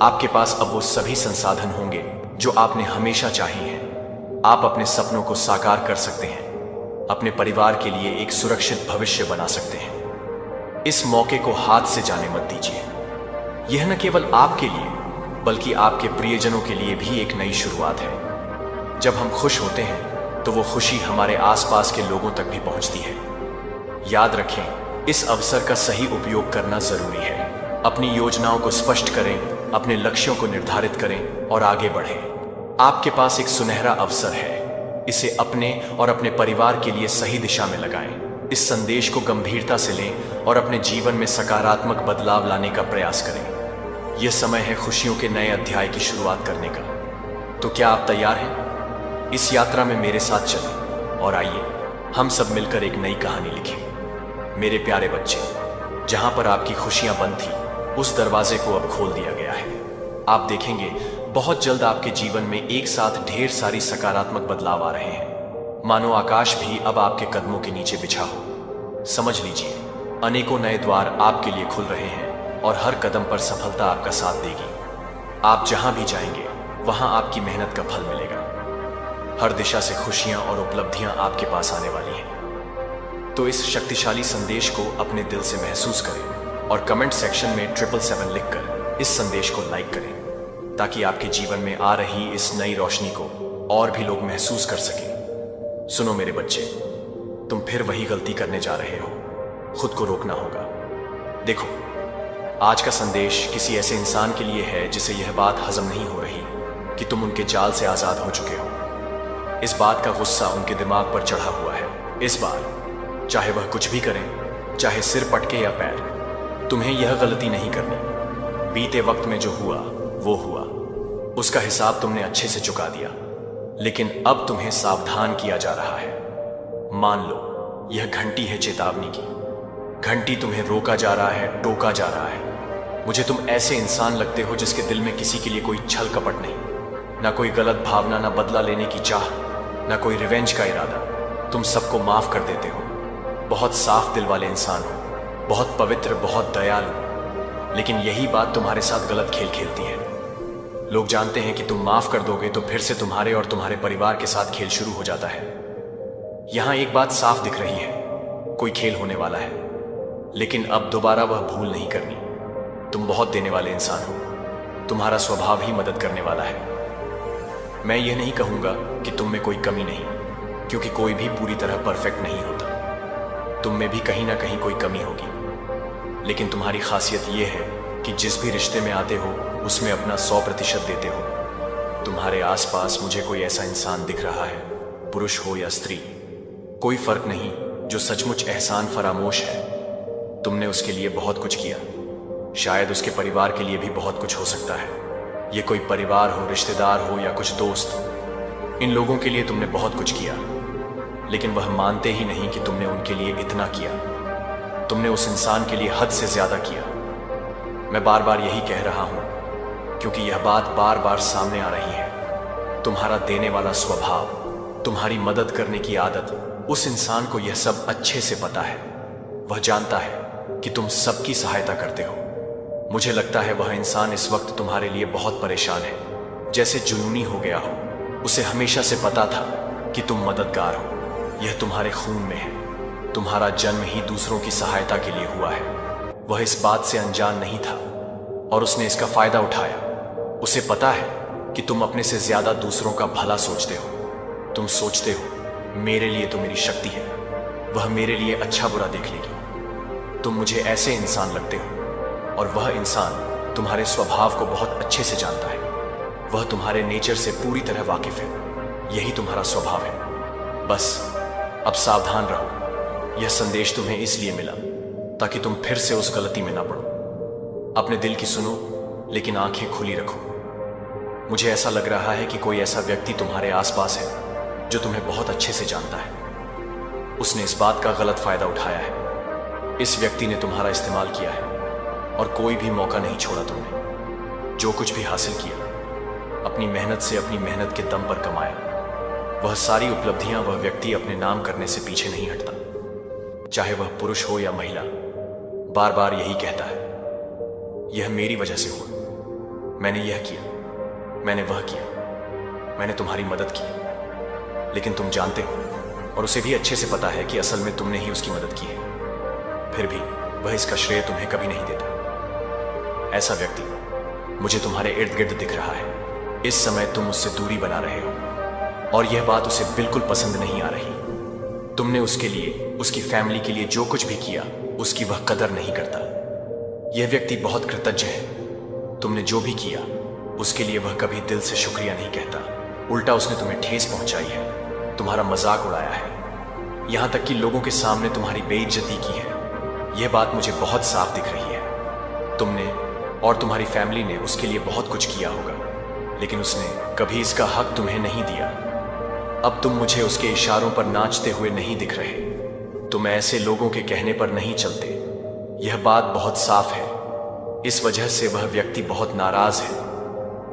आपके पास अब वो सभी संसाधन होंगे जो आपने हमेशा चाहे हैं। आप अपने सपनों को साकार कर सकते हैं, अपने परिवार के लिए एक सुरक्षित भविष्य बना सकते हैं। इस मौके को हाथ से जाने मत दीजिए। यह न केवल आपके लिए बल्कि आपके प्रियजनों के लिए भी एक नई शुरुआत है। जब हम खुश होते हैं तो वो खुशी हमारे आसपास के लोगों तक भी पहुंचती है। याद रखें, इस अवसर का सही उपयोग करना जरूरी है। अपनी योजनाओं को स्पष्ट करें, अपने लक्ष्यों को निर्धारित करें और आगे बढ़ें। आपके पास एक सुनहरा अवसर है। इसे अपने और अपने परिवार के लिए सही दिशा में लगाएं। इस संदेश को गंभीरता से लें और अपने जीवन में सकारात्मक बदलाव लाने का प्रयास करें। यह समय है खुशियों के नए अध्याय की शुरुआत करने का। तो क्या आप तैयार हैं? इस यात्रा में मेरे साथ चलें और आइए हम सब मिलकर एक नई कहानी लिखें। मेरे प्यारे बच्चे, जहां पर आपकी खुशियां बंद थी, उस दरवाजे को अब खोल दिया गया है। आप देखेंगे, बहुत जल्द आपके जीवन में एक साथ ढेर सारी सकारात्मक बदलाव आ रहे हैं। मानो आकाश भी अब आपके कदमों के नीचे बिछा हो। समझ लीजिए, अनेकों नए द्वार आपके लिए खुल रहे हैं और हर कदम पर सफलता आपका साथ देगी। आप जहां भी जाएंगे वहां आपकी मेहनत का फल मिलेगा। हर दिशा से खुशियां और उपलब्धियां आपके पास आने वाली हैं। तो इस शक्तिशाली संदेश को अपने दिल से महसूस करें और कमेंट सेक्शन में 777 लिखकर इस संदेश को लाइक करें, ताकि आपके जीवन में आ रही इस नई रोशनी को और भी लोग महसूस कर सकें। सुनो मेरे बच्चे, तुम फिर वही गलती करने जा रहे हो। खुद को रोकना होगा। देखो, आज का संदेश किसी ऐसे इंसान के लिए है जिसे यह बात हजम नहीं हो रही कि तुम उनके जाल से आजाद हो चुके हो। इस बात का गुस्सा उनके दिमाग पर चढ़ा हुआ है। इस बार चाहे वह कुछ भी करें, चाहे सिर पटके या पैर, तुम्हें यह गलती नहीं करनी। बीते वक्त में जो हुआ वो हुआ, उसका हिसाब तुमने अच्छे से चुका दिया, लेकिन अब तुम्हें सावधान किया जा रहा है। मान लो यह घंटी है चेतावनी की। घंटी तुम्हें रोका जा रहा है, टोका जा रहा है। मुझे तुम ऐसे इंसान लगते हो जिसके दिल में किसी के लिए कोई छल कपट नहीं, ना कोई गलत भावना, ना बदला लेने की चाह, ना कोई रिवेंज का इरादा। तुम सबको माफ कर देते हो। बहुत साफ दिल वाले इंसान हो, बहुत पवित्र, बहुत दयालु। लेकिन यही बात तुम्हारे साथ गलत खेल खेलती है। लोग जानते हैं कि तुम माफ कर दोगे तो फिर से तुम्हारे और तुम्हारे परिवार के साथ खेल शुरू हो जाता है। यहां एक बात साफ दिख रही है, कोई खेल होने वाला है, लेकिन अब दोबारा वह भूल नहीं करनी। तुम बहुत देने वाले इंसान हो। तुम्हारा स्वभाव ही मदद करने वाला है। मैं यह नहीं कहूंगा कि तुम में कोई कमी नहीं, क्योंकि कोई भी पूरी तरह परफेक्ट नहीं होता। तुम में भी कहीं ना कहीं कोई कमी होगी, लेकिन तुम्हारी खासियत यह है कि जिस भी रिश्ते में आते हो उसमें अपना 100% देते हो। तुम्हारे आसपास मुझे कोई ऐसा इंसान दिख रहा है, पुरुष हो या स्त्री, कोई फर्क नहीं, जो सचमुच एहसान फरामोश है। तुमने उसके लिए बहुत कुछ किया। शायद उसके परिवार के लिए भी बहुत कुछ हो सकता है। ये कोई परिवार हो, रिश्तेदार हो या कुछ दोस्त, इन लोगों के लिए तुमने बहुत कुछ किया, लेकिन वह मानते ही नहीं कि तुमने उनके लिए इतना किया। तुमने उस इंसान के लिए हद से ज्यादा किया। मैं बार बार यही कह रहा हूं क्योंकि यह बात बार बार सामने आ रही है। तुम्हारा देने वाला स्वभाव, तुम्हारी मदद करने की आदत, उस इंसान को यह सब अच्छे से पता है। वह जानता है कि तुम सबकी सहायता करते हो। मुझे लगता है वह इंसान इस वक्त तुम्हारे लिए बहुत परेशान है, जैसे जुनूनी हो गया हो। उसे हमेशा से पता था कि तुम मददगार हो। यह तुम्हारे खून में है। तुम्हारा जन्म ही दूसरों की सहायता के लिए हुआ है। वह इस बात से अनजान नहीं था और उसने इसका फायदा उठाया। उसे पता है कि तुम अपने से ज्यादा दूसरों का भला सोचते हो। तुम सोचते हो, मेरे लिए तो मेरी शक्ति है, वह मेरे लिए अच्छा बुरा देख लेगी। तुम मुझे ऐसे इंसान लगते हो और वह इंसान तुम्हारे स्वभाव को बहुत अच्छे से जानता है। वह तुम्हारे नेचर से पूरी तरह वाकिफ है। यही तुम्हारा स्वभाव है। बस अब सावधान रहो। यह संदेश तुम्हें इसलिए मिला ताकि तुम फिर से उस गलती में ना पड़ो। अपने दिल की सुनो, लेकिन आंखें खुली रखो। मुझे ऐसा लग रहा है कि कोई ऐसा व्यक्ति तुम्हारे आसपास है जो तुम्हें बहुत अच्छे से जानता है। उसने इस बात का गलत फायदा उठाया है। इस व्यक्ति ने तुम्हारा इस्तेमाल किया है और कोई भी मौका नहीं छोड़ा। तुमने जो कुछ भी हासिल किया अपनी मेहनत से, अपनी मेहनत के दम पर कमाया। वह सारी उपलब्धियां वह व्यक्ति अपने नाम करने से पीछे नहीं हटता, चाहे वह पुरुष हो या महिला। बार बार यही कहता है, यह मेरी वजह से हुआ, मैंने यह किया, मैंने वह किया, मैंने तुम्हारी मदद की। लेकिन तुम जानते हो और उसे भी अच्छे से पता है कि असल में तुमने ही उसकी मदद की है। फिर भी वह इसका श्रेय तुम्हें कभी नहीं देता। ऐसा व्यक्ति मुझे तुम्हारे इर्द गिर्द दिख रहा है। इस समय तुम उससे दूरी बना रहे हो और यह बात उसे बिल्कुल पसंद नहीं आ रही। तुमने उसके लिए, उसकी फैमिली के लिए जो कुछ भी किया, उसकी वह कदर नहीं करता। यह व्यक्ति बहुत कृतज्ञ है। तुमने जो भी किया उसके लिए वह कभी दिल से शुक्रिया नहीं कहता। उल्टा उसने तुम्हें ठेस पहुंचाई है, तुम्हारा मजाक उड़ाया है, यहां तक कि लोगों के सामने तुम्हारी बेइज्जती की है। यह बात मुझे बहुत साफ दिख रही है। तुमने और तुम्हारी फैमिली ने उसके लिए बहुत कुछ किया होगा, लेकिन उसने कभी इसका हक तुम्हें नहीं दिया। अब तुम मुझे उसके इशारों पर नाचते हुए नहीं दिख रहे। तुम ऐसे लोगों के कहने पर नहीं चलते। यह बात बहुत साफ है। इस वजह से वह व्यक्ति बहुत नाराज है।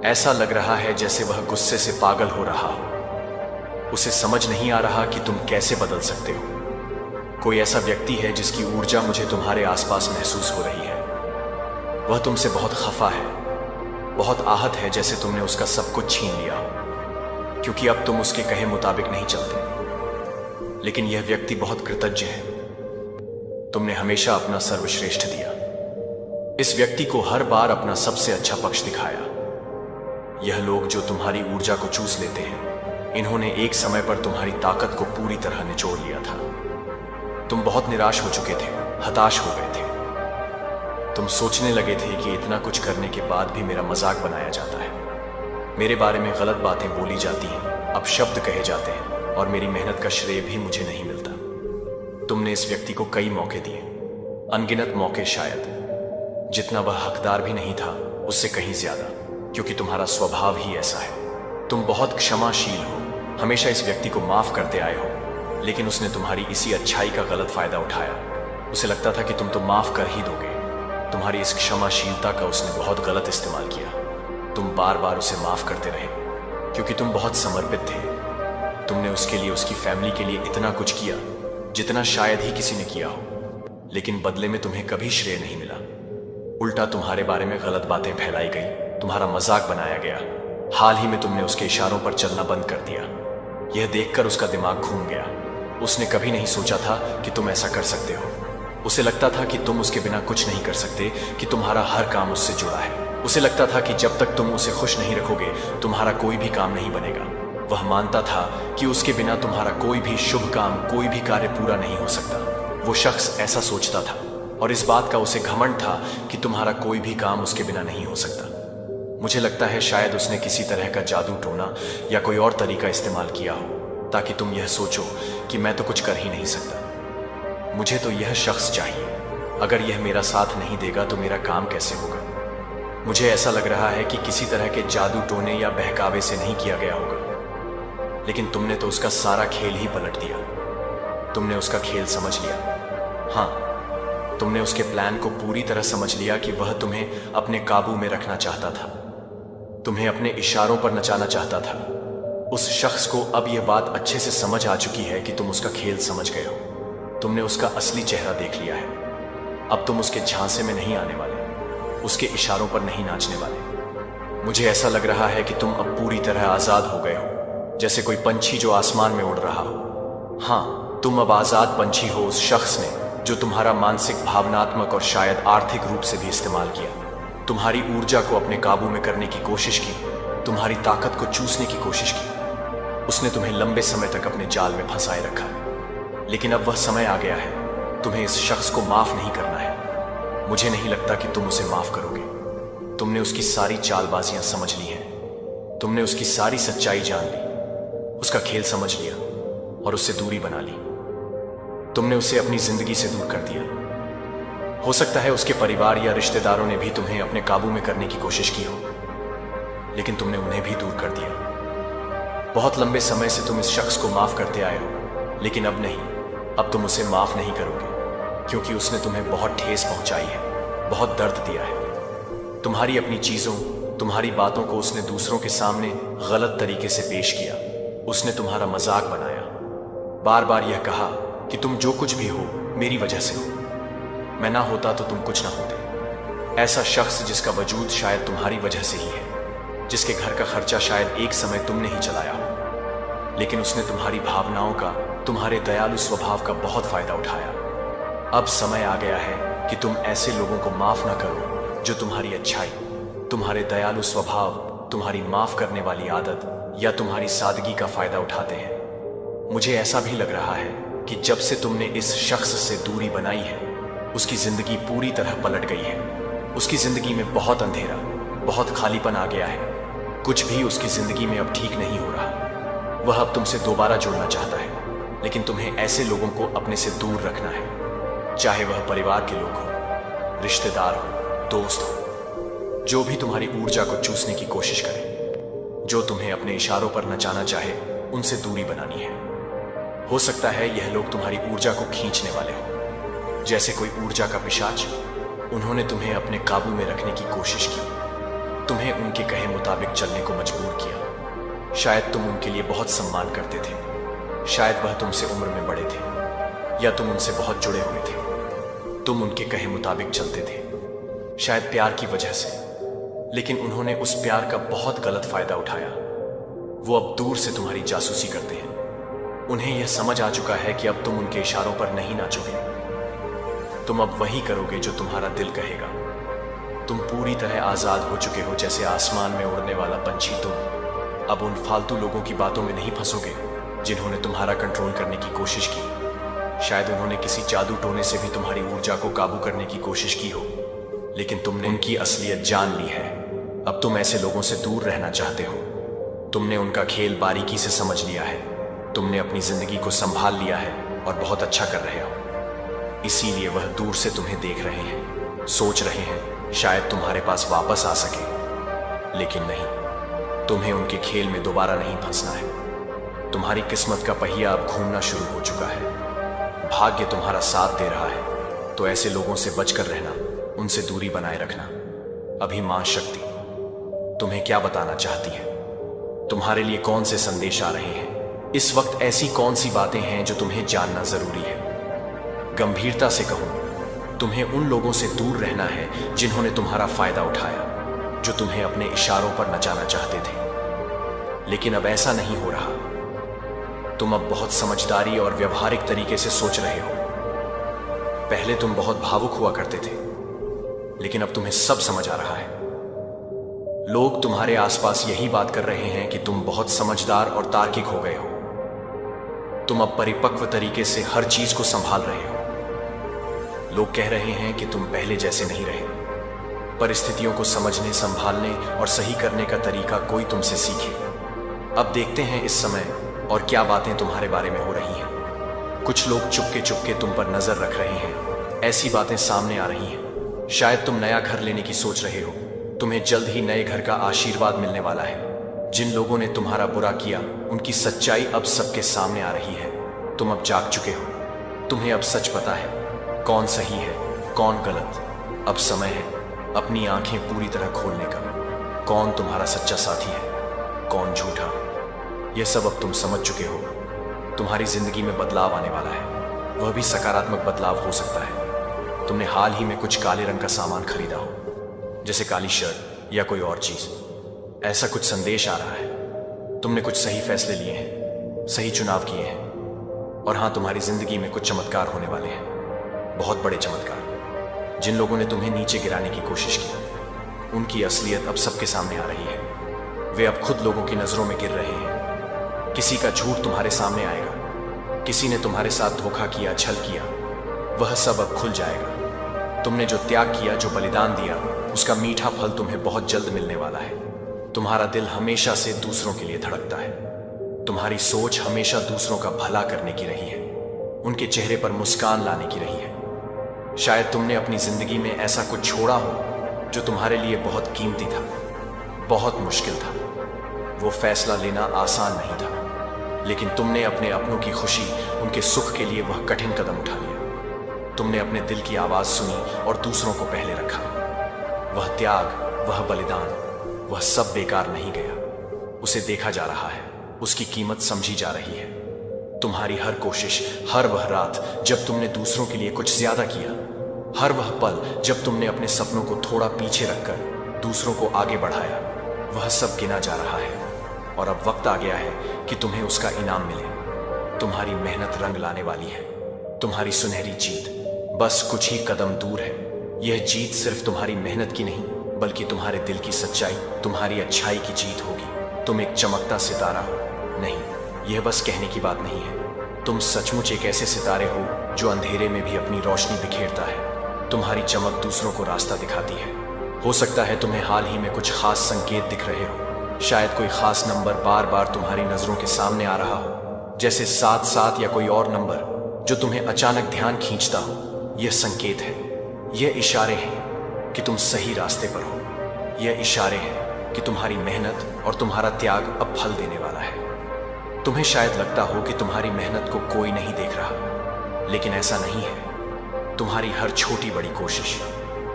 ऐसा लग रहा है जैसे वह गुस्से से पागल हो रहा हो। उसे समझ नहीं आ रहा कि तुम कैसे बदल सकते हो। कोई ऐसा व्यक्ति है जिसकी ऊर्जा मुझे तुम्हारे आसपास महसूस हो रही है। वह तुमसे बहुत खफा है, बहुत आहत है, जैसे तुमने उसका सब कुछ छीन लिया हो, क्योंकि अब तुम उसके कहे मुताबिक नहीं चलते। लेकिन यह व्यक्ति बहुत कृतज्ञ है। तुमने हमेशा अपना सर्वश्रेष्ठ दिया। इस व्यक्ति को हर बार अपना सबसे अच्छा पक्ष दिखाया। यह लोग जो तुम्हारी ऊर्जा को चूस लेते हैं, इन्होंने एक समय पर तुम्हारी ताकत को पूरी तरह निचोड़ लिया था। तुम बहुत निराश हो चुके थे, हताश हो गए थे। तुम सोचने लगे थे कि इतना कुछ करने के बाद भी मेरा मजाक बनाया जाता है, मेरे बारे में गलत बातें बोली जाती हैं, अपशब्द कहे जाते हैं और मेरी मेहनत का श्रेय भी मुझे नहीं मिलता। तुमने इस व्यक्ति को कई मौके दिए, अनगिनत मौके, शायद जितना वह हकदार भी नहीं था उससे कहीं ज्यादा, क्योंकि तुम्हारा स्वभाव ही ऐसा है। तुम बहुत क्षमाशील हो, हमेशा इस व्यक्ति को माफ करते आए हो, लेकिन उसने तुम्हारी इसी अच्छाई का गलत फायदा उठाया। उसे लगता था कि तुम तो माफ कर ही दोगे। तुम्हारी इस क्षमाशीलता का उसने बहुत गलत इस्तेमाल किया। तुम बार बार उसे माफ करते रहे क्योंकि तुम बहुत समर्पित थे। तुमने उसके लिए, उसकी फैमिली के लिए इतना कुछ किया जितना शायद ही किसी ने किया हो, लेकिन बदले में तुम्हें कभी श्रेय नहीं मिला। उल्टा तुम्हारे बारे में गलत बातें फैलाई गई, तुम्हारा मजाक बनाया गया। हाल ही में तुमने उसके इशारों पर चलना बंद कर दिया। यह देखकर उसका दिमाग घूम गया। उसने कभी नहीं सोचा था कि तुम ऐसा कर सकते हो। उसे लगता था कि तुम उसके बिना कुछ नहीं कर सकते, कि तुम्हारा हर काम उससे जुड़ा है। उसे लगता था कि जब तक तुम उसे खुश नहीं रखोगे तुम्हारा कोई भी काम नहीं बनेगा। वह मानता था कि उसके बिना तुम्हारा कोई भी शुभ काम, कोई भी कार्य पूरा नहीं हो सकता। वो शख्स ऐसा सोचता था और इस बात का उसे घमंड था कि तुम्हारा कोई भी काम उसके बिना नहीं हो सकता। मुझे लगता है शायद उसने किसी तरह का जादू टोना या कोई और तरीका इस्तेमाल किया हो ताकि तुम यह सोचो कि मैं तो कुछ कर ही नहीं सकता। मुझे तो यह शख्स चाहिए। अगर यह मेरा साथ नहीं देगा तो मेरा काम कैसे होगा? मुझे ऐसा लग रहा है कि किसी तरह के जादू टोने या बहकावे से नहीं किया गया होगा, लेकिन तुमने तो उसका सारा खेल ही पलट दिया। तुमने उसका खेल समझ लिया। हाँ, तुमने उसके प्लान को पूरी तरह समझ लिया कि वह तुम्हें अपने काबू में रखना चाहता था, तुम्हें अपने इशारों पर नचाना चाहता था। उस शख्स को अब यह बात अच्छे से समझ आ चुकी है कि तुम उसका खेल समझ गए हो। तुमने उसका असली चेहरा देख लिया है। अब तुम उसके झांसे में नहीं आने वाले, उसके इशारों पर नहीं नाचने वाले। मुझे ऐसा लग रहा है कि तुम अब पूरी तरह आजाद हो गए हो, जैसे कोई पंछी जो आसमान में उड़ रहा हो। हाँ, तुम अब आजाद पंछी हो उस शख्स ने जो तुम्हारा मानसिक, भावनात्मक और शायद आर्थिक रूप से भी इस्तेमाल किया। तुम्हारी ऊर्जा को अपने काबू में करने की कोशिश की, तुम्हारी ताकत को चूसने की कोशिश की। उसने तुम्हें लंबे समय तक अपने जाल में फंसाए रखा। लेकिन अब वह समय आ गया है, तुम्हें इस शख्स को माफ नहीं करना है। मुझे नहीं लगता कि तुम उसे माफ करोगे। तुमने उसकी सारी चालबाजियां समझ ली हैं, तुमने उसकी सारी सच्चाई जान ली, उसका खेल समझ लिया और उससे दूरी बना ली। तुमने उसे अपनी जिंदगी से दूर कर दिया। हो सकता है उसके परिवार या रिश्तेदारों ने भी तुम्हें अपने काबू में करने की कोशिश की हो, लेकिन तुमने उन्हें भी दूर कर दिया। बहुत लंबे समय से तुम इस शख्स को माफ करते आए हो, लेकिन अब नहीं। अब तुम उसे माफ नहीं करोगे, क्योंकि उसने तुम्हें बहुत ठेस पहुंचाई है, बहुत दर्द दिया है। तुम्हारी अपनी चीजों, तुम्हारी बातों को उसने दूसरों के सामने गलत तरीके से पेश किया। उसने तुम्हारा मजाक बनाया, बार बार यह कहा कि तुम जो कुछ भी हो मेरी वजह से हो, मैं ना होता तो तुम कुछ ना होते। ऐसा शख्स जिसका वजूद शायद तुम्हारी वजह से ही है, जिसके घर का खर्चा शायद एक समय तुमने ही चलाया हो, लेकिन उसने तुम्हारी भावनाओं का, तुम्हारे दयालु स्वभाव का बहुत फायदा उठाया। अब समय आ गया है कि तुम ऐसे लोगों को माफ ना करो जो तुम्हारी अच्छाई, तुम्हारे दयालु स्वभाव, तुम्हारी माफ करने वाली आदत या तुम्हारी सादगी का फायदा उठाते हैं। मुझे ऐसा भी लग रहा है कि जब से तुमने इस शख्स से दूरी बनाई है, उसकी जिंदगी पूरी तरह पलट गई है। उसकी जिंदगी में बहुत अंधेरा, बहुत खालीपन आ गया है। कुछ भी उसकी जिंदगी में अब ठीक नहीं हो रहा। वह अब तुमसे दोबारा जुड़ना चाहता है, लेकिन तुम्हें ऐसे लोगों को अपने से दूर रखना है, चाहे वह परिवार के लोग हो, रिश्तेदार हो, दोस्त हो, जो भी तुम्हारी ऊर्जा को चूसने की कोशिश करे, जो तुम्हें अपने इशारों पर नचाना चाहे, उनसे दूरी बनानी है। हो सकता है यह लोग तुम्हारी ऊर्जा को खींचने वाले हो, जैसे कोई ऊर्जा का पिशाच। उन्होंने तुम्हें अपने काबू में रखने की कोशिश की, तुम्हें उनके कहे मुताबिक चलने को मजबूर किया। शायद तुम उनके लिए बहुत सम्मान करते थे, शायद वह तुमसे उम्र में बड़े थे, या तुम उनसे बहुत जुड़े हुए थे। तुम उनके कहे मुताबिक चलते थे, शायद प्यार की वजह से, लेकिन उन्होंने उस प्यार का बहुत गलत फायदा उठाया। वो अब दूर से तुम्हारी जासूसी करते हैं। उन्हें यह समझ आ चुका है कि अब तुम उनके इशारों पर नहीं नाचोगे। तुम अब वही करोगे जो तुम्हारा दिल कहेगा। तुम पूरी तरह आजाद हो चुके हो, जैसे आसमान में उड़ने वाला पंछी। तुम अब उन फालतू लोगों की बातों में नहीं फंसोगे जिन्होंने तुम्हारा कंट्रोल करने की कोशिश की। शायद उन्होंने किसी जादू टोने से भी तुम्हारी ऊर्जा को काबू करने की कोशिश की हो, लेकिन तुमने उनकी असलियत जान ली है। अब तुम ऐसे लोगों से दूर रहना चाहते हो। तुमने उनका खेल बारीकी से समझ लिया है। तुमने अपनी जिंदगी को संभाल लिया है और बहुत अच्छा कर रहे हो। इसीलिए वह दूर से तुम्हें देख रहे हैं, सोच रहे हैं शायद तुम्हारे पास वापस आ सके, लेकिन नहीं। तुम्हें उनके खेल में दोबारा नहीं फंसना है। तुम्हारी किस्मत का पहिया अब घूमना शुरू हो चुका है। भाग्य तुम्हारा साथ दे रहा है, तो ऐसे लोगों से बचकर रहना, उनसे दूरी बनाए रखना। अभी मां शक्ति तुम्हें क्या बताना चाहती है? तुम्हारे लिए कौन से संदेश आ रहे हैं? इस वक्त ऐसी कौन सी बातें हैं जो तुम्हें जानना जरूरी है? गंभीरता से कहूं, तुम्हें उन लोगों से दूर रहना है जिन्होंने तुम्हारा फायदा उठाया, जो तुम्हें अपने इशारों पर नचाना चाहते थे। लेकिन अब ऐसा नहीं हो रहा। तुम अब बहुत समझदारी और व्यवहारिक तरीके से सोच रहे हो। पहले तुम बहुत भावुक हुआ करते थे, लेकिन अब तुम्हें सब समझ आ रहा है। लोग तुम्हारे आसपास यही बात कर रहे हैं कि तुम बहुत समझदार और तार्किक हो गए हो। तुम अब परिपक्व तरीके से हर चीज को संभाल रहे हो। लोग कह रहे हैं कि तुम पहले जैसे नहीं रहे। परिस्थितियों को समझने, संभालने और सही करने का तरीका कोई तुमसे सीखे। अब देखते हैं इस समय और क्या बातें तुम्हारे बारे में हो रही हैं। कुछ लोग चुपके चुपके तुम पर नजर रख रहे हैं। ऐसी बातें सामने आ रही हैं। शायद तुम नया घर लेने की सोच रहे हो। तुम्हें जल्द ही नए घर का आशीर्वाद मिलने वाला है। जिन लोगों ने तुम्हारा बुरा किया, उनकी सच्चाई अब सबके सामने आ रही है। तुम अब जाग चुके हो। तुम्हें अब सच पता है, कौन सही है, कौन गलत। अब समय है अपनी आंखें पूरी तरह खोलने का। कौन तुम्हारा सच्चा साथी है, कौन झूठा, यह सब अब तुम समझ चुके हो। तुम्हारी जिंदगी में बदलाव आने वाला है, वह भी सकारात्मक बदलाव हो सकता है। तुमने हाल ही में कुछ काले रंग का सामान खरीदा हो, जैसे काली शर्ट या कोई और चीज। ऐसा कुछ संदेश आ रहा है। तुमने कुछ सही फैसले लिए हैं, सही चुनाव किए हैं। और हां, तुम्हारी जिंदगी में कुछ चमत्कार होने वाले हैं, बहुत बड़े चमत्कार। जिन लोगों ने तुम्हें नीचे गिराने की कोशिश की, उनकी असलियत अब सबके सामने आ रही है। वे अब खुद लोगों की नजरों में गिर रहे हैं। किसी का झूठ तुम्हारे सामने आएगा, किसी ने तुम्हारे साथ धोखा किया, छल किया, वह सब अब खुल जाएगा। तुमने जो त्याग किया, जो बलिदान दिया, उसका मीठा फल तुम्हें बहुत जल्द मिलने वाला है। तुम्हारा दिल हमेशा से दूसरों के लिए धड़कता है। तुम्हारी सोच हमेशा दूसरों का भला करने की रही है, उनके चेहरे पर मुस्कान लाने की रही है। शायद तुमने अपनी जिंदगी में ऐसा कुछ छोड़ा हो जो तुम्हारे लिए बहुत कीमती था, बहुत मुश्किल था। वो फैसला लेना आसान नहीं था, लेकिन तुमने अपने अपनों की खुशी, उनके सुख के लिए वह कठिन कदम उठा लिया। तुमने अपने दिल की आवाज सुनी और दूसरों को पहले रखा। वह त्याग, वह बलिदान, वह सब बेकार नहीं गया। उसे देखा जा रहा है, उसकी कीमत समझी जा रही है। तुम्हारी हर कोशिश, हर वह रात जब तुमने दूसरों के लिए कुछ ज्यादा किया, हर वह पल जब तुमने अपने सपनों को थोड़ा पीछे रखकर दूसरों को आगे बढ़ाया, वह सब गिना जा रहा है। और अब वक्त आ गया है कि तुम्हें उसका इनाम मिले। तुम्हारी मेहनत रंग लाने वाली है। तुम्हारी सुनहरी जीत बस कुछ ही कदम दूर है। यह जीत सिर्फ तुम्हारी मेहनत की नहीं, बल्कि तुम्हारे दिल की सच्चाई, तुम्हारी अच्छाई की जीत होगी। तुम एक चमकता सितारा हो। नहीं, यह बस कहने की बात नहीं है। तुम सचमुच एक ऐसे सितारे हो जो अंधेरे में भी अपनी रोशनी बिखेरता है। तुम्हारी चमक दूसरों को रास्ता दिखाती है। हो सकता है तुम्हें हाल ही में कुछ खास संकेत दिख रहे हो। शायद कोई खास नंबर बार बार तुम्हारी नजरों के सामने आ रहा हो, जैसे 7-7 या कोई और नंबर जो तुम्हें अचानक ध्यान खींचता हो। यह संकेत है, यह इशारे हैं कि तुम सही रास्ते पर हो। यह इशारे हैं कि तुम्हारी मेहनत और तुम्हारा त्याग अब फल देने वाला है। तुम्हें शायद लगता हो कि तुम्हारी मेहनत को कोई नहीं देख रहा, लेकिन ऐसा नहीं है। तुम्हारी हर छोटी बड़ी कोशिश,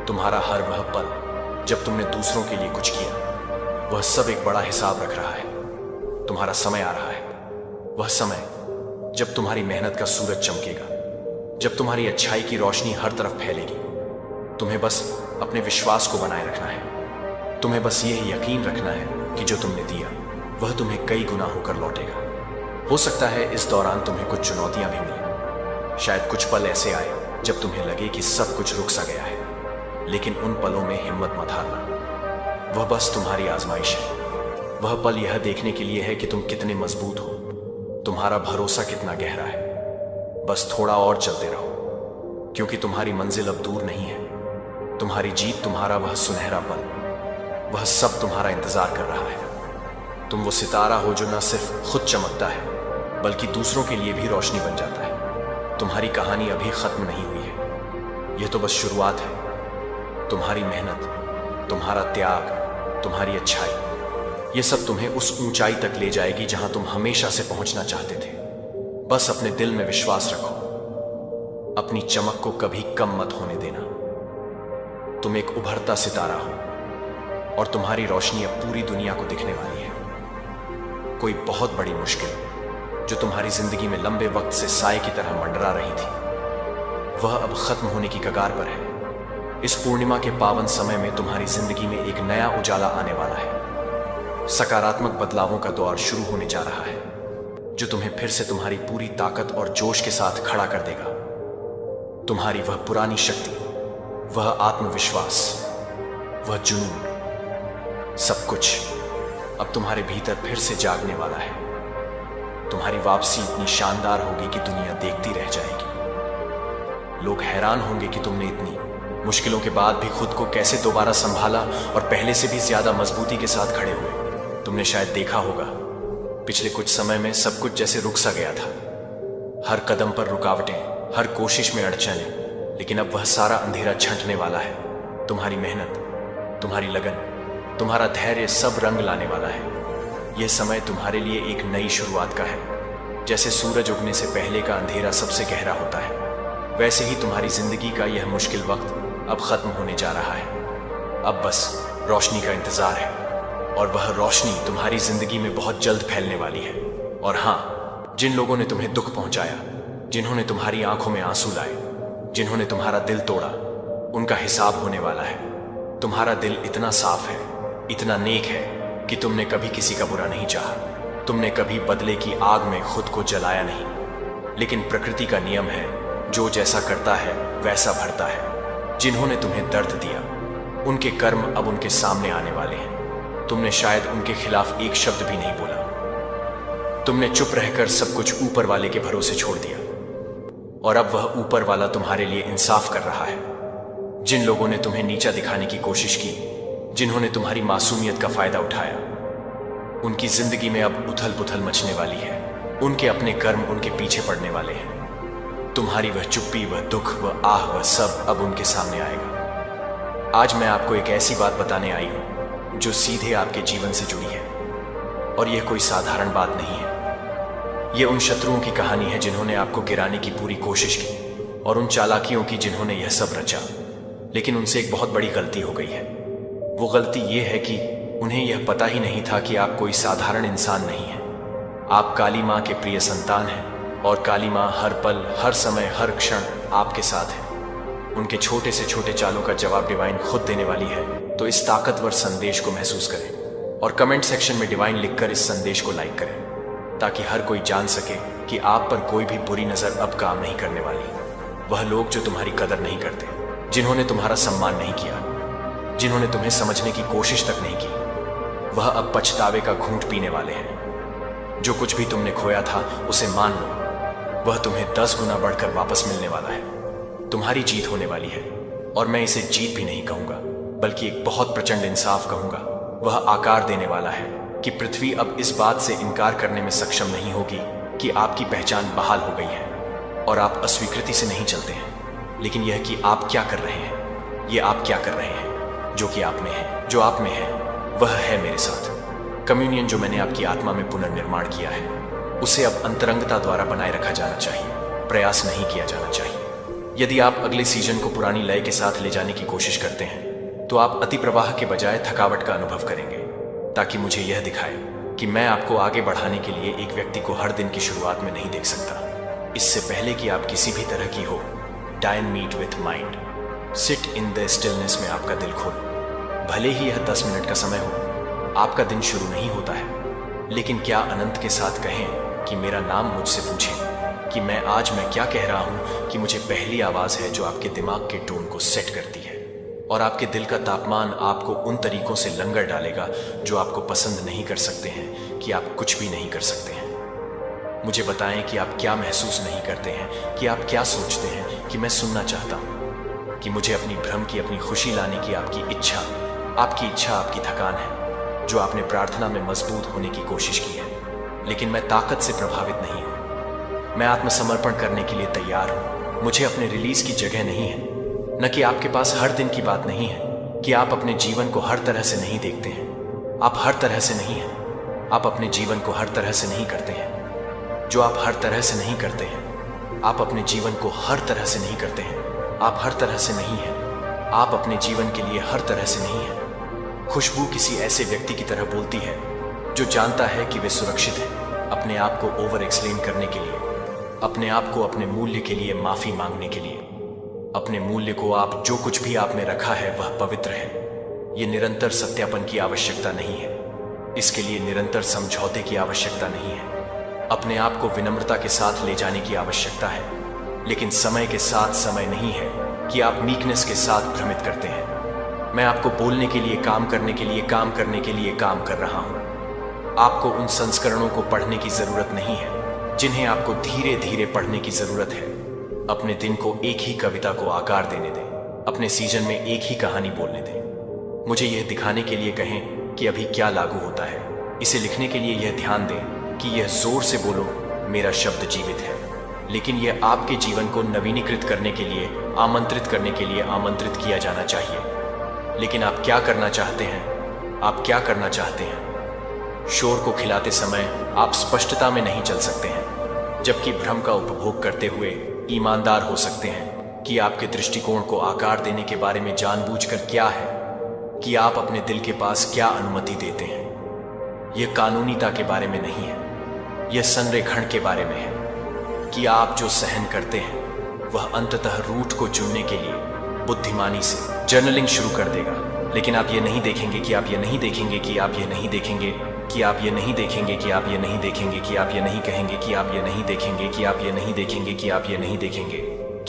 तुम्हारा हर वह पल जब तुमने दूसरों के लिए कुछ किया, वह सब एक बड़ा हिसाब रख रहा है। तुम्हारा समय आ रहा है, वह समय जब तुम्हारी मेहनत का सूरज चमकेगा, जब तुम्हारी अच्छाई की रोशनी हर तरफ फैलेगी। तुम्हें बस अपने विश्वास को बनाए रखना है। तुम्हें बस यह यकीन रखना है कि जो तुमने दिया वह तुम्हें कई गुना होकर लौटेगा। हो सकता है इस दौरान तुम्हें कुछ चुनौतियां भी मिलें। शायद कुछ पल ऐसे आए जब तुम्हें लगे कि सब कुछ रुक सा गया है, लेकिन उन पलों में हिम्मत मत हारना। वह बस तुम्हारी आजमाइश है। वह पल यह देखने के लिए है कि तुम कितने मजबूत हो, तुम्हारा भरोसा कितना गहरा है। बस थोड़ा और चलते रहो, क्योंकि तुम्हारी मंजिल अब दूर नहीं है। तुम्हारी जीत, तुम्हारा वह सुनहरा पल, वह सब तुम्हारा इंतजार कर रहा है। तुम वो सितारा हो जो न सिर्फ खुद चमकता है, बल्कि दूसरों के लिए भी रोशनी बन जाता है। तुम्हारी कहानी अभी खत्म नहीं हुई है, यह तो बस शुरुआत है। तुम्हारी मेहनत, तुम्हारा त्याग, तुम्हारी अच्छाई, यह सब तुम्हें उस ऊंचाई तक ले जाएगी जहां तुम हमेशा से पहुंचना चाहते थे। बस अपने दिल में विश्वास रखो, अपनी चमक को कभी कम मत होने देना। तुम एक उभरता सितारा हो और तुम्हारी रोशनी अब पूरी दुनिया को दिखने वाली है। कोई बहुत बड़ी मुश्किल जो तुम्हारी जिंदगी में लंबे वक्त से साए की तरह मंडरा रही थी, वह अब खत्म होने की कगार पर है। इस पूर्णिमा के पावन समय में तुम्हारी जिंदगी में एक नया उजाला आने वाला है। सकारात्मक बदलावों का दौर शुरू होने जा रहा है, जो तुम्हें फिर से तुम्हारी पूरी ताकत और जोश के साथ खड़ा कर देगा। तुम्हारी वह पुरानी शक्ति, वह आत्मविश्वास, वह जुनून, सब कुछ अब तुम्हारे भीतर फिर से जागने वाला है। तुम्हारी वापसी इतनी शानदार होगी कि दुनिया देखती रह जाएगी। लोग हैरान होंगे कि तुमने इतनी मुश्किलों के बाद भी खुद को कैसे दोबारा संभाला और पहले से भी ज्यादा मजबूती के साथ खड़े हुए। तुमने शायद देखा होगा, पिछले कुछ समय में सब कुछ जैसे रुक सा गया था। हर कदम पर रुकावटें, हर कोशिश में अड़चनें, लेकिन अब वह सारा अंधेरा छंटने वाला है। तुम्हारी मेहनत, तुम्हारी लगन, तुम्हारा धैर्य सब रंग लाने वाला है। यह समय तुम्हारे लिए एक नई शुरुआत का है। जैसे सूरज उगने से पहले का अंधेरा सबसे गहरा होता है, वैसे ही तुम्हारी जिंदगी का यह मुश्किल वक्त अब खत्म होने जा रहा है। अब बस रोशनी का इंतजार है, और वह रोशनी तुम्हारी जिंदगी में बहुत जल्द फैलने वाली है। और हाँ, जिन लोगों ने तुम्हें दुख पहुंचाया, जिन्होंने तुम्हारी आंखों में आंसू लाए, जिन्होंने तुम्हारा दिल तोड़ा, उनका हिसाब होने वाला है। तुम्हारा दिल इतना साफ है, इतना नेक है कि तुमने कभी किसी का बुरा नहीं चाहा। तुमने कभी बदले की आग में खुद को जलाया नहीं। लेकिन प्रकृति का नियम है, जो जैसा करता है वैसा भरता है। जिन्होंने तुम्हें दर्द दिया, उनके कर्म अब उनके सामने आने वाले हैं। तुमने शायद उनके खिलाफ एक शब्द भी नहीं बोला, तुमने चुप रहकर सब कुछ ऊपर वाले के भरोसे छोड़ दिया, और अब वह ऊपर वाला तुम्हारे लिए इंसाफ कर रहा है। जिन लोगों ने तुम्हें नीचा दिखाने की कोशिश की, जिन्होंने तुम्हारी मासूमियत का फायदा उठाया, उनकी जिंदगी में अब उथल पुथल मचने वाली है। उनके अपने कर्म उनके पीछे पड़ने वाले हैं। तुम्हारी वह चुप्पी, वह दुख, वह आह, वह सब अब उनके सामने आएगा। आज मैं आपको एक ऐसी बात बताने आई हूं जो सीधे आपके जीवन से जुड़ी है, और यह कोई साधारण बात नहीं है। यह उन शत्रुओं की कहानी है जिन्होंने आपको गिराने की पूरी कोशिश की, और उन चालाकियों की जिन्होंने यह सब रचा। लेकिन उनसे एक बहुत बड़ी गलती हो गई है। वो गलती यह है कि उन्हें यह पता ही नहीं था कि आप कोई साधारण इंसान नहीं हैं। आप काली माँ के प्रिय संतान हैं, और काली माँ हर पल, हर समय, हर क्षण आपके साथ है। उनके छोटे से छोटे चालों का जवाब डिवाइन खुद देने वाली है। तो इस ताकतवर संदेश को महसूस करें और कमेंट सेक्शन में डिवाइन लिखकर इस संदेश को लाइक करें, ताकि हर कोई जान सके कि आप पर कोई भी बुरी नजर अब काम नहीं करने वाली। वह लोग जो तुम्हारी कदर नहीं करते, जिन्होंने तुम्हारा सम्मान नहीं किया, जिन्होंने तुम्हें समझने की कोशिश तक नहीं की, वह अब पछतावे का घूंट पीने वाले हैं। जो कुछ भी तुमने खोया था उसे मान लो, वह तुम्हें 10 गुना बढ़कर वापस मिलने वाला है। तुम्हारी जीत होने वाली है, और मैं इसे जीत भी नहीं कहूंगा, बल्कि एक बहुत प्रचंड इंसाफ कहूंगा। वह आकार देने वाला है कि पृथ्वी अब इस बात से इनकार करने में सक्षम नहीं होगी कि आपकी पहचान बहाल हो गई है, और आप अस्वीकृति से नहीं चलते हैं, लेकिन यह कि आप क्या कर रहे हैं। ये आप क्या कर रहे हैं जो कि आप में है, जो आप में है वह है मेरे साथ। कम्युनियन जो मैंने आपकी आत्मा में पुनर्निर्माण किया है, उसे अब अंतरंगता द्वारा बनाए रखा जाना चाहिए, प्रयास नहीं किया जाना चाहिए। यदि आप अगले सीजन को पुरानी लय के साथ ले जाने की कोशिश करते हैं, तो आप अति प्रवाह के बजाय थकावट का अनुभव करेंगे, ताकि मुझे यह दिखाए कि मैं आपको आगे बढ़ाने के लिए एक व्यक्ति को हर दिन की शुरुआत में नहीं देख सकता। इससे पहले कि आप किसी भी तरह की हो, dine meet with mind, sit in the stillness में आपका दिल खोलो। भले ही यह 10 मिनट का समय हो, आपका दिन शुरू नहीं होता है, लेकिन क्या अनंत के साथ कहें कि मेरा नाम मुझसे पूछें कि मैं क्या कह रहा हूं, कि मुझे पहली आवाज है जो आपके दिमाग के टोन को सेट करती है, और आपके दिल का तापमान आपको उन तरीकों से लंगर डालेगा जो आपको पसंद नहीं कर सकते हैं कि आप कुछ भी नहीं कर सकते हैं। मुझे बताएं कि आप क्या महसूस नहीं करते हैं, कि आप क्या सोचते हैं, कि मैं सुनना चाहता हूं, कि मुझे अपनी भ्रम की, अपनी खुशी लाने की आपकी इच्छा आपकी थकान है, जो आपने प्रार्थना में मजबूत होने की कोशिश की है। लेकिन मैं ताकत से प्रभावित नहीं हूं। मैं आत्मसमर्पण करने के लिए तैयार हूं। मुझे अपने रिलीज की जगह नहीं है, न कि आपके पास हर दिन की बात नहीं है कि आप अपने जीवन को हर तरह से नहीं देखते हैं। आप हर तरह से नहीं हैं। आप अपने जीवन को हर तरह से नहीं करते हैं। जो आप हर तरह से नहीं करते हैं, आप अपने जीवन को हर तरह से नहीं करते हैं। आप हर तरह से नहीं हैं। आप अपने जीवन के लिए हर तरह से नहीं हैं। खुशबू किसी ऐसे व्यक्ति की तरह बोलती है जो जानता है कि वे सुरक्षित हैं, अपने आप को ओवर एक्सप्लेन करने के लिए, अपने आप को अपने मूल्य के लिए माफी मांगने के लिए। अपने मूल्य को, आप जो कुछ भी आप में रखा है वह पवित्र है। ये निरंतर सत्यापन की आवश्यकता नहीं है। इसके लिए निरंतर समझौते की आवश्यकता नहीं है। अपने आप को विनम्रता के साथ ले जाने की आवश्यकता है, लेकिन समय के साथ समय नहीं है कि आप मीकनेस के साथ भ्रमित करते हैं। मैं आपको बोलने के लिए, काम करने के लिए, काम करने के लिए काम कर रहा हूं। आपको उन संस्करणों को पढ़ने की जरूरत नहीं है जिन्हें आपको धीरे धीरे पढ़ने की जरूरत है। अपने दिन को एक ही कविता को आकार देने दें। अपने सीजन में एक ही कहानी बोलने दें। मुझे यह दिखाने के लिए कहें कि अभी क्या लागू होता है। इसे लिखने के लिए यह ध्यान दें कि यह जोर से बोलो, मेरा शब्द जीवित है। लेकिन यह आपके जीवन को नवीनीकृत करने के लिए, आमंत्रित करने के लिए आमंत्रित किया जाना चाहिए। लेकिन आप क्या करना चाहते हैं? आप क्या करना चाहते हैं? शोर को खिलाते समय आप स्पष्टता में नहीं चल सकते हैं, जबकि भ्रम का उपभोग करते हुए ईमानदार हो सकते हैं कि आपके दृष्टिकोण को आकार देने के बारे में जानबूझकर क्या है, कि आप अपने दिल के पास क्या अनुमति देते हैं। यह कानूनीता के बारे में नहीं है, यह संरेखण के बारे में है कि आप जो सहन करते हैं वह अंततः रूट को चुनने के लिए बुद्धिमानी से जर्नलिंग शुरू कर देगा। लेकिन आप ये नहीं देखेंगे कि आप ये नहीं देखेंगे कि आप ये नहीं देखेंगे कि आप ये नहीं देखेंगे कि आप ये नहीं देखेंगे कि आप ये नहीं कहेंगे कि आप ये नहीं देखेंगे कि आप ये नहीं देखेंगे कि आप ये नहीं देखेंगे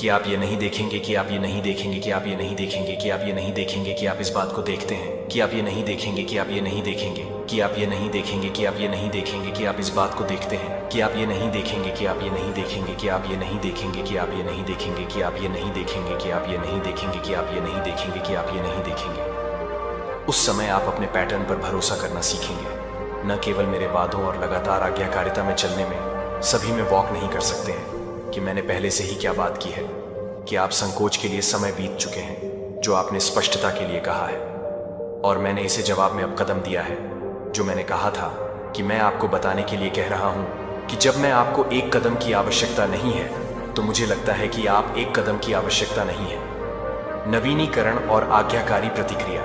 कि आप ये नहीं देखेंगे, कि आप ये नहीं देखेंगे, कि आप ये नहीं देखेंगे, कि आप ये नहीं देखेंगे, कि आप इस बात को देखते हैं, कि आप ये नहीं देखेंगे, कि आप ये नहीं देखेंगे, कि आप ये नहीं देखेंगे, कि आप ये नहीं देखेंगे, कि आप इस बात को देखते हैं, कि आप ये नहीं देखेंगे, कि आप ये नहीं देखेंगे, कि आप ये नहीं देखेंगे, कि आप ये नहीं देखेंगे, कि आप ये नहीं देखेंगे, कि आप ये नहीं देखेंगे, कि आप ये नहीं देखेंगे, कि आप ये नहीं देखेंगे। उस समय आप अपने पैटर्न पर भरोसा करना सीखेंगे। न केवल मेरे वादों और लगातार आज्ञाकारिता में चलने में सभी में वॉक नहीं कर सकते हैं कि मैंने पहले से ही क्या बात की है, कि आप संकोच के लिए समय बीत चुके हैं जो आपने स्पष्टता के लिए कहा है, और मैंने इसे जवाब में अब कदम दिया है जो मैंने कहा था कि मैं आपको बताने के लिए कह रहा हूं कि जब मैं आपको एक कदम की आवश्यकता नहीं है तो मुझे लगता है कि आप एक कदम की आवश्यकता नहीं है। नवीनीकरण और आज्ञाकारी प्रतिक्रिया।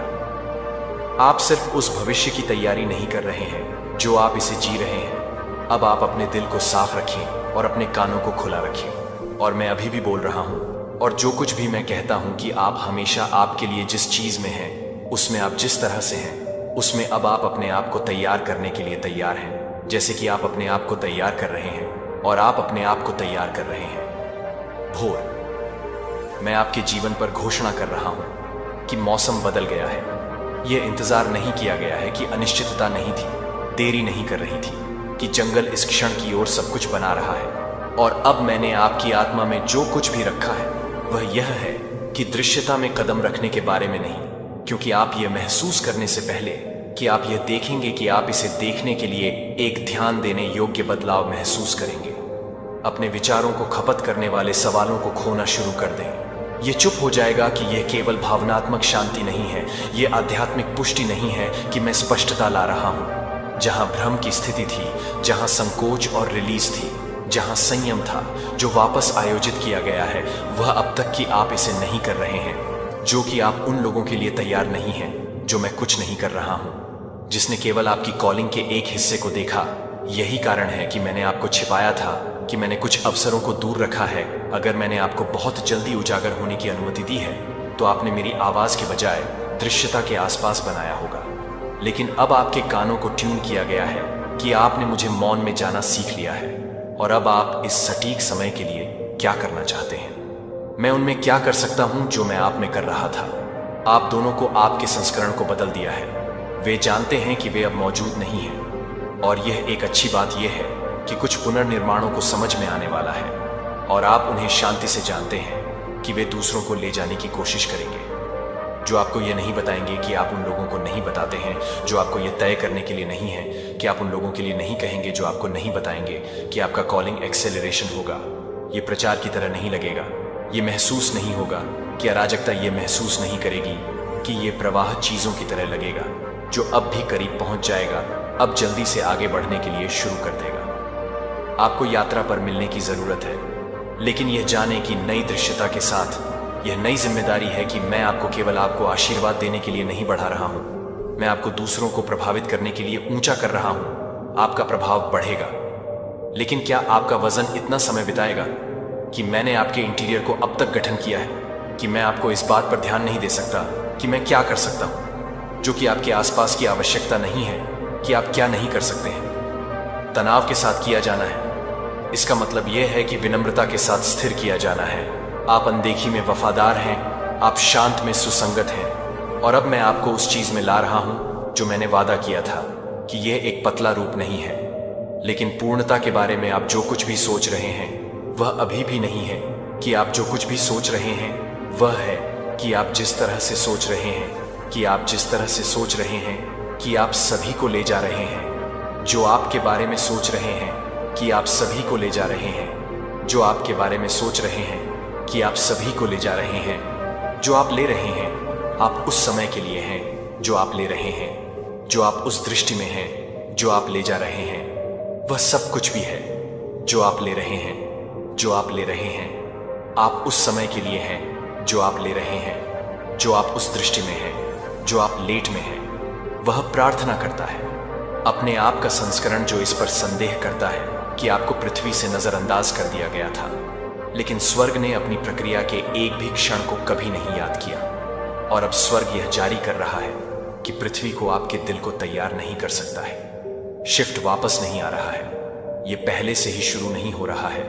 आप सिर्फ उस भविष्य की तैयारी नहीं कर रहे हैं जो आप इसे जी रहे हैं। अब आप अपने दिल को साफ रखें और अपने कानों को खुला रखें। और मैं अभी भी बोल रहा हूं, और जो कुछ भी मैं कहता हूं कि आप हमेशा आपके लिए जिस चीज में हैं, उसमें आप जिस तरह से हैं, उसमें अब आप अपने आप को तैयार करने के लिए तैयार हैं, जैसे कि आप अपने आप को तैयार कर रहे हैं और आप अपने आप को तैयार कर रहे हैं। भोर। मैं आपके जीवन पर घोषणा कर रहा हूं कि मौसम बदल गया है। यह इंतजार नहीं किया गया है कि अनिश्चितता नहीं थी, देरी नहीं कर रही थी कि जंगल इस क्षण की ओर सब कुछ बना रहा है। और अब मैंने आपकी आत्मा में जो कुछ भी रखा है वह यह है कि दृश्यता में कदम रखने के बारे में नहीं, क्योंकि आप यह महसूस करने से पहले कि आप यह देखेंगे कि आप इसे देखने के लिए एक ध्यान देने योग्य बदलाव महसूस करेंगे। अपने विचारों को खपत करने वाले सवालों को खोना शुरू कर दें। ये चुप हो जाएगा कि यह केवल भावनात्मक शांति नहीं है, यह आध्यात्मिक पुष्टि नहीं है कि मैं स्पष्टता ला रहा हूं। जहां भ्रम की स्थिति थी, जहां संकोच और रिलीज थी, जहां संयम था जो वापस आयोजित किया गया है, वह अब तक कि आप इसे नहीं कर रहे हैं, जो कि आप उन लोगों के लिए तैयार नहीं हैं जो मैं कुछ नहीं कर रहा हूं, जिसने केवल आपकी कॉलिंग के एक हिस्से को देखा। यही कारण है कि मैंने आपको छिपाया था, कि मैंने कुछ अवसरों को दूर रखा है। अगर मैंने आपको बहुत जल्दी उजागर होने की अनुमति दी है तो आपने मेरी आवाज के बजाय दृश्यता के आसपास बनाया होगा। लेकिन अब आपके कानों को ट्यून किया गया है कि आपने मुझे मौन में जाना सीख लिया है, और अब आप इस सटीक समय के लिए क्या करना चाहते हैं। मैं उनमें क्या कर सकता हूं जो मैं आप में कर रहा था। आप दोनों को आपके संस्करण को बदल दिया है। वे जानते हैं कि वे अब मौजूद नहीं हैं, और यह एक अच्छी बात यह है कि कुछ पुनर्निर्माणों को समझ में आने वाला है, और आप उन्हें शांति से जानते हैं कि वे दूसरों को ले जाने की कोशिश करेंगे, जो आपको यह नहीं बताएंगे कि आप उन लोगों को नहीं बताते हैं, जो आपको यह तय करने के लिए नहीं है कि आप उन लोगों के लिए नहीं कहेंगे, जो आपको नहीं बताएंगे कि आपका कॉलिंग एक्सेलरेशन होगा। ये प्रचार की तरह नहीं लगेगा, ये महसूस नहीं होगा कि अराजकता ये महसूस नहीं करेगी कि ये प्रवाह चीजों की तरह लगेगा, जो अब भी करीब पहुंच जाएगा, अब जल्दी से आगे बढ़ने के लिए शुरू कर देगा। आपको यात्रा पर मिलने की जरूरत है, लेकिन यह जाने की नई दृश्यता के साथ यह नई जिम्मेदारी है कि मैं आपको केवल आपको आशीर्वाद देने के लिए नहीं बढ़ा रहा हूं, मैं आपको दूसरों को प्रभावित करने के लिए ऊंचा कर रहा हूं। आपका प्रभाव बढ़ेगा, लेकिन क्या आपका वजन इतना समय बिताएगा कि मैंने आपके इंटीरियर को अब तक गठन किया है कि मैं आपको इस बात पर ध्यान नहीं दे सकता कि मैं क्या कर सकता हूं, जो कि आपके आसपास की आवश्यकता नहीं है कि आप क्या नहीं कर सकते हैं। तनाव के साथ किया जाना है, इसका मतलब यह है कि विनम्रता के साथ स्थिर किया जाना है। आप अनदेखी में वफादार हैं, आप शांत में सुसंगत हैं, और अब मैं आपको उस चीज में ला रहा हूं जो मैंने वादा किया था कि यह एक पतला रूप नहीं है, लेकिन पूर्णता के बारे में आप जो कुछ भी सोच रहे हैं वह अभी भी नहीं है कि आप जो कुछ भी सोच रहे हैं, वह है कि आप जिस तरह से सोच रहे हैं, कि आप जिस तरह से सोच रहे हैं कि आप सभी को ले जा रहे हैं, जो आपके बारे में सोच रहे हैं कि आप सभी को ले जा रहे हैं, जो आपके बारे में सोच रहे हैं कि आप सभी को ले जा रहे हैं, जो आप ले रहे हैं, आप उस समय के लिए हैं जो आप ले रहे हैं, जो आप उस दृष्टि में हैं जो आप ले जा रहे हैं, वह सब कुछ भी है जो आप ले रहे हैं, जो आप ले रहे हैं। आप उस समय के लिए हैं जो आप ले रहे हैं, जो आप उस दृष्टि में हैं जो आप लेट में हैं। वह प्रार्थना करता है, अपने आप का संस्करण जो इस पर संदेह करता है कि आपको पृथ्वी से नजरअंदाज कर दिया गया था, लेकिन स्वर्ग ने अपनी प्रक्रिया के एक भी क्षण को कभी नहीं याद किया, और अब स्वर्ग यह जारी कर रहा है कि पृथ्वी को आपके दिल को तैयार नहीं कर सकता है। शिफ्ट वापस नहीं आ रहा है, यह पहले से ही शुरू नहीं हो रहा है,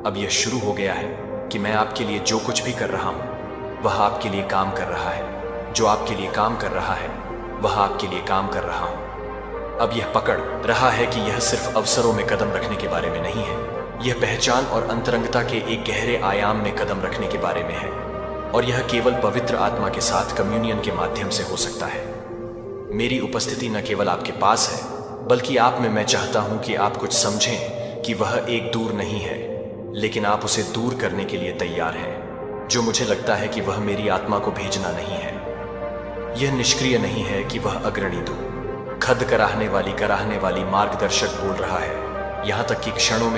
अब यह शुरू हो गया है कि मैं आपके लिए जो कुछ भी कर रहा हूं वह आपके लिए काम कर रहा है। जो आपके लिए काम कर रहा है वह आपके लिए काम कर रहा हूं। अब यह पकड़ रहा है कि यह सिर्फ अवसरों में कदम रखने के बारे में नहीं है, यह पहचान और अंतरंगता के एक गहरे आयाम में कदम रखने के बारे में है। और यह केवल पवित्र आत्मा के साथ कम्युनियन के माध्यम से हो सकता है। मेरी उपस्थिति न केवल आपके पास है बल्कि आप में। मैं चाहता हूं कि आप कुछ समझें कि वह एक दूर नहीं है, लेकिन आप उसे दूर करने के लिए तैयार हैं। जो मुझे लगता है कि वह मेरी आत्मा को भेजना नहीं है। यह निष्क्रिय नहीं है कि वह अग्रणी दो खद कराहने वाली मार्गदर्शक बोल रहा है, यहां तक कि क्षणों में